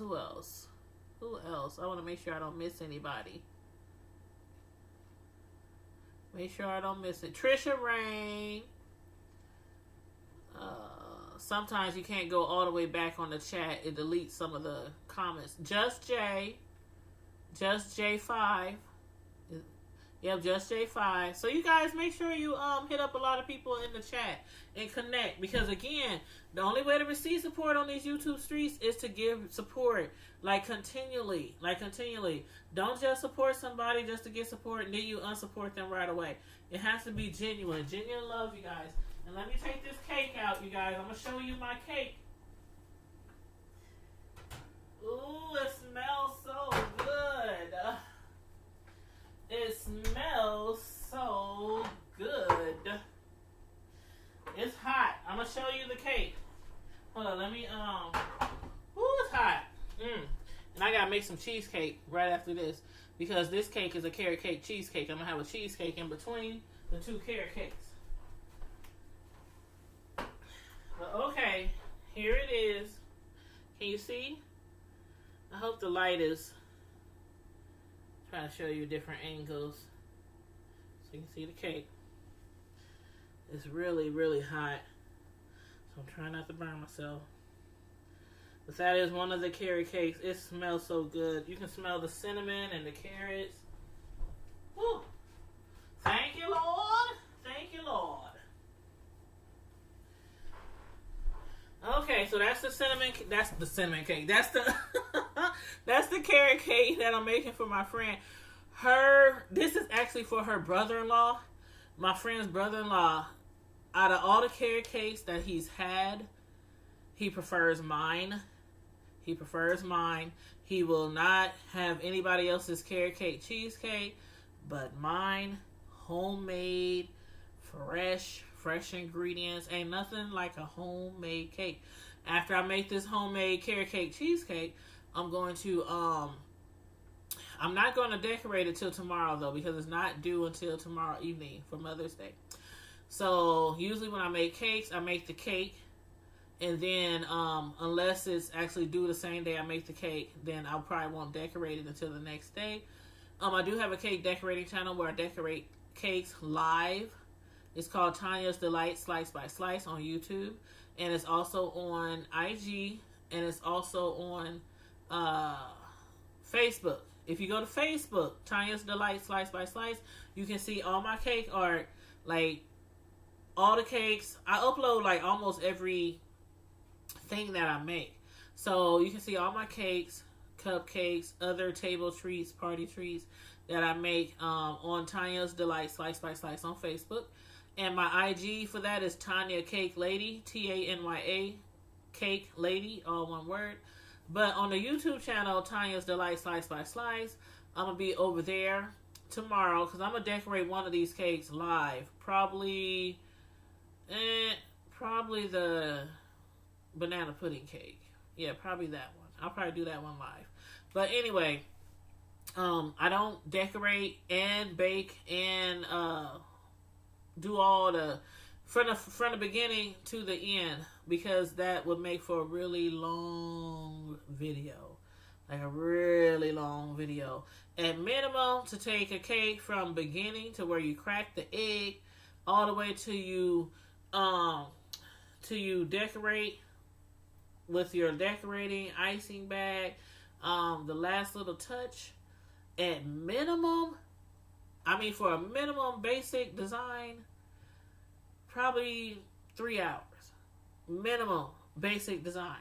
Speaker 1: I want to make sure I don't miss anybody. Make sure I don't miss it. Trisha Rain. Sometimes you can't go all the way back on the chat. It deletes some of the comments. Just J5. Yep, Just J5. So you guys make sure you hit up a lot of people in the chat and connect, because again, the only way to receive support on these YouTube streets is to give support continually. Don't just support somebody just to get support and then you unsupport them right away. It has to be genuine love, you guys. And let me take this cake out, you guys. I'm gonna show you my cake. Ooh, it smells so good. It smells so good. It's hot. I'm gonna show you the cake. Hold on, let me ooh, it's hot. And I gotta make some cheesecake right after this, because this cake is a carrot cake cheesecake. I'm gonna have a cheesecake in between the 2 carrot cakes. here it is. Can you see? I hope the light is trying to show you different angles so you can see the cake. It's really, really hot, so I'm trying not to burn myself. But that is one of the carrot cakes. It smells so good. You can smell the cinnamon and the carrots. Woo. Thank you, Lord. Thank you, Lord. Okay, so that's the cinnamon. That's the cinnamon cake. That's the that's the carrot cake that I'm making for my friend. This is actually for her brother-in-law. My friend's brother-in-law. Out of all the carrot cakes that he's had, he prefers mine. He prefers mine. He will not have anybody else's carrot cake cheesecake, but mine, homemade, fresh ingredients. Ain't nothing like a homemade cake. After I make this homemade carrot cake cheesecake, I'm going to I'm not going to decorate it till tomorrow though, because it's not due until tomorrow evening for Mother's Day. So usually when I make cakes, I make the cake, and then unless it's actually due the same day I make the cake, then I probably won't decorate it until the next day. I do have a cake decorating channel where I decorate cakes live. It's called Tanya's Delight Slice by Slice on YouTube, and it's also on IG, and it's also on Facebook. If you go to Facebook, Tanya's Delight Slice by Slice, you can see all my cake art, like all the cakes. I upload like almost every thing that I make. So you can see all my cakes, cupcakes, other table treats, party treats that I make on Tanya's Delight Slice by Slice on Facebook. And my IG for that is Tanya Cake Lady, Tanya Cake Lady, all one word. But on the YouTube channel, Tanya's Delight Slice by Slice, I'm going to be over there tomorrow because I'm going to decorate one of these cakes live. Probably the banana pudding cake. Yeah, probably that one. I'll probably do that one live. But anyway, I don't decorate and bake and do all the from the beginning to the end, because that would make for a really long video. Like a really long video. At minimum, to take a cake from beginning to where you crack the egg all the way to you decorate with your decorating icing bag, the last little touch, at minimum, for a minimum basic design, probably 3 hours. Minimum basic design.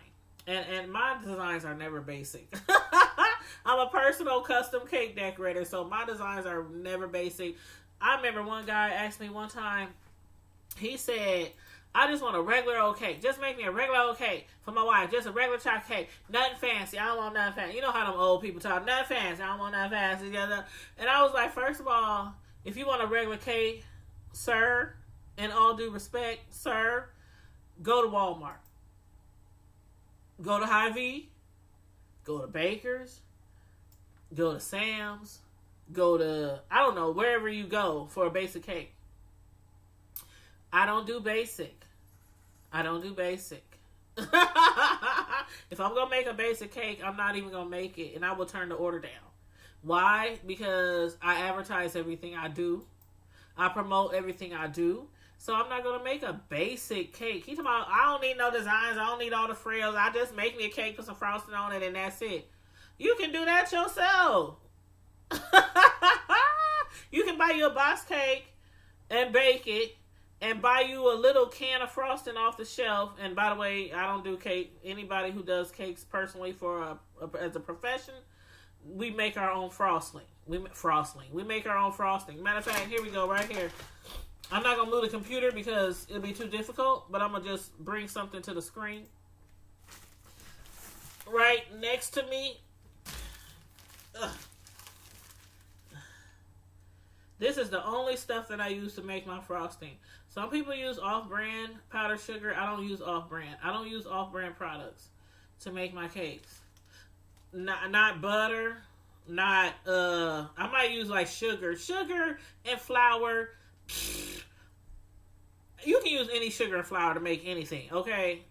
Speaker 1: And my designs are never basic. I'm a personal custom cake decorator, so my designs are never basic. I remember one guy asked me one time, he said, I just want a regular old cake. Just make me a regular old cake for my wife. Just a regular chocolate cake. Nothing fancy. I don't want nothing fancy. You know how them old people talk. Nothing fancy. I don't want nothing fancy. And I was like, first of all, if you want a regular cake, sir, in all due respect, sir, go to Walmart. Go to Hy-Vee. Go to Baker's. Go to Sam's. Go to, I don't know, wherever you go for a basic cake. I don't do basic. If I'm going to make a basic cake, I'm not even going to make it, and I will turn the order down. Why? Because I advertise everything I do. I promote everything I do. So I'm not going to make a basic cake. He talking about, I don't need no designs. I don't need all the frills. I just make me a cake, put some frosting on it, and that's it. You can do that yourself. You can buy you a box cake and bake it, and buy you a little can of frosting off the shelf. And by the way, I don't do cake. Anybody who does cakes personally as a profession, we make our own frosting. We make our own frosting. Matter of fact, here we go, right here. I'm not going to move the computer because it'll be too difficult, but I'm going to just bring something to the screen. Right next to me. Ugh. This is the only stuff that I use to make my frosting. Some people use off-brand powdered sugar. I don't use off-brand. I don't use off-brand products to make my cakes. Not butter. I might use like sugar. Sugar and flour. You can use any sugar and flour to make anything, okay?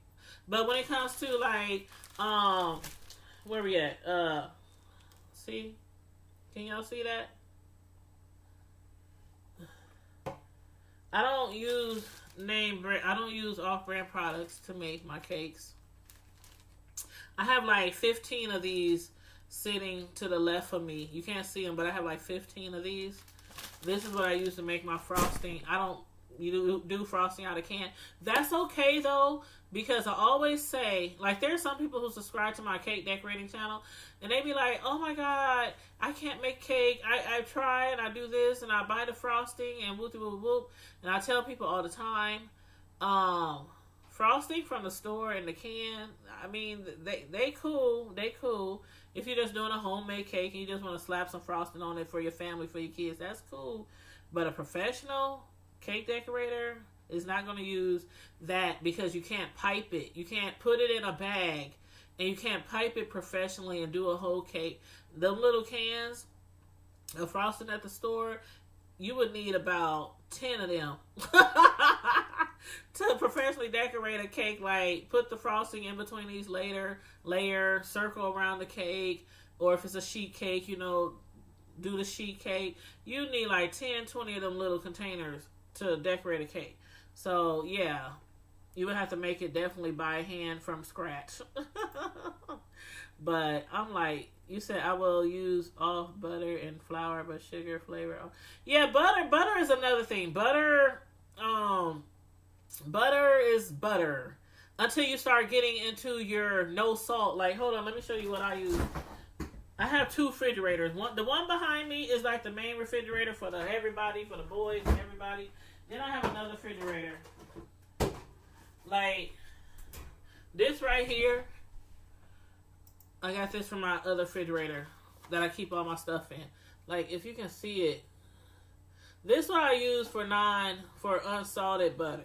Speaker 1: But when it comes to like, where we at? See, can y'all see that? I don't use I don't use off-brand products to make my cakes. I have like 15 of these sitting to the left of me. You can't see them, but I have like 15 of these. This is what I use to make my frosting. I don't do frosting out of can. That's okay though, because I always say, like, there's some people who subscribe to my cake decorating channel, and they be like, oh my god, I can't make cake. I try and I do this and I buy the frosting and whoop whoop whoop. And I tell people all the time, frosting from the store in the can, I mean, they cool. If you're just doing a homemade cake and you just want to slap some frosting on it for your family, for your kids, that's cool. But a professional cake decorator is not going to use that, because you can't pipe it. You can't put it in a bag, and you can't pipe it professionally and do a whole cake. The little cans of frosting at the store, you would need about 10 of them to professionally decorate a cake. Like, put the frosting in between each layer, circle around the cake, or if it's a sheet cake, do the sheet cake. You need like 10, 20 of them little containers to decorate a cake. So, yeah, you would have to make it definitely by hand from scratch. But I'm like, you said I will use off butter and flour, but sugar flavor. Yeah, butter is another thing. Butter is butter until you start getting into your no salt. Like, hold on, let me show you what I use. I have two refrigerators. The one behind me is like the main refrigerator for everybody, for the boys, everybody. Then I have another refrigerator. Like, this right here, I got this from my other refrigerator that I keep all my stuff in. Like, if you can see it, this one I use for unsalted butter.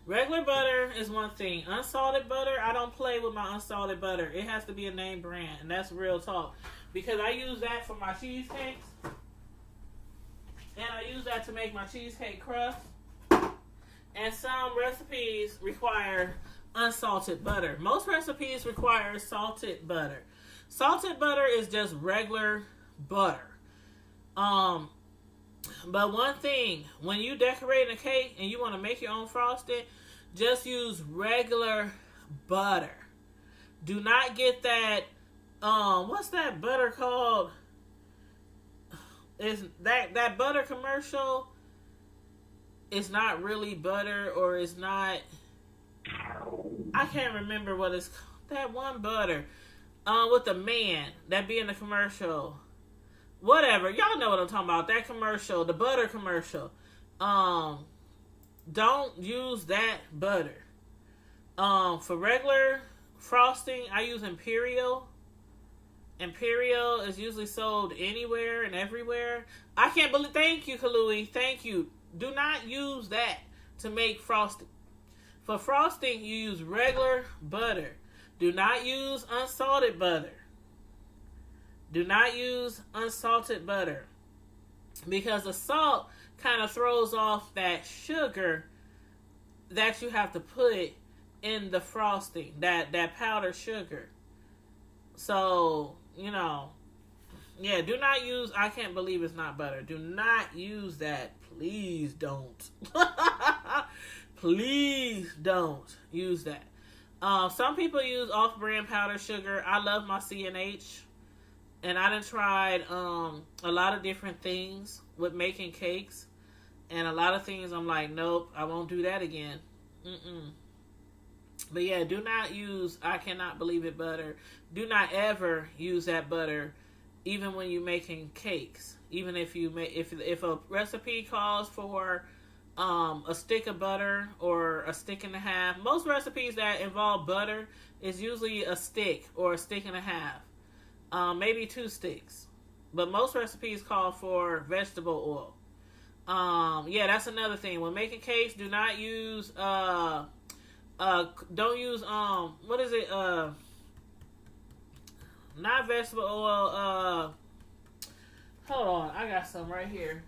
Speaker 1: Regular butter is one thing. Unsalted butter, I don't play with my unsalted butter. It has to be a name brand, and that's real talk. Because I use that for my cheesecakes, and I use that to make my cheesecake crust. And some recipes require unsalted butter. Most recipes require salted butter. Salted butter is just regular butter. But one thing, when you decorate a cake and you want to make your own frosting, just use regular butter. Do not get that, what's that butter called? Is that butter commercial? It's not really butter, or it's not, I can't remember what it's called. That one butter with the man that be in the commercial. Whatever. Y'all know what I'm talking about. That commercial, the butter commercial. Don't use that butter. For regular frosting, I use Imperial. Imperial is usually sold anywhere and everywhere. I can't believe, thank you, Kalui. Thank you. Do not use that to make frosting. For frosting, you use regular butter. Do not use unsalted butter. Do not use unsalted butter, because the salt kind of throws off that sugar that you have to put in the frosting, that powdered sugar. So, yeah, do not use, I can't believe it's not butter. Do not use that. Please don't. Please don't use that. Some people use off-brand powdered sugar. I love my C&H. And I done tried a lot of different things with making cakes. And a lot of things I'm like, nope, I won't do that again. But yeah, do not use, I cannot believe it, butter. Do not ever use that butter, even when you're making cakes. Even if you make, if a recipe calls for a stick of butter or a stick and a half. Most recipes that involve butter is usually a stick or a stick and a half. Maybe 2 sticks. But most recipes call for vegetable oil. Yeah, that's another thing. When making cakes, do not use, don't use, what is it? Not vegetable oil, hold on, I got some right here.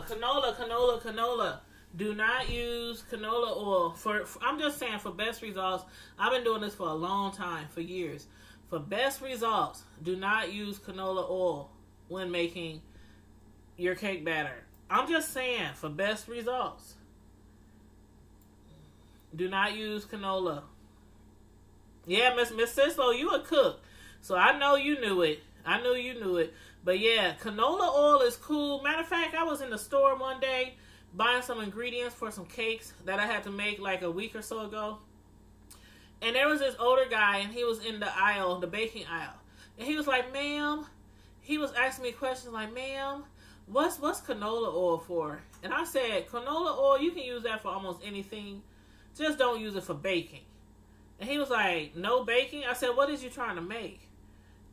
Speaker 1: Canola. Do not use canola oil I'm just saying, for best results. I've been doing this for a long time, for years. For best results, do not use canola oil when making your cake batter. I'm just saying, for best results, do not use canola. Yeah, Miss Sislo, you a cook, so I know you knew it. I knew you knew it. But yeah, canola oil is cool. Matter of fact, I was in the store one day buying some ingredients for some cakes that I had to make like a week or so ago. And there was this older guy, and he was in the aisle, the baking aisle. And he was like, ma'am, he was asking me questions like, ma'am, what's canola oil for? And I said, canola oil, you can use that for almost anything. Just don't use it for baking. And he was like, no baking? I said, what is you trying to make?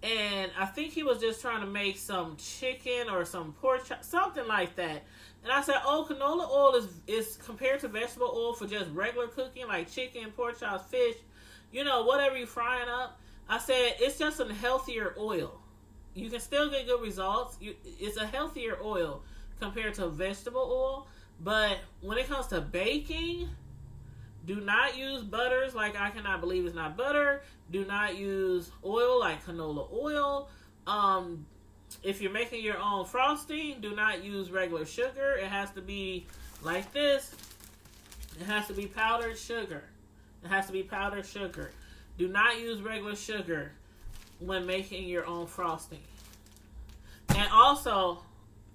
Speaker 1: And I think he was just trying to make some chicken or some pork chop, something like that. And I said, oh, canola oil is compared to vegetable oil for just regular cooking, like chicken, pork chops, fish, whatever you're frying up. I said, it's just a healthier oil. You can still get good results. It's a healthier oil compared to vegetable oil. But when it comes to baking, do not use butters like I cannot believe it's not butter. Do not use oil like canola oil. If you're making your own frosting, do not use regular sugar. It has to be like this. It has to be powdered sugar. It has to be powdered sugar. Do not use regular sugar when making your own frosting. And also,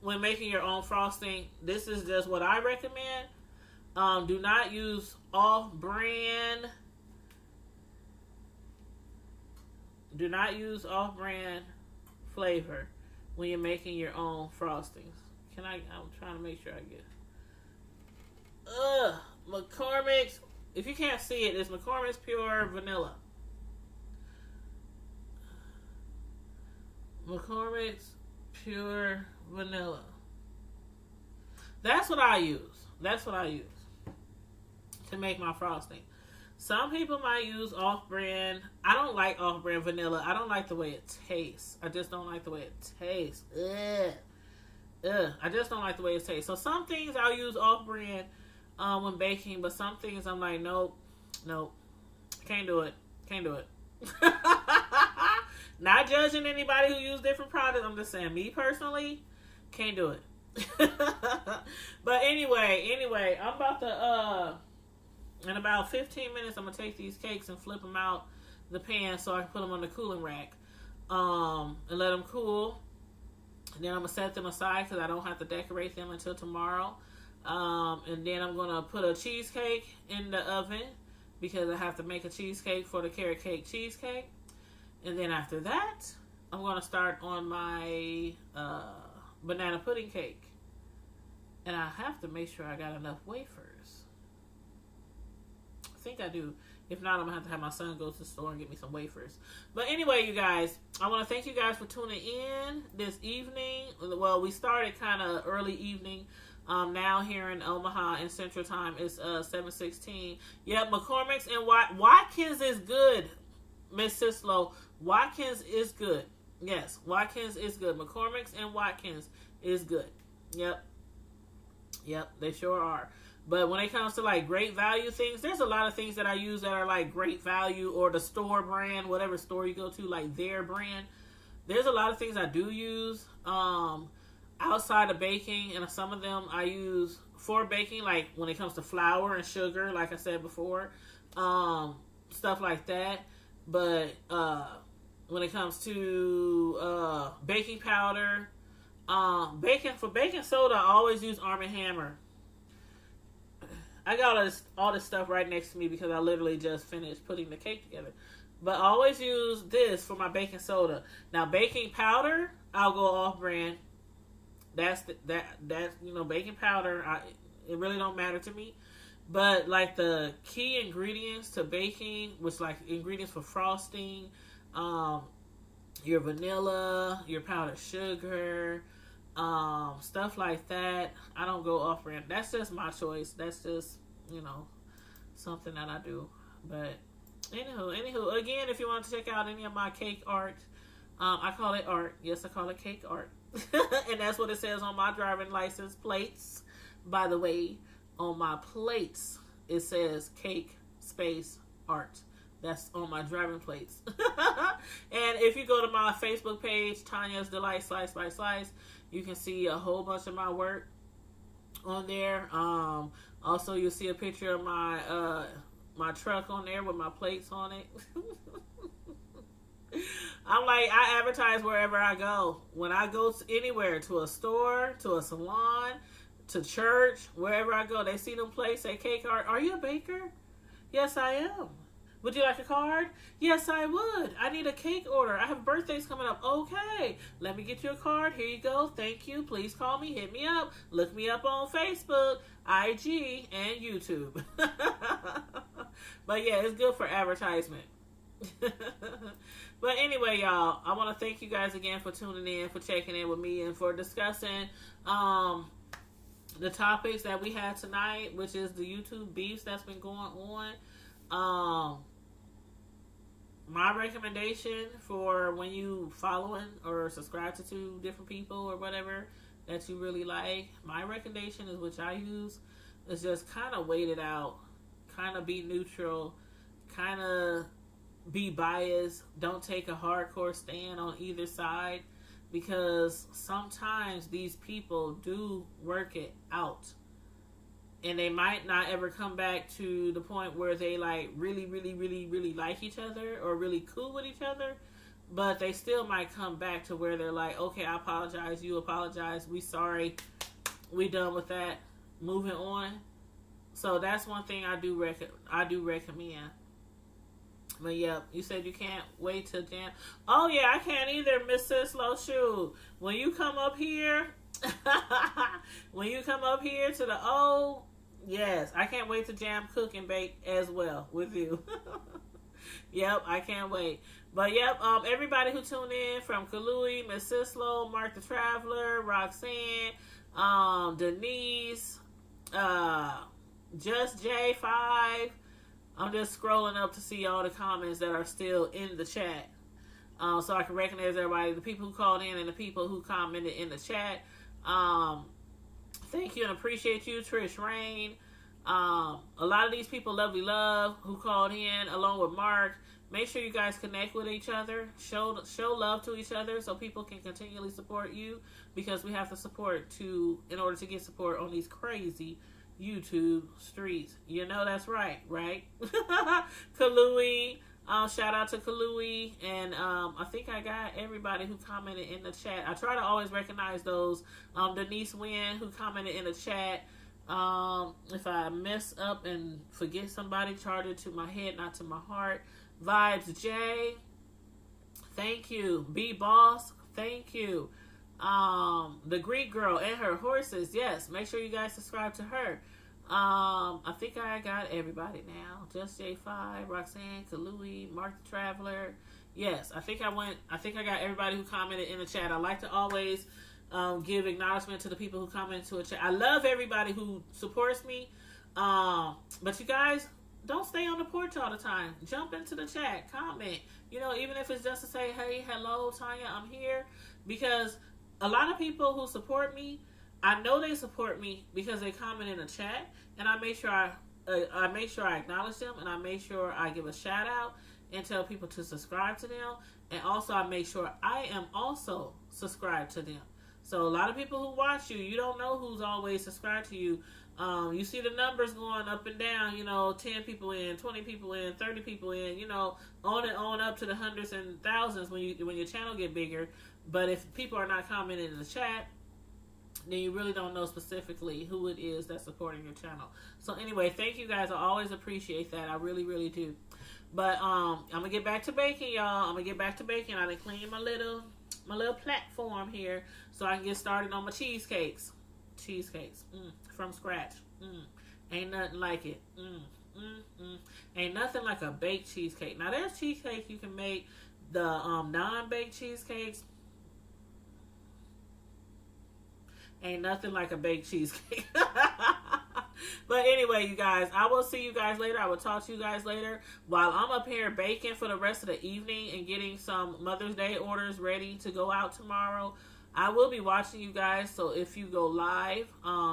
Speaker 1: when making your own frosting, this is just what I recommend. Do not use off-brand. Do not use off-brand flavor when you're making your own frostings. I'm trying to make sure I get. McCormick's. If you can't see it, it's McCormick's Pure Vanilla. McCormick's Pure Vanilla. That's what I use. To make my frosting. Some people might use off-brand. I don't like off-brand vanilla. I don't like the way it tastes. I just don't like the way it tastes. Ugh. I just don't like the way it tastes. So some things I'll use off-brand when baking, but some things I'm like, nope. Can't do it. Not judging anybody who use different products. I'm just saying, me personally, can't do it. But anyway, I'm about to in about 15 minutes, I'm gonna take these cakes and flip them out the pan so I can put them on the cooling rack, and let them cool. And then I'm gonna set them aside because I don't have to decorate them until tomorrow. And then I'm gonna put a cheesecake in the oven because I have to make a cheesecake for the carrot cake cheesecake. And then after that, I'm gonna start on my banana pudding cake. And I have to make sure I got enough wafers. I think I do. If not, I'm going to have my son go to the store and get me some wafers. But anyway, you guys, I want to thank you guys for tuning in this evening. Well, we started kind of early evening. Now here in Omaha in Central Time, it's 7:16. Yep, McCormick's and Watkins is good, Miss Sislo. Watkins is good. Yes, Watkins is good. McCormick's and Watkins is good. Yep, they sure are. But when it comes to like great value things, there's a lot of things that I use that are like great value, or the store brand, whatever store you go to, like their brand. There's a lot of things I do use outside of baking, and some of them I use for baking, like when it comes to flour and sugar, like I said before, stuff like that. But when it comes to baking powder, baking soda, I always use Arm & Hammer. I got all this stuff right next to me because I literally just finished putting the cake together. But I always use this for my baking soda. Now, baking powder, I'll go off-brand. That's baking powder. It really don't matter to me. But like the key ingredients to baking, which like ingredients for frosting, your vanilla, your powdered sugar, stuff like that, I don't go off-brand. That's just my choice. That's just, something that I do. But anywho, again, if you want to check out any of my cake art, I call it art. Yes, I call it cake art. And that's what it says on my driving license plates. By the way, on my plates, it says cake space art. That's on my driving plates. And if you go to my Facebook page, Tanya's Delight Slice by Slice, you can see a whole bunch of my work on there. Also, you'll see a picture of my my truck on there with my plates on it. I'm like, I advertise wherever I go. When I go anywhere, to a store, to a salon, to church, wherever I go, they see them plates, say cake art. Are you a baker? Yes, I am. Would you like a card? Yes, I would. I need a cake order. I have birthdays coming up. Okay. Let me get you a card. Here you go. Thank you. Please call me. Hit me up. Look me up on Facebook, IG, and YouTube. But yeah, it's good for advertisement. But anyway, y'all, I want to thank you guys again for tuning in, for checking in with me, and for discussing the topics that we had tonight, which is the YouTube beefs that's been going on. My recommendation for when you following or subscribe to two different people or whatever that you really like, my recommendation is, which I use, is just kind of wait it out, kind of be neutral, kind of be biased. Don't take a hardcore stand on either side, because sometimes these people do work it out. And they might not ever come back to the point where they like really, really, really, really like each other or really cool with each other. But they still might come back to where they're like, okay, I apologize. You apologize. We sorry. We done with that. Moving on. So that's one thing I do recommend. But yeah, you said you can't wait to jam. Oh yeah, I can't either, Mrs. Loshu. When you come up here, to the O, yes, I can't wait to jam, cook, and bake as well with you. Yep, I can't wait. But yep, everybody who tuned in, from Kalui, Miss Sislo, Mark the Traveler, Roxanne, Denise, Just J5. I'm just scrolling up to see all the comments that are still in the chat, so I can recognize everybody, the people who called in and the people who commented in the chat. Thank you and appreciate you, Trish Rain. A lot of these people, Lovely Love, who called in, along with Mark. Make sure you guys connect with each other. Show love to each other so people can continually support you, because we have to support in order to get support on these crazy YouTube streets. You know that's right? Kalui, shout out to Kalui, and I think I got everybody who commented in the chat. I try to always recognize those. Denise Wynn, who commented in the chat. If I mess up and forget somebody, charge it to my head, not to my heart. Vibes J, thank you. B Boss, thank you. The Greek girl and her horses, yes, make sure you guys subscribe to her. I think I got everybody now. Just J5, Roxanne, Kalui, Mark the Traveler. Yes, I think I got everybody who commented in the chat. I like to always give acknowledgement to the people who comment to a chat. I love everybody who supports me. But you guys, don't stay on the porch all the time. Jump into the chat, comment. Even if it's just to say, hey, hello, Tanya, I'm here. Because a lot of people who support me, I know they support me because they comment in the chat, and I make sure I acknowledge them, and I make sure I give a shout out and tell people to subscribe to them, and also I make sure I am also subscribed to them. So a lot of people who watch you don't know who's always subscribed to you. You see the numbers going up and down, 10 people in, 20 people in, 30 people in, on and on up to the hundreds and thousands when your channel get bigger. But if people are not commenting in the chat, then you really don't know specifically who it is that's supporting your channel. So anyway, thank you guys. I always appreciate that. I really, really do. But I'm gonna get back to baking, y'all. I done cleaned my little platform here so I can get started on my cheesecakes. From scratch. Ain't nothing like it. Ain't nothing like a baked cheesecake. Now there's cheesecake you can make, the non-baked cheesecakes. Ain't nothing like a baked cheesecake. But anyway, you guys, I will see you guys later. I will talk to you guys later. While I'm up here baking for the rest of the evening and getting some Mother's Day orders ready to go out tomorrow, I will be watching you guys. So if you go live,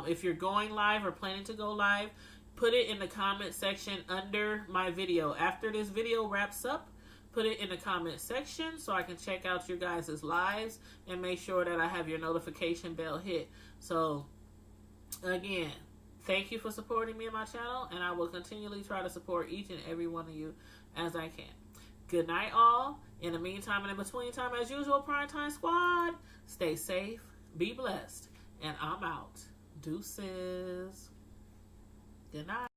Speaker 1: if you're going live or planning to go live, put it in the comment section under my video. After this video wraps up, put it in the comment section so I can check out your guys' lives and make sure that I have your notification bell hit. So, again, thank you for supporting me and my channel, and I will continually try to support each and every one of you as I can. Good night, all. In the meantime and in between time, as usual, Primetime Squad, stay safe, be blessed, and I'm out. Deuces. Good night.